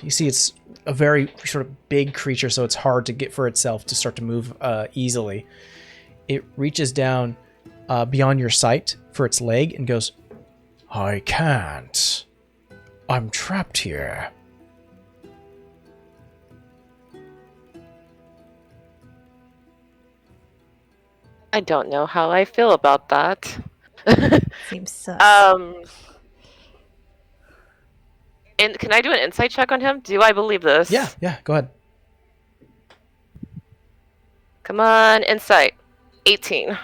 you see it's a very sort of big creature, so it's hard to get for itself to start to move easily. It reaches down beyond your sight for its leg and goes, I can't. I'm trapped here. I don't know how I feel about that. Seems sus. And can I do an insight check on him? Do I believe this? Yeah, go ahead. Come on, insight. 18.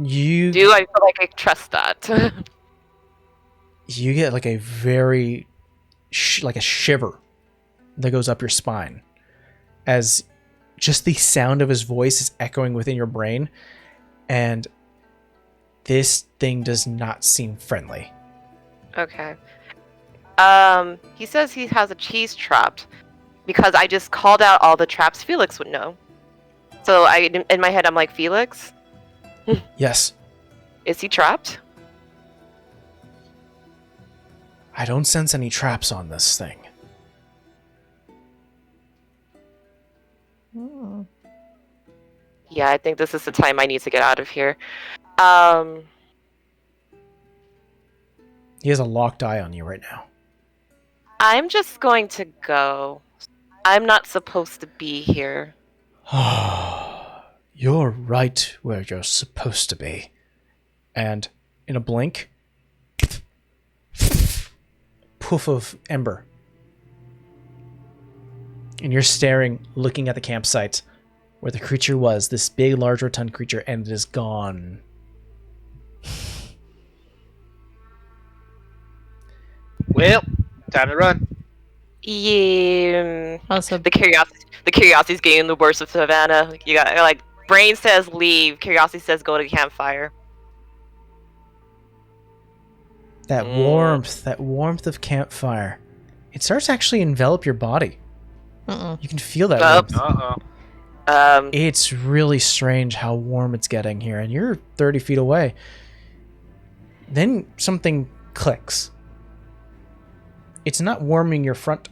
You Do I feel like I trust that? you get like a very like a shiver that goes up your spine as just the sound of his voice is echoing within your brain, and this thing does not seem friendly. Okay. He says he has a cheese trapped because I just called out all the traps Felix would know. So in my head, I'm like, Felix, Yes, is he trapped? I don't sense any traps on this thing. Oh. Yeah, I think this is the time I need to get out of here. He has a locked eye on you right now. I'm just going to go. I'm not supposed to be here. You're right where you're supposed to be. And in a blink, poof of ember. And you're staring, looking at the campsite where the creature was, this big, large, rotund creature, and it is gone. Well, time to run. Yeah. Also, The curiosity's getting the worst of Savannah. You got like brain says leave, curiosity says go to the campfire. That warmth of campfire. It starts to actually envelop your body. You can feel that warmth. Uh-oh. It's really strange how warm it's getting here, and you're 30 feet away. Then something clicks. It's not warming your front.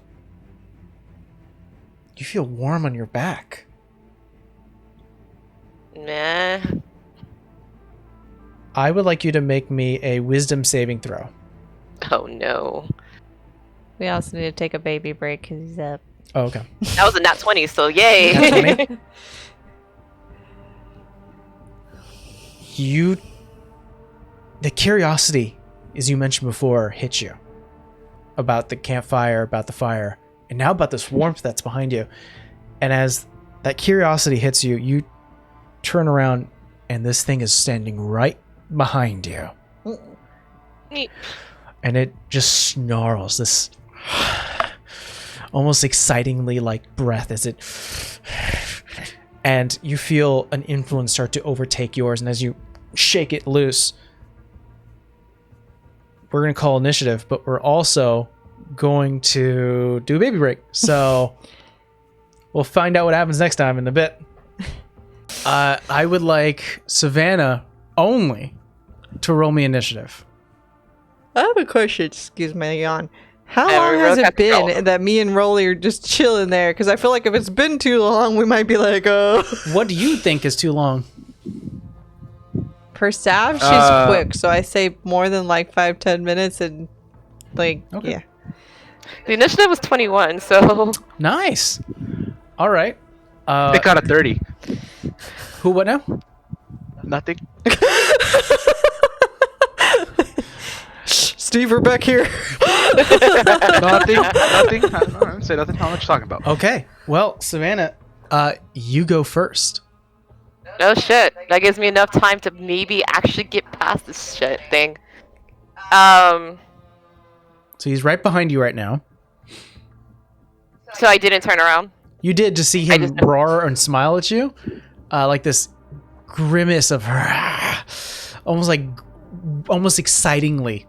You feel warm on your back. Nah. I would like you to make me a wisdom saving throw. Oh no. we also need to take a baby break because he's up. Oh, okay. That was a nat 20, so yay. Nat 20? The curiosity, as you mentioned before, hits you. About the campfire, about the fire, and now about this warmth that's behind you. And as that curiosity hits you, you turn around and this thing is standing right behind you. Neat. And it just snarls this almost excitingly like breath as it, and you feel an influence start to overtake yours. And as you shake it loose, we're going to call initiative, but we're also going to do a baby break. So we'll find out what happens next time in a bit. I would like Savannah only to roll me initiative. I have a question. Excuse my yawn. How Yeah, long we has really it got to roll. been that me and Rolly are just chilling there? Because I feel like if it's been too long, we might be like, oh. What do you think is too long? Per Sav, she's quick, so I say more than like 5-10 minutes, and like, Okay. yeah. The initiative was 21, so Nice. All right. It got a 30. Who? What now? Nothing. Steve, we're back here. Nothing. I didn't say nothing. How much you talking about? Okay. Well, Savannah, you go first. oh shit. That gives me enough time to maybe actually get past this shit thing. So he's right behind you right now. So I didn't turn around. You did to see him roar and smile at you, like this grimace of almost excitingly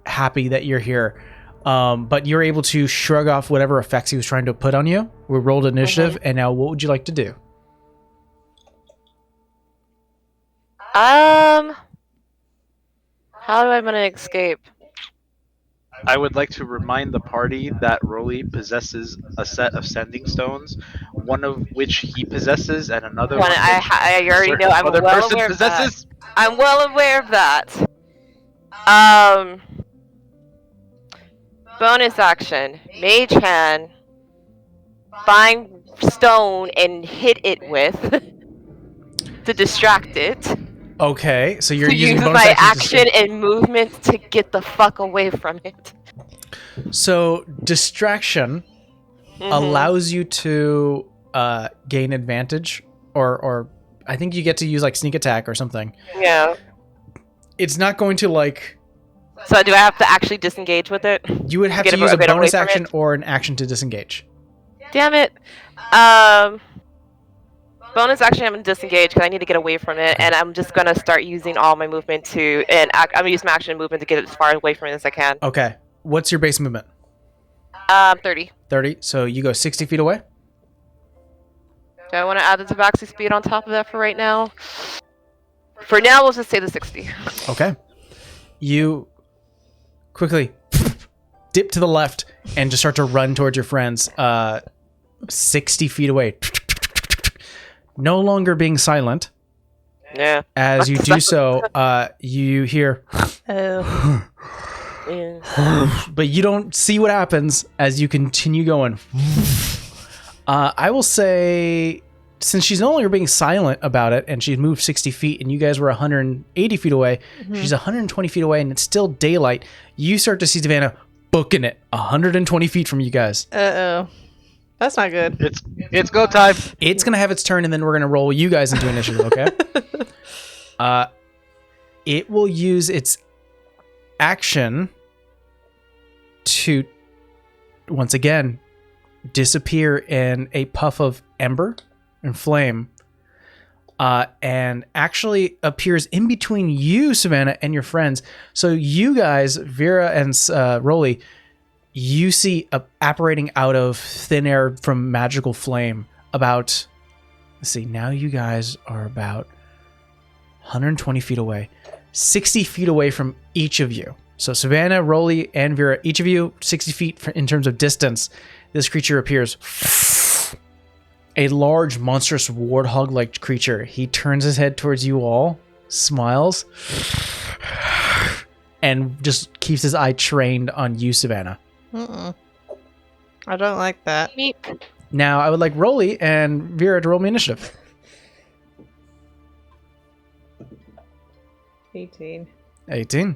happy that you're here. But you're able to shrug off whatever effects he was trying to put on you. We rolled initiative, and now what would you like to do? How do I want to escape? I would like to remind the party that Rolly possesses a set of sending stones, one of which he possesses, and another one I already know. I'm other well person aware of that. possesses. I'm well aware of that. Bonus action. Mage hand. Find stone and hit it with to distract it. Okay, so you're To using use bonus my action to action and movement to get the fuck away from it. So distraction allows you to gain advantage, or I think you get to use like sneak attack or something. Yeah. It's not going to like. So do I have to actually disengage with it? You would have Get to a use a bit away bonus from action it? or an action to disengage. Damn it. Bonus action, I'm gonna disengage because I need to get away from it, and I'm just gonna start using all my movement I'm gonna use my action and movement to get as far away from it as I can. Okay, what's your base movement? 30. 30. So you go 60 feet away. Do I want to add the tabaxi speed on top of that for right now? For now, we'll just say the 60. Okay. You quickly dip to the left and just start to run towards your friends. 60 feet away. No longer being silent. Yeah. As you do so, you hear, Oh. Yeah. but you don't see what happens as you continue going. I will say, since she's no longer being silent about it, and she's moved 60 feet, and you guys were 180 feet away, she's 120 feet away, and it's still daylight. You start to see Savannah booking it 120 feet from you guys. Uh-oh. That's not good. It's go time. It's going to have its turn, and then we're going to roll you guys into initiative, okay? It will use its action to, once again, disappear in a puff of ember and flame, and actually appears in between you, Savannah, and your friends. So you guys, Vera and Rolly, you see apparating out of thin air from magical flame about, let's see, now you guys are about 120 feet away, 60 feet away from each of you. So Savannah, Rolly, and Vera, each of you 60 feet in terms of distance, this creature appears. A large, monstrous warthog-like creature. He turns his head towards you all, smiles, and just keeps his eye trained on you, Savannah. I don't like that. Meep. Now, I would like Rolly and Vera to roll me initiative. 18. 18.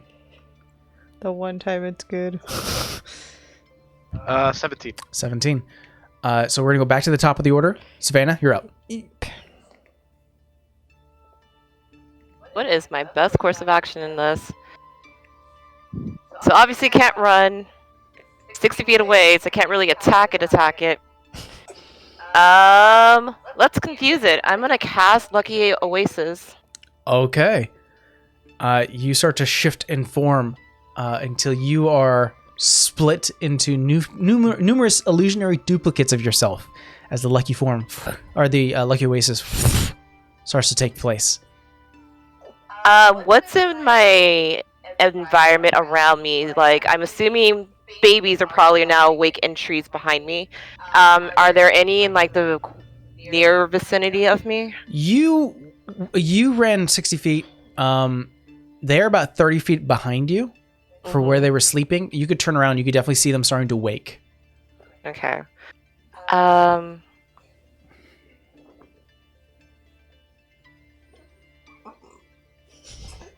The one time it's good. 17. 17. So we're going to go back to the top of the order. Savannah, you're up. What is my best course of action in this? So obviously can't run 60 feet away, so I can't really attack it. Let's confuse it. I'm gonna cast Lucky Oasis. Okay. You start to shift in form until you are split into numerous illusionary duplicates of yourself as the lucky form, or the Lucky Oasis starts to take place. What's in my environment around me? Like, I'm assuming babies are probably now awake in trees behind me. Are there any in like the near vicinity of me? You ran 60 feet. They're about 30 feet behind you for where they were sleeping. You could turn around. You could definitely see them starting to wake. Okay.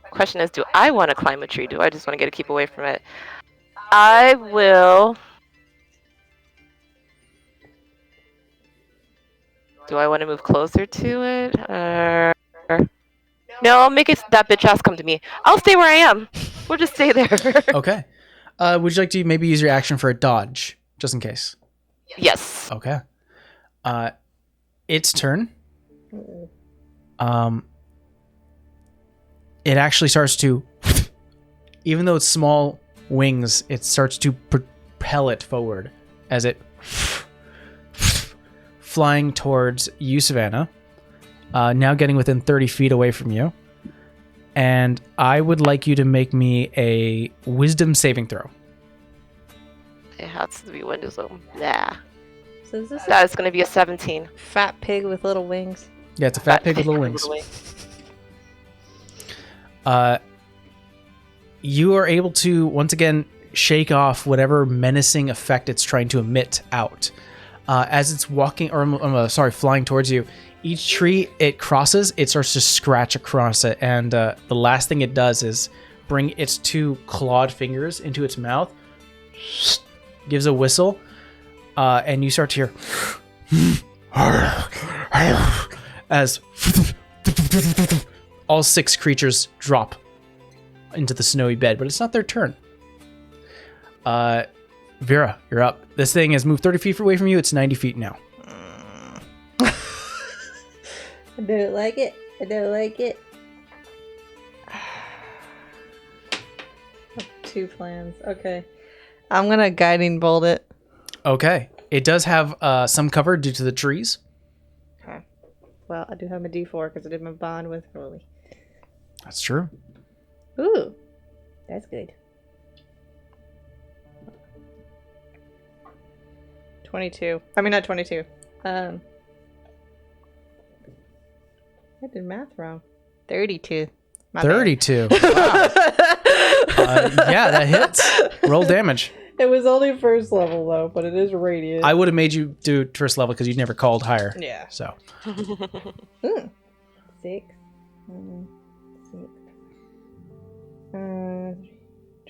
Question is, do I want to climb a tree? Do I just want to keep away from it? I will. Do I want to move closer to it? No, I'll make it that bitch ass come to me. I'll stay where I am. We'll just stay there. Okay. Would you like to maybe use your action for a dodge, just in case? Yes. Okay. Its turn. It actually starts to, even though it's small wings, it starts to propel it forward as it flying towards you, Savannah. Now getting within 30 feet away from you. And I would like you to make me a wisdom saving throw. It has to be Wisdom. Yeah. So is this That is going to be a 17. fat pig with little wings? Yeah, it's a fat pig with little wings. You are able to, once again, shake off whatever menacing effect it's trying to emit out. As it's walking, or flying towards you, each tree it crosses, it starts to scratch across it, and the last thing it does is bring its two clawed fingers into its mouth, gives a whistle, and you start to hear as all 6 creatures drop into the snowy bed, but it's not their turn. Vera, you're up. This thing has moved 30 feet away from you. It's 90 feet now. I don't like it. I don't like it. 2 plans. Okay. I'm gonna guiding bolt it. Okay. It does have some cover due to the trees. Okay. Well, I do have my D4 because I did my bond with Rolly. That's true. Ooh. That's good. 22. I mean, not 22. I did math wrong. 32. My bad. 32. Wow. Yeah, that hits. Roll damage. It was only first level though, but it is radiant. I would have made you do first level because you never called higher. Yeah. So. 6.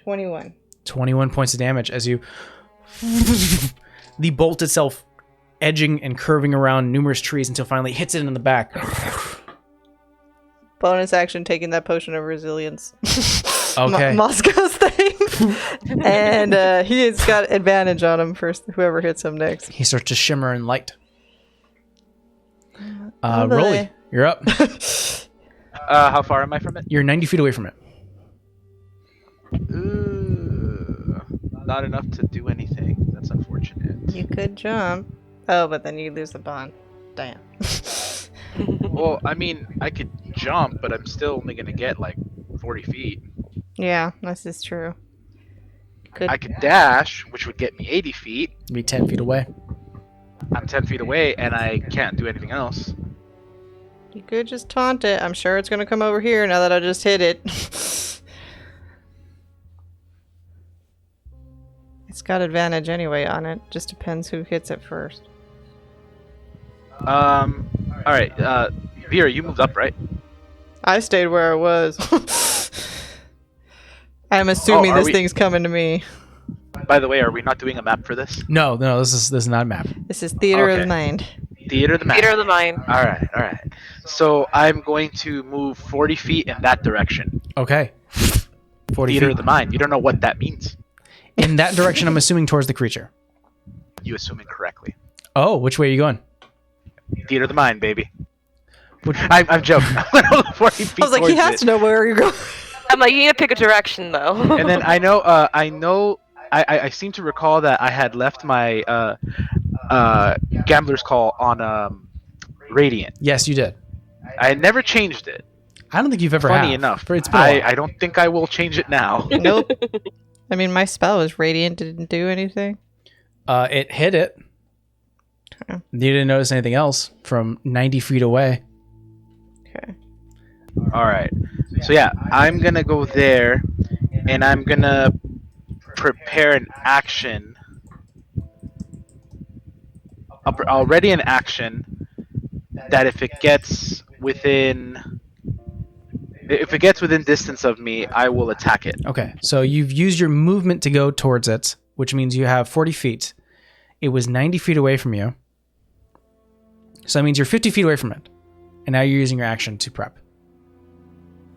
21. 21 points of damage as you the bolt itself edging and curving around numerous trees until finally hits it in the back. Bonus action taking that potion of resilience. Okay. Moscow's thing. And he's got advantage on him for whoever hits him next. He starts to shimmer in light. Oh, boy. Rolly, you're up. How far am I from it? You're 90 feet away from it. Ooh, not enough to do anything. That's unfortunate. You could jump. Oh, but then you lose the bond. Damn. Well, I mean, I could jump, but I'm still only gonna get like 40 feet. Yeah, this is true. Good. I could dash, which would get me 80 feet. Be 10 feet away. I'm 10 feet away, and I can't do anything else. You could just taunt it. I'm sure it's gonna come over here now that I just hit it. It's got advantage anyway on it. Just depends who hits it first. Alright, Vera, you moved up, right? I stayed where I was. I'm assuming this thing's coming to me. By the way, are we not doing a map for this? No, this is not a map. This is theater of Okay. the mind. Theater of the map. Theater of the mind. Alright. So I'm going to move 40 feet in that direction. Okay. 40 Theater feet. of the mind. You don't know what that means. In that direction, I'm assuming towards the creature. You assume incorrectly. Oh, which way are you going? Theater of the mind, baby. Would- I'm joking. I went 40 feet I was like, he towards has it. to know where you're going. I'm like, you need to pick a direction though. And then I I seem to recall that I had left my gambler's call on Radiant. Yes, you did. I had never changed it. I don't think you've ever Funny have. enough, But it's been a while. I don't think I will change it now. Nope. I mean, my spell was radiant. Didn't do anything. It hit it. Okay. You didn't notice anything else from 90 feet away. Okay. All right. So yeah, I'm gonna go there, and I'm gonna prepare an action. Already an action that if it gets within distance of me, I will attack it. Okay, so you've used your movement to go towards it, which means you have 40 feet. It was 90 feet away from you. So that means you're 50 feet away from it. And now you're using your action to prep.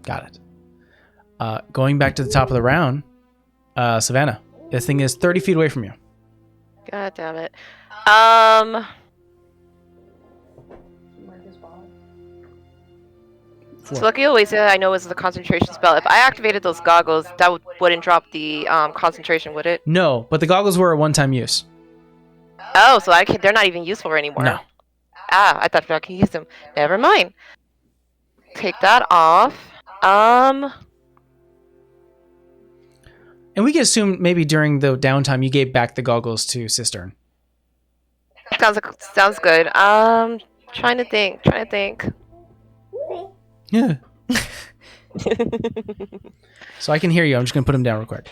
Got it. Going back to the top of the round, Savannah, this thing is 30 feet away from you. God damn it. So lucky always I know is the concentration spell. If I activated those goggles, that wouldn't drop the concentration, would it? No, but the goggles were a one-time use. Oh, so they're not even useful anymore. No. Ah, I thought I could use them. Never mind. Take that off. And we can assume maybe during the downtime you gave back the goggles to Cistern. Sounds good. Trying to think. Yeah. So I can hear you. I'm just going to put him down real quick.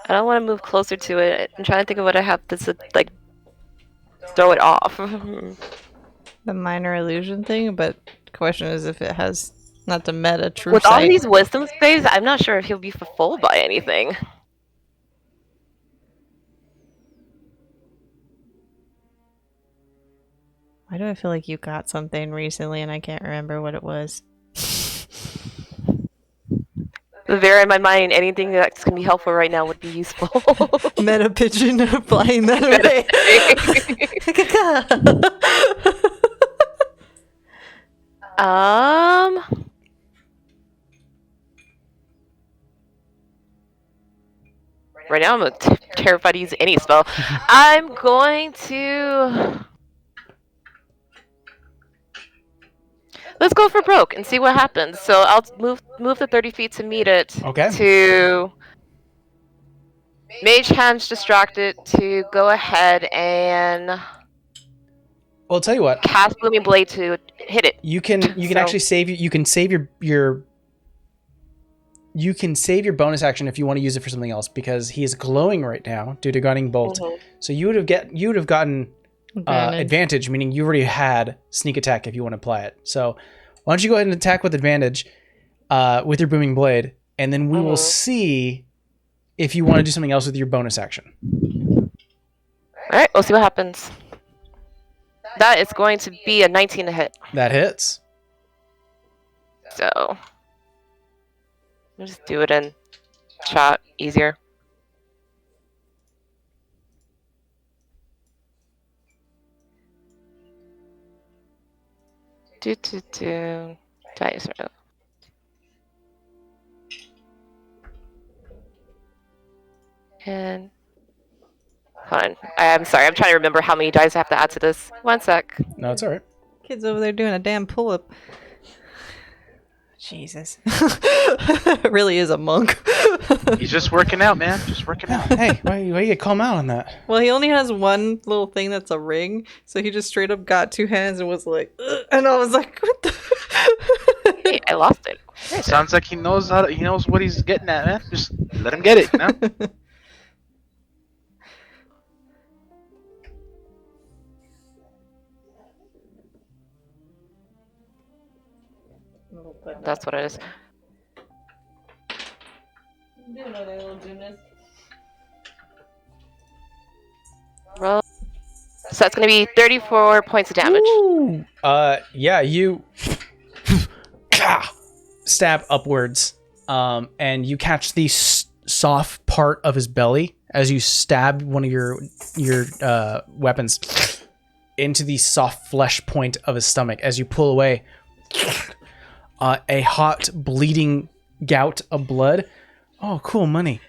I don't want to move closer to it. I'm trying to think of what I have to like throw it off. The minor illusion thing, but the question is if it has not the meta true With all sight. these wisdom saves, I'm not sure if he'll be fooled by anything. Why do I feel like you got something recently and I can't remember what it was? Vera, in my mind, anything that's gonna be helpful right now would be useful. Meta pigeon flying that away. Right now, I'm terrified to use any spell. I'm going to. Let's go for broke and see what happens. So I'll move the 30 feet to meet it. Okay. To Mage Hand's distracted to go ahead and Well, I'll tell you what. cast Blooming Blade to hit it. You can So- actually save you can save your bonus action if you want to use it for something else because he is glowing right now due to guiding bolt. Mhm. So you would have gotten advantage, meaning you already had sneak attack if you want to apply it. So why don't you go ahead and attack with advantage with your booming blade, and then we will see if you want to do something else with your bonus action. All right, we'll see what happens. That is going to be a 19 to hit. That hits. So I'll just do it in chat easier. Dice roll. And hold on. I'm sorry. I'm trying to remember how many dice I have to add to this. 1 sec. No, it's all right. Kid's over there doing a damn pull-up. Jesus. Really is a monk. He's just working out, man. Just working out. Hey, why you get call him out on that? Well, he only has one little thing that's a ring, so he just straight up got 2 hands and was like, ugh, and I was like, what the? Hey, I lost it. Sounds like he knows he knows what he's getting at, man. Just let him get it, you know? That's what it is. Roll. So that's going to be 34 points of damage. Ooh. Yeah, you stab upwards, and you catch the soft part of his belly as you stab one of your weapons into the soft flesh point of his stomach. As you pull away, a hot, bleeding gout of blood. Oh, cool money.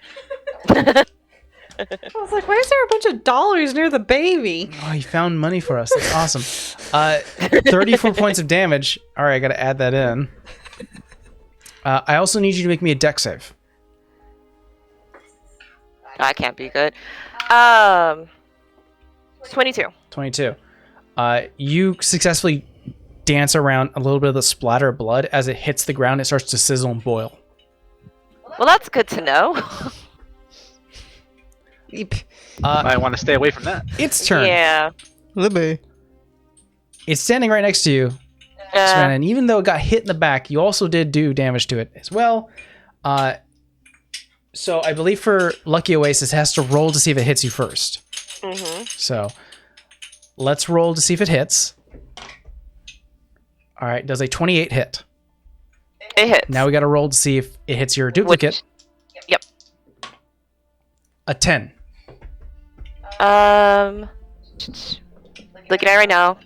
I was like, why is there a bunch of dollars near the baby? Oh, he found money for us. That's awesome. 34 points of damage. All right, I got to add that in. I also need you to make me a dex save. That can't be good. 22. 22. You successfully dance around a little bit of the splatter of blood. As it hits the ground, it starts to sizzle and boil. Well, that's good to know. I want to stay away from that. Its turn. Yeah. Libby. It's standing right next to you, Savannah, and even though it got hit in the back, you also did do damage to it as well. So I believe for Lucky Oasis, it has to roll to see if it hits you first. Mm-hmm. So let's roll to see if it hits. All right, does a 28 hit? It hits. Now we got to roll to see if it hits your duplicate. Yep. A 10. Looking at it right now.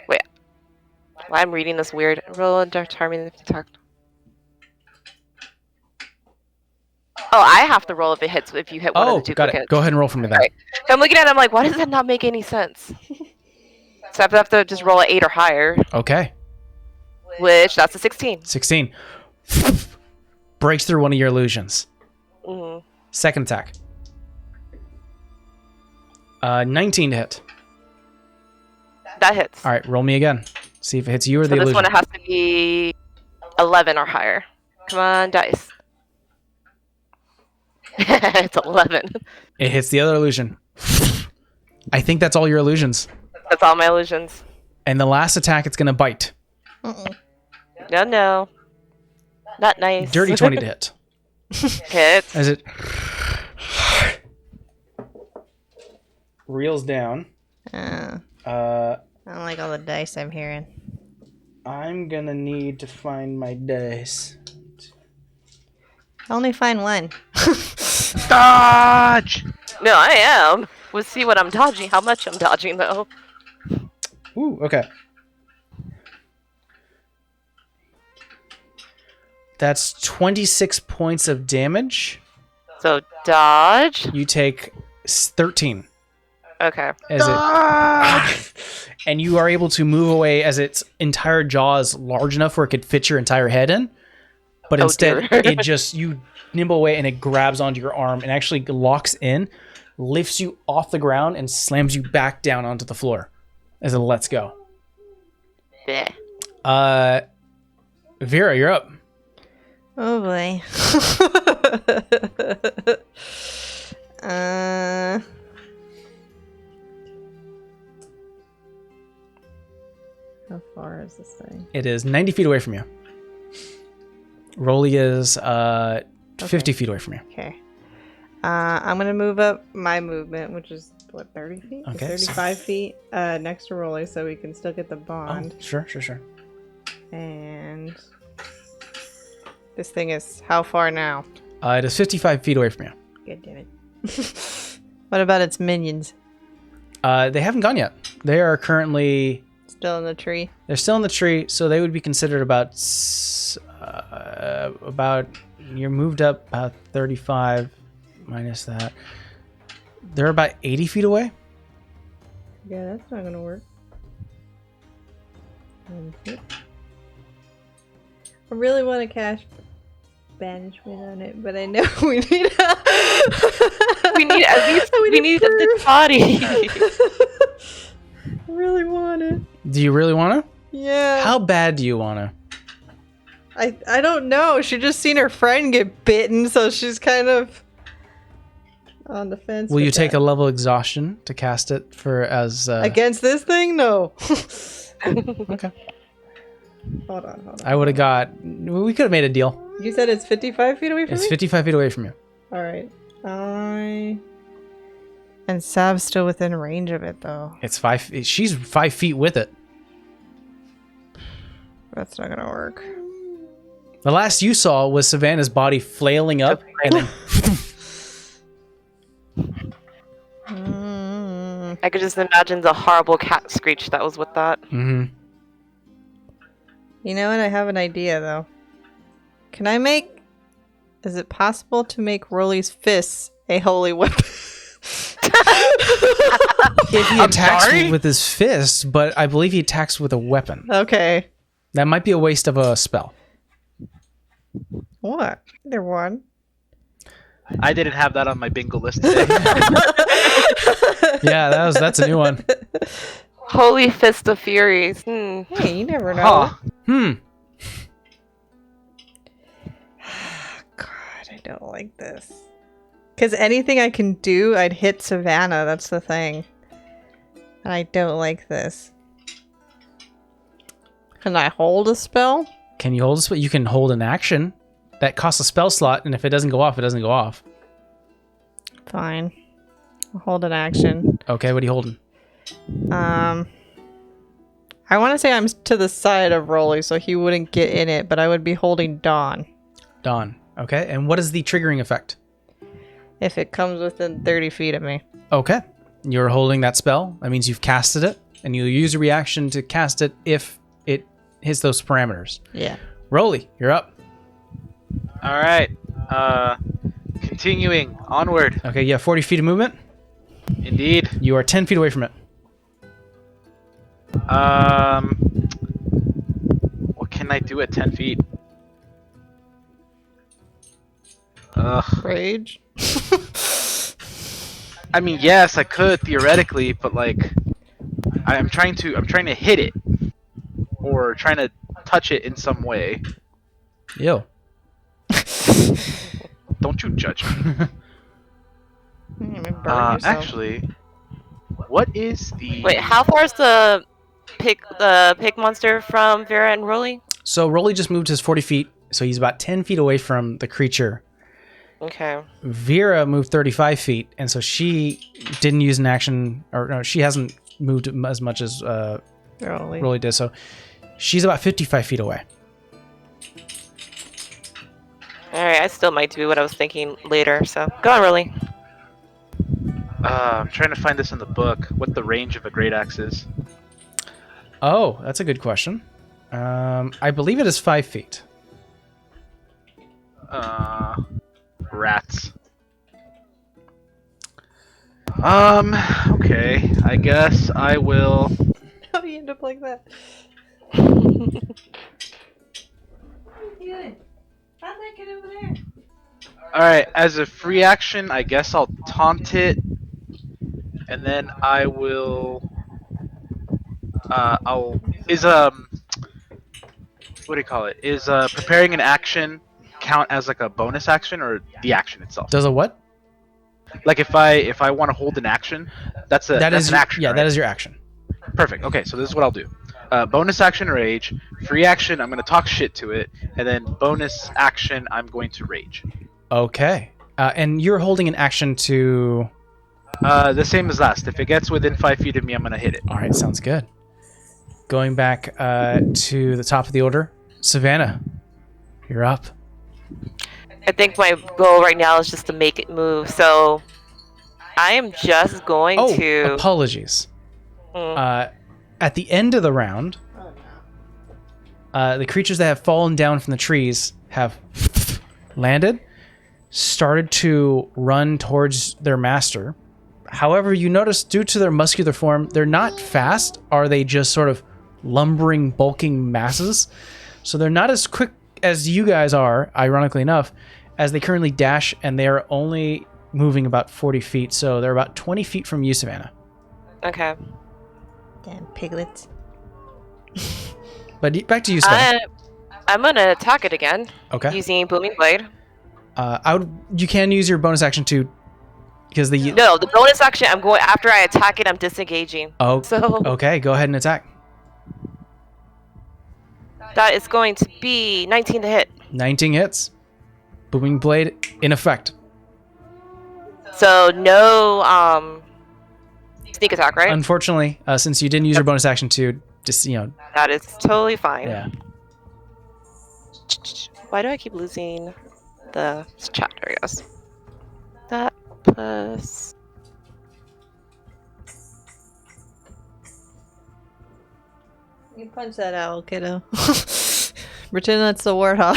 Wait. Why I'm reading this weird. Roll and determine if you talk. Oh, I have to roll if it hits. If you hit one of the got duplicates. it. Go ahead and roll for me then. Right. So I'm looking at it. I'm like, why does that not make any sense? So I have to just roll an 8 or higher. Okay. Which that's a 16. 16. Breaks through one of your illusions. Mm-hmm. Second attack. 19 to hit. That hits. All right, roll me again. See if it hits you or So the this illusion. one it has to be 11 or higher. Come on, dice. It's 11. It hits the other illusion. I think that's all your illusions. That's all my illusions. And the last attack, it's going to bite. No. Not nice. Dirty 20 to hit. Hits. As it reels down. I Uh, don't like all the dice I'm hearing. I'm going to need to find my dice. I only find one. Dodge! No, I am. We'll see what I'm dodging. How much I'm dodging, though. Ooh, okay. That's 26 points of damage. So, dodge. You take 13. Okay. As it, and you are able to move away as its entire jaw is large enough where it could fit your entire head in. But instead, dear. it just, you nimble away and it grabs onto your arm and actually locks in, lifts you off the ground, and slams you back down onto the floor as it lets go. Bleh. Vera, you're up. Oh boy. How far is this thing? It is 90 feet away from you. Rolly is 50 feet away from you. Okay. I'm gonna move up my movement, which is what, 30 feet? Okay. 35 feet next to Rolly, so we can still get the bond. Oh, sure. And this thing is how far now? It is 55 feet away from you. God damn it. What about its minions? They haven't gone yet. They are currently... Still in the tree? They're still in the tree, so they would be considered about... You're moved up about 35 minus that. They're about 80 feet away. Yeah, that's not gonna work. I really want to cast banishment on it, but I know we need We need at least we need a dead body. I really want it. Do you really want to? Yeah. How bad do you want to? I don't know. She just seen her friend get bitten, so she's kind of on the fence. Will you with take that. a level exhaustion to cast it for as... Against this thing? No. Okay. Hold on. I would have got... We could have made a deal. You said it's 55 feet away from It's me? 55 feet away from you. Alright. And Sab's still within range of it, though. It's 5... She's 5 feet with it. That's not gonna work. The last you saw was Savannah's body flailing up. And then... I could just imagine the horrible cat screech that was with that. Mm-hmm. You know what? I have an idea, though. Can I make... Is it possible to make Rolly's fists a holy weapon? If he attacks sorry? with his fists, but I believe he attacks with a weapon. Okay. That might be a waste of a spell. What? Either one. I didn't have that on my bingo list today. Yeah, that's a new one. Holy Fist of Furies. Hmm. Hey, you never know. Huh. God, I don't like this. Because anything I can do, I'd hit Savannah. That's the thing. And I don't like this. Can I hold a spell? Can you hold a spell? You can hold an action. That costs a spell slot, and if it doesn't go off, it doesn't go off. Fine. I'll hold an action. Okay, what are you holding? I want to say I'm to the side of Rolly so he wouldn't get in it, but I would be holding Dawn. Dawn. Okay, and what is the triggering effect? If it comes within 30 feet of me. Okay, you're holding that spell. That means you've casted it, and you'll use a reaction to cast it if it hits those parameters. Yeah. Rolly, you're up. All right. Continuing onward. Okay, you have 40 feet of movement. Indeed. You are 10 feet away from it. What can I do at 10 feet? Ugh. Rage? I mean, yes, I could theoretically, but like, I'm trying to hit it, or trying to touch it in some way. Yo. Don't you judge me. Burn yourself. Actually, what is the? Wait, how far is the pig monster from Vera and Rolly? So Rolly just moved his 40 feet, so he's about 10 feet away from the creature. Okay. Vera moved 35 feet, and so she didn't use an action, or no, she hasn't moved as much as Rolly did, so she's about 55 feet away. Alright, I still might do what I was thinking later, so go on, Rolly. I'm trying to find this in the book. What the range of a great axe is? Oh, that's a good question. I believe it is 5 feet. Rats. Okay. I guess I will. How do you end up like that? What are you doing? How'd that get over there? Alright, as a free action, I guess I'll taunt it. And then I will. What do you call it? Is preparing an action count as like a bonus action or the action itself? Does a what? Like if I want to hold an action, that's an action. Yeah, right? that is your action. Perfect. Okay, so this is what I'll do. bonus action rage, free action I'm gonna talk shit to it, and then bonus action I'm going to rage. Okay. And you're holding an action to... The same as last. If it gets within 5 feet of me, I'm gonna hit it. All right, sounds good. Going back to the top of the order, Savannah, you're up. I think my goal right now is just to make it move. So I am just going to. Apologies. At the end of the round, the creatures that have fallen down from the trees have landed, started to run towards their master. However, you notice due to their muscular form, they're not fast. Are they just sort of lumbering, bulking masses? So they're not as quick as you guys are, ironically enough, as they currently dash, and they are only moving about 40 feet. So they're about 20 feet from you, Savannah. Okay. Damn piglets. But back to you, Savannah. I'm gonna attack it again. Okay. Using Booming Blade. You can use your bonus action to, because the... No, the bonus action, I'm going after I attack it. I'm disengaging. Oh, So okay. Go ahead and attack. that is going to be 19 to hit. 19 hits. Booming blade in effect. So no sneak attack, right? Unfortunately, since you didn't use your bonus action to just That is totally fine. yeah. Why do I keep losing the chat? There it goes. That plus. You punch that owl, kiddo. Pretend that's the warthog.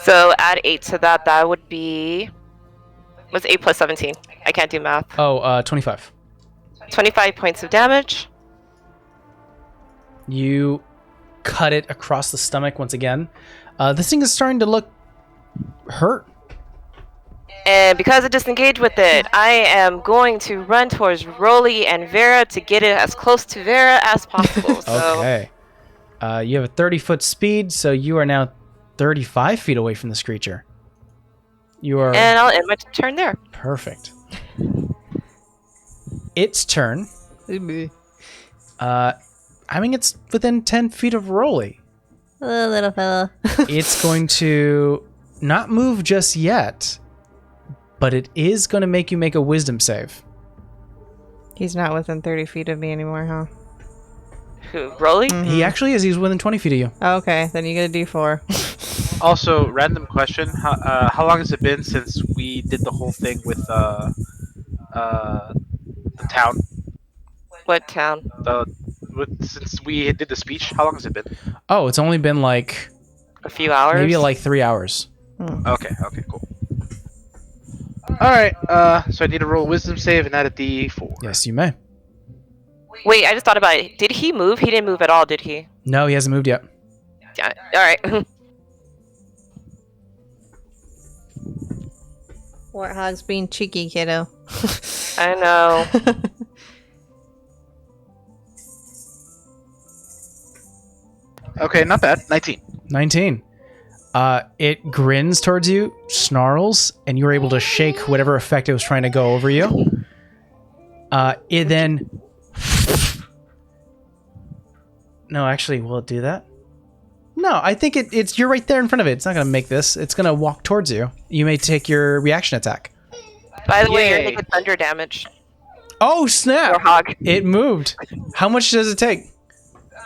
So add 8 to that. That would be. What's 8 plus 17? I can't do math. Oh, 25. 25 points of damage. You cut it across the stomach once again. This thing is starting to look hurt. And because I disengaged with it, I am going to run towards Rolly and Vera to get it as close to Vera as possible. So. Okay. You have a 30-foot speed, so you are now 35 feet away from this creature. You are... And I'll end my turn there. Perfect. Its turn. I mean, it's within 10 feet of Rolly. Hello, little fella. It's going to not move just yet, but it is going to make you make a wisdom save. He's not within 30 feet of me anymore, huh? Who, Rolly? He actually is. He's within 20 feet of you. Okay, then you get a d4. Also, random question: how long has it been since we did the whole thing with the town? What town? Since we did the speech, how long has it been? Oh, it's only been like A few hours? maybe like 3 hours. Okay, cool. All right, so I need to roll a wisdom save and add a d4. Yes, you may. Wait, I just thought about it. Did he move? He didn't move at all, did he? No, he hasn't moved yet. Yeah. Alright. Warthog's being cheeky, kiddo. I know. Okay, not bad. 19. 19. It grins towards you, snarls, and you're able to shake whatever effect it was trying to go over you. It then... No, actually, will it do that? No, I think it's you're right there in front of it. It's not going to make this. It's going to walk towards you. You may take your reaction attack. By the way, you're Yay. taking thunder damage. Oh, snap! Warthog. It moved. How much does it take?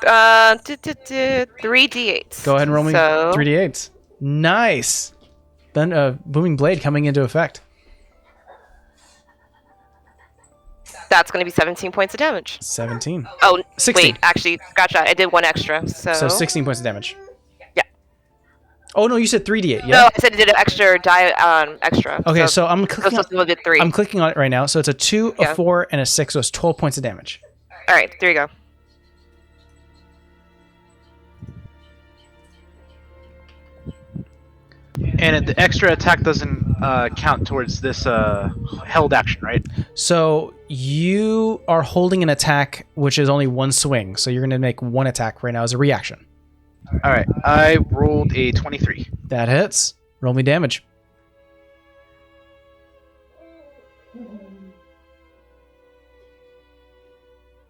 3d8s. Go ahead and roll me So, 3d8s. Nice. Then Booming Blade coming into effect. that's going to be 17 points of damage. 17. Oh, 16. wait, actually, scratch that. I did one extra, so... So 16 points of damage. Yeah. Oh, no, you said 3d8, yeah? No, I said I did an extra extra. Okay, so I'm so clicking it's supposed to be 3. I'm clicking on it right now. So it's a 2, a Yeah. 4, and a 6, so it's 12 points of damage. Alright, there you go. And the extra attack doesn't count towards this held action, right? So you are holding an attack, which is only one swing. So you're going to make one attack right now as a reaction. All right, I rolled a 23. That hits. Roll me damage.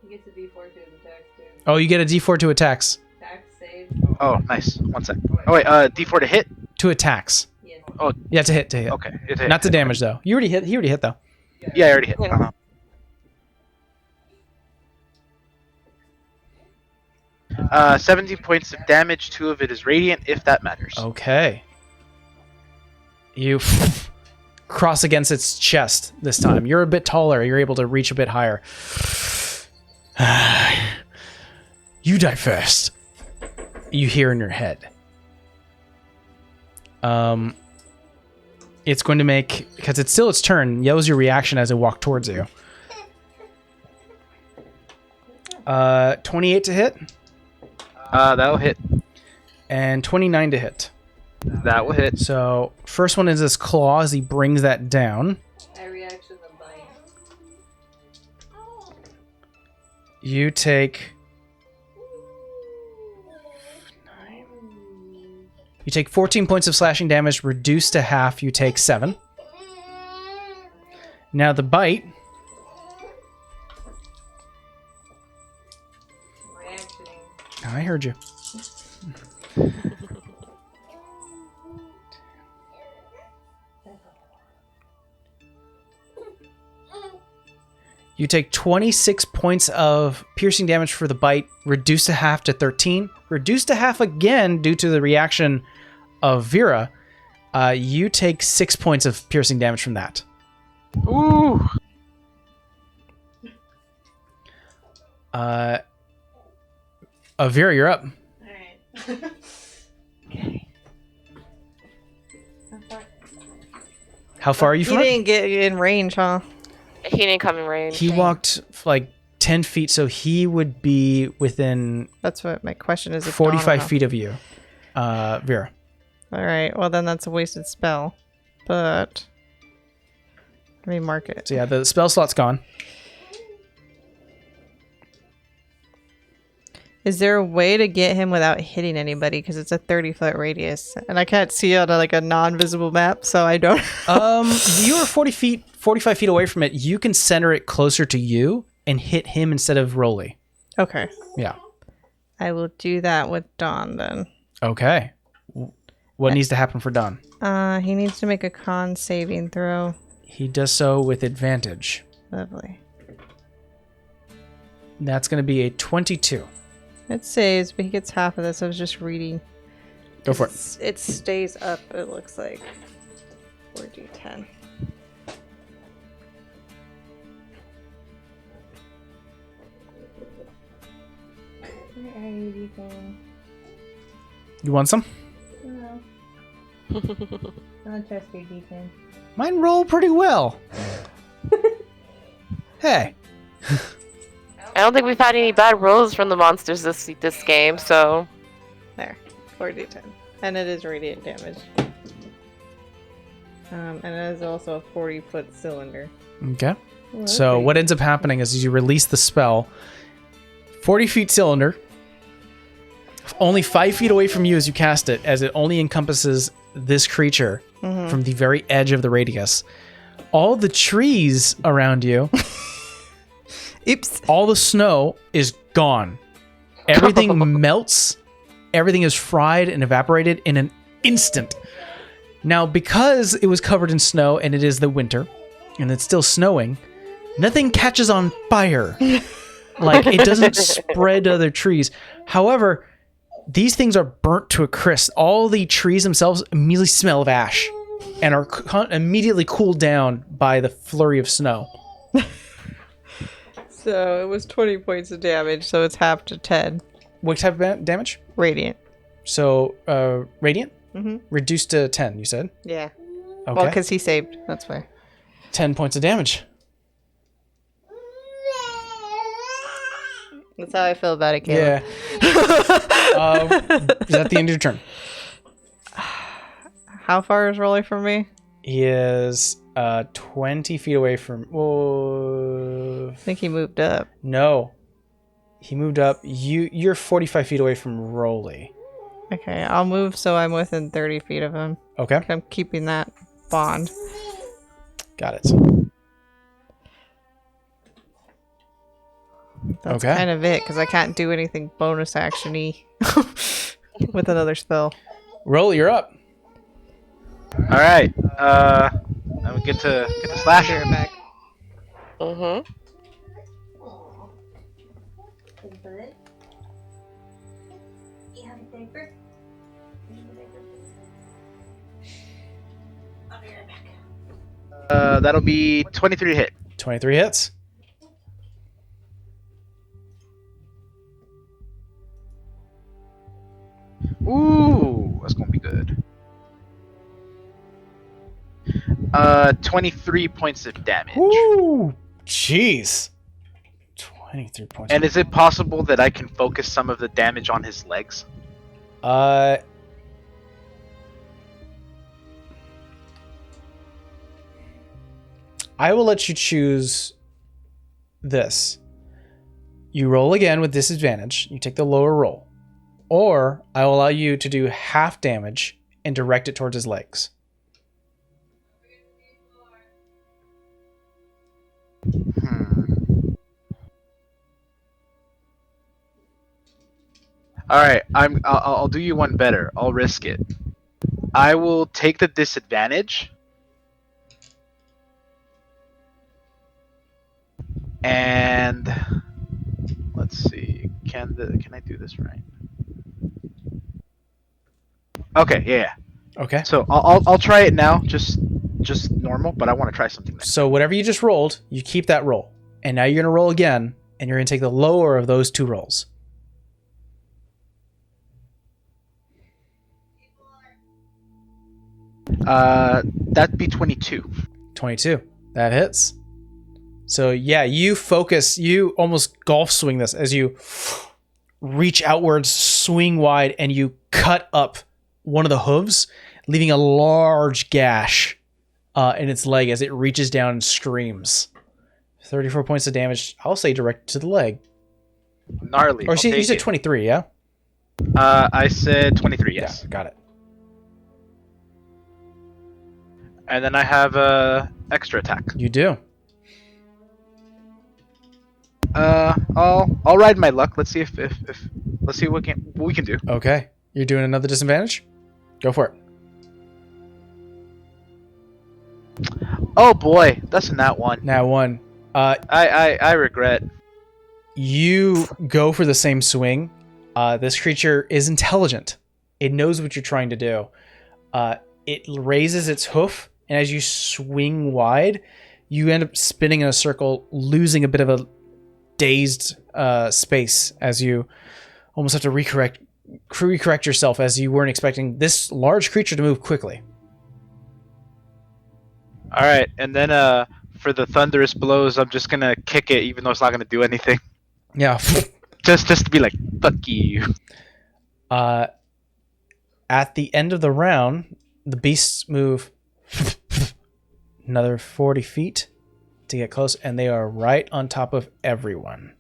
He gets a D4 to his attacks too. Oh, you get a D4 to attacks. Attack, save. Oh, nice. 1 sec. Oh wait, D4 to hit. To attacks. Yeah. Oh, Yeah, to hit. okay. It hit. Not to damage though. You already hit. He already hit though. Yeah, I already hit. Yeah. Uh-huh. 70 points of damage. 2 of it is radiant, if that matters. Okay. You cross against its chest this time. You're a bit taller. You're able to reach a bit higher. You die first. You hear in your head. It's going to make, because it's still its turn, yells your reaction as it walks towards you. 28 to hit. That'll hit. And 29 to hit. That will hit. So, first one is his claw as he brings that down. I reaction the bite. You take... You take 14 points of slashing damage, reduced to half, you take 7. Now the bite... Reactioning. I heard you. You take 26 points of piercing damage for the bite, reduced to half to 13. Reduced to half again due to the reaction of Vera. You take 6 points of piercing damage from that. Ooh. Vera, you're up. Alright. Okay. How far are you He from it? didn't get in range, huh? He didn't come in range. He walked like 10 feet, so he would be within That's what my question is. if 45 Dawn or feet of you, Vera. not. Alright, well then that's a wasted spell. But let me mark it. So yeah, the spell slot's gone. Is there a way to get him without hitting anybody? Because it's a 30-foot radius, and I can't see on a non-visible map, so I don't. You are 45 feet away from it. You can center it closer to you and hit him instead of Rolly. Okay, Yeah. I will do that with Dawn then. Okay. What needs to happen for Don? He needs to make a con saving throw. He does so with advantage. Lovely. That's going to be a 22. It saves, but he gets half of this. I was just reading. Go for it. It stays up, it looks like. 4d10. Where are you, D10? You want some? No. Don't trust your D10. Mine roll pretty well. Hey. I don't think we've had any bad rolls from the monsters this game, so There. 4d10. And it is radiant damage. And it is also a 40-foot cylinder. Okay. So what ends up happening is you release the spell. 40 feet cylinder. Only 5 feet away from you as you cast it, as it only encompasses this creature from the very edge of the radius. All the trees around you, Oops. all the snow is gone. Everything melts. Everything is fried and evaporated in an instant. Now, because it was covered in snow and it is the winter and it's still snowing, nothing catches on fire. Like, it doesn't spread to other trees. However, these things are burnt to a crisp. All the trees themselves immediately smell of ash and are immediately cooled down by the flurry of snow. So it was 20 points of damage, so it's half to 10. What type of damage? Radiant. So, radiant? Mm-hmm. Reduced to 10, you said? Yeah. Okay. Well, because he saved. That's why. 10 points of damage. That's how I feel about it, Caleb. Yeah. Is that the end of your turn? How far is Rolly from me? He is 20 feet away from... I think he moved up. No. He moved up. You're 45 feet away from Rolly. Okay, I'll move so I'm within 30 feet of him. Okay. I'm keeping that bond. Got it. That's Okay. kind of it, because I can't do anything bonus action-y with another spell. Roll, you're up. All right. Now we get to slash. Be right back. Mm-hmm. You have a diaper? I'll be right back. That'll be 23 to hit. 23 hits. Ooh, that's gonna be good. 23 points of damage. Woo! Jeez. 23 points. And is it possible that I can focus some of the damage on his legs? I will let you choose this. You roll again with disadvantage. You take the lower roll. Or I will allow you to do half damage and direct it towards his legs. All right, I'll do you one better. I'll risk it. I will take the disadvantage. And let's see. Can I do this right? Okay, yeah. Okay. So I'll try it now, just normal, but I want to try something next. So whatever you just rolled, you keep that roll. And now you're going to roll again, and you're going to take the lower of those two rolls. That'd be 22. 22. That hits. So yeah, you focus, you almost golf swing this as you reach outwards, swing wide, and you cut up one of the hooves, leaving a large gash in its leg as it reaches down and screams. 34 points of damage, I'll say directed to the leg. Gnarly. Or I'll you take said it. 23, yeah? I said 23, yes. Yeah, got it. And then I have a extra attack. You do. I'll ride my luck. Let's see if let's see what we can do. Okay. You're doing another disadvantage? Go for it. Oh boy, that's a nat one. Now one. I regret. You go for the same swing. This creature is intelligent. It knows what you're trying to do. It raises its hoof, and as you swing wide, you end up spinning in a circle, losing a bit of a dazed space as you almost have to recorrect yourself, as you weren't expecting this large creature to move quickly. All right, and then for the thunderous blows, I'm just gonna kick it, even though it's not gonna do anything. Yeah. just to be like, fuck you. At the end of the round, the beasts move another 40 feet to get close, and they are right on top of everyone.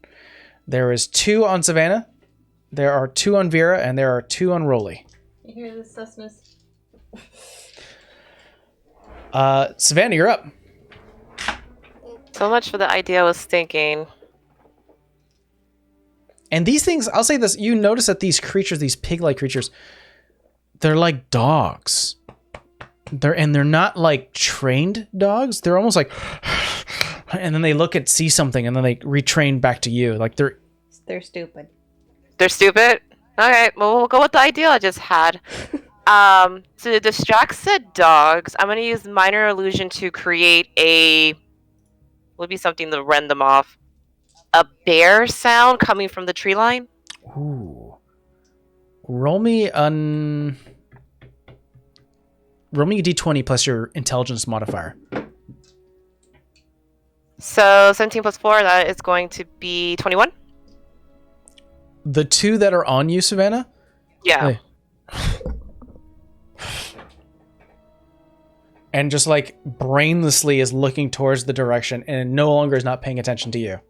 There is 2 on Savannah, there are 2 on Vera, and there are 2 on Rolly. You hear this susness? Savannah, you're up. So much for the idea I was thinking. And these things, I'll say this, you notice that these creatures, these pig-like creatures, they're like dogs. They're not like trained dogs. They're almost like, and then they see something, and then they retrain back to you. Like they're stupid. They're stupid? Okay, well, we'll go with the idea I just had. To distract said dogs, I'm going to use Minor Illusion to create would be something to rend them off. A bear sound coming from the tree line. Ooh. Roll me a d20 plus your intelligence modifier. So 17 plus 4, that is going to be 21. The 2 that are on you, Savannah? Yeah. Hey. And just like brainlessly is looking towards the direction and no longer is not paying attention to you.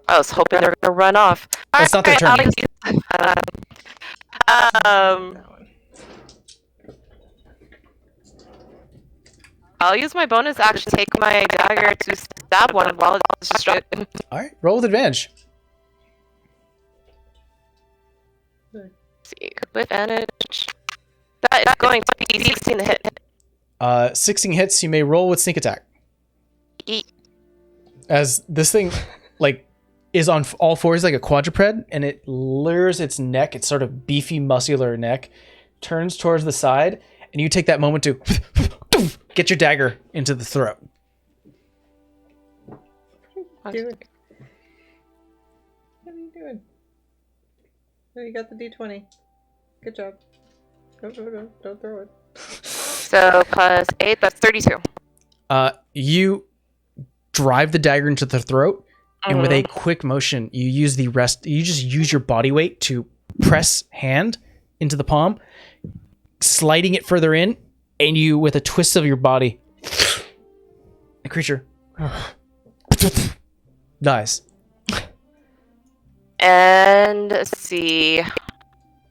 I was hoping they were going to run off. It's not their turn. I'll use my bonus action to take my dagger to stab one while it's distracted. All right, roll with advantage. See, with advantage. That is going to be 16 to hit. 16 hits. You may roll with sneak attack. Eat. As this thing, like, is on all fours like a quadruped, and it lures its neck, its sort of beefy, muscular neck, turns towards the side, and you take that moment to get your dagger into the throat. What are you doing? Oh, you got the D20. Good job. Go. Don't throw it. So plus 8, that's 32. You drive the dagger into the throat, and with a quick motion, you just use your body weight to press hand into the palm, sliding it further in, and you, with a twist of your body, the creature dies. And let's see.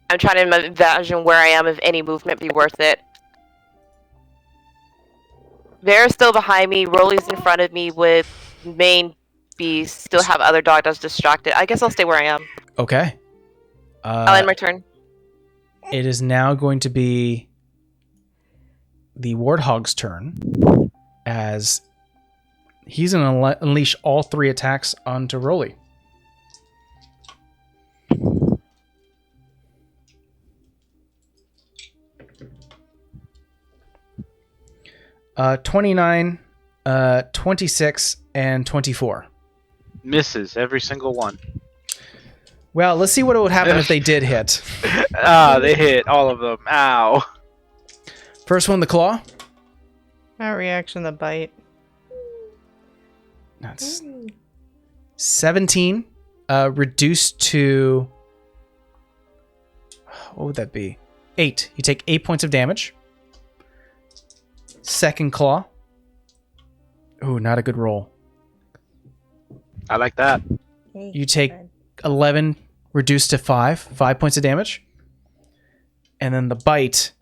I'm trying to imagine where I am if any movement be worth it. Vera's still behind me. Rolly's in front of me with main beast. Still have other dog that's distracted. I guess I'll stay where I am. Okay. I'll end my turn. It is now going to be the Warthog's turn, as he's going to unleash all 3 attacks onto Rolly. 29, 26, and 24. Misses every single one. Well, let's see what would happen if they did hit. They hit all of them. Ow. First one, the claw. Our reaction, the bite. That's 17. Reduced to... What would that be? 8. You take 8 points of damage. Second claw. Ooh, not a good roll. I like that. You take 11, reduced to 5. 5 points of damage. And then the bite.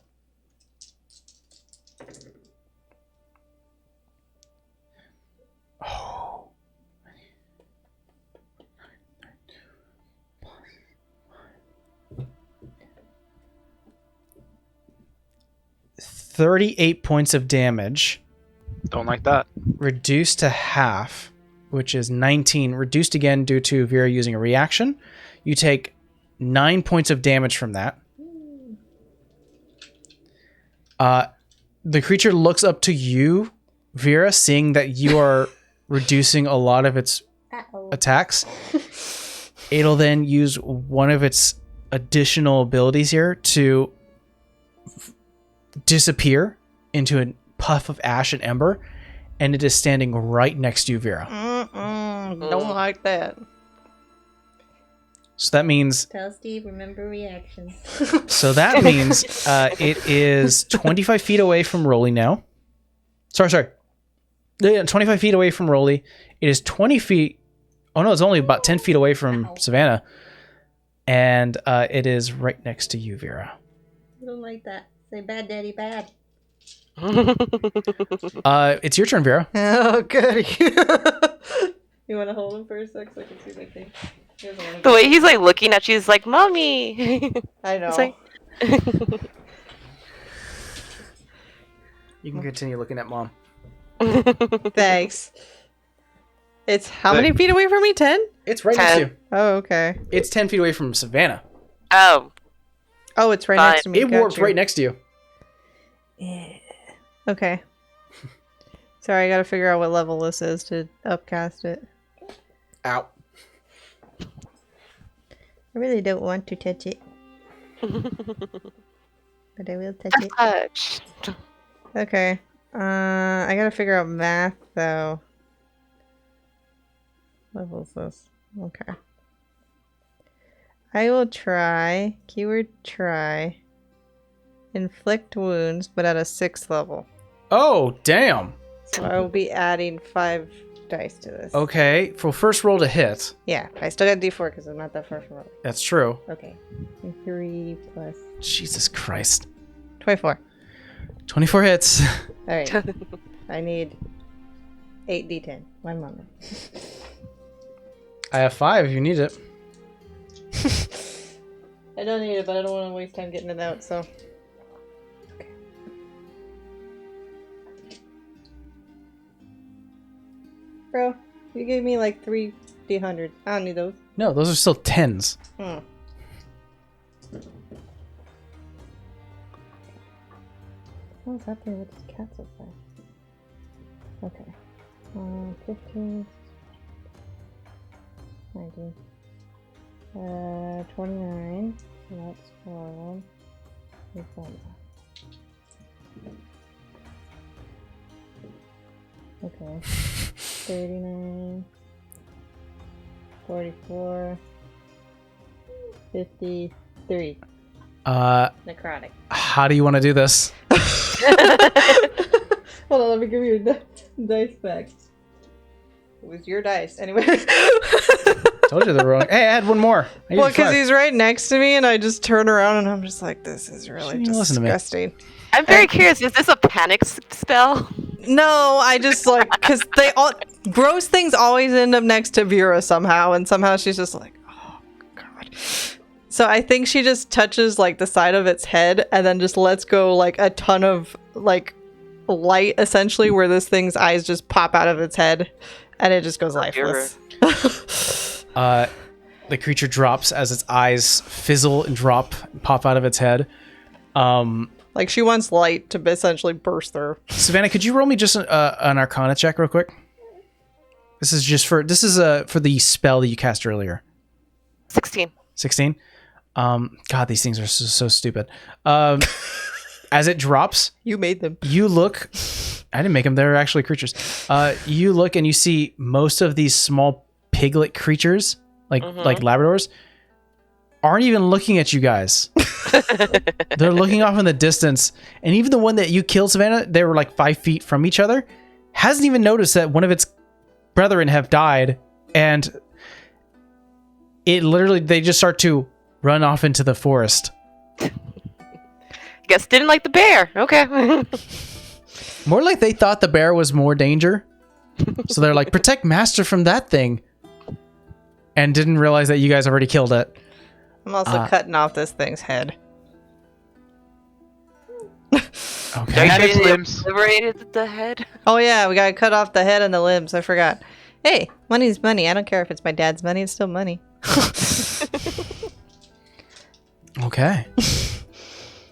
Oh. 38 points of damage. Don't like that. Reduced to half, which is 19. Reduced again due to Vera using a reaction. You take 9 points of damage from that. The creature looks up to you, Vera, seeing that you are reducing a lot of its attacks. It'll then use one of its additional abilities here to disappear into a puff of ash and ember, and it is standing right next to you, Vera. Don't like that. So that means... Tell Steve, remember reactions. So that means it is 25 feet away from Rolly now. Sorry. Yeah, 25 feet away from Rolly. It is 20 feet... Oh no, it's only about 10 feet away from Savannah. And it is right next to you, Vera. I don't like that. Say bad, daddy, bad. It's your turn, Vera. Oh, goody. You want to hold him for a sec so I can see my thing? The way he's like looking at you is like, Mommy! I know. It's like... You can continue looking at Mom. Thanks. It's how many feet away from me? 10? It's right next to you. Oh, okay. It's 10 feet away from Savannah. Oh. Oh, it's right next to me. It warped right next to you. Yeah. Okay. Sorry, I gotta figure out what level this is to upcast it. Ow. I really don't want to touch it. But I will touch it. Touch. Okay. I gotta figure out math, though. Level's this? Okay. I will try, keyword try, inflict wounds, but at a 6th level. Oh, damn. So I will be adding 5 dice to this. Okay, for first roll to hit. Yeah, I still got D4 because I'm not that far from it. That's true. Okay. 3 plus Jesus Christ. 24. 24 hits. Alright. I need 8d10. 1 moment. I have 5 if you need it. I don't need it, but I don't want to waste time getting it out, so. Okay. Bro, you gave me like 3 D100. I don't need those. No, those are still 10s. Hmm. What's happening with this cat so fast? Okay. 15. 19. 29. So that's 4. Okay. 39. 44. 53. Necrotic. How do you want to do this? Hold on, let me give you a dice back. It was your dice. Anyway. Told you they were wrong. Hey, I had one more. Well, because he's right next to me, and I just turn around, and I'm just like, this is really Listen to me. disgusting. I'm very curious. Is this a panic spell? No, I just like, because they all, gross things always end up next to Vera somehow, and somehow she's just like, oh, God. So I think she just touches, like, the side of its head, and then just lets go, like, a ton of, like, light, essentially, where this thing's eyes just pop out of its head, and it just goes lifeless. The creature drops as its eyes fizzle and drop, pop out of its head. Like, she wants light to essentially burst through. Savannah, could you roll me just an Arcana check real quick? This is for the spell that you cast earlier. 16. 16. God, these things are so stupid. As it drops, You made them. you look. I didn't make them. They're actually creatures. You look and you see most of these small piglet creatures, like Labradors, aren't even looking at you guys. They're looking off in the distance, and even the one that you killed, Savannah, they were like 5 feet from each other, hasn't even noticed that one of its brethren have died, and they just start to run off into the forest. Guess didn't like the bear. Okay. More like they thought the bear was more danger, so they're like, protect master from that thing, and didn't realize that you guys already killed it. I'm also cutting off this thing's head. Okay. Had its Liberated- limbs. Liberated the head. Oh yeah, we gotta cut off the head and the limbs. I forgot. Hey, money's money. I don't care if it's my dad's money. It's still money. Okay.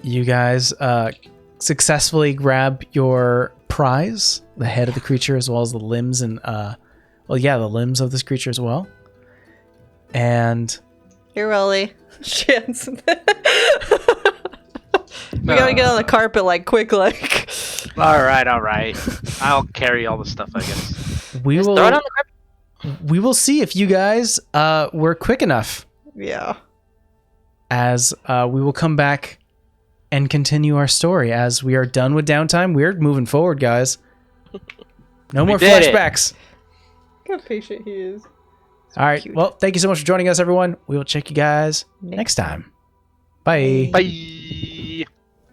You guys successfully grab your prize, the head of the creature, as well as the limbs and the limbs of this creature as well. And Here, Rolly. Chance. We gotta get on the carpet like quick, like. All right. I'll carry all the stuff, I guess. we Just throw it on the we will see if you guys were quick enough, Yeah. as we will come back and continue our story as we are done with downtime. We're moving forward, guys. No more did it. flashbacks. Look how patient he is. All right. cute. Well, thank you so much for joining us, everyone. We will check you guys next time. Bye. Bye.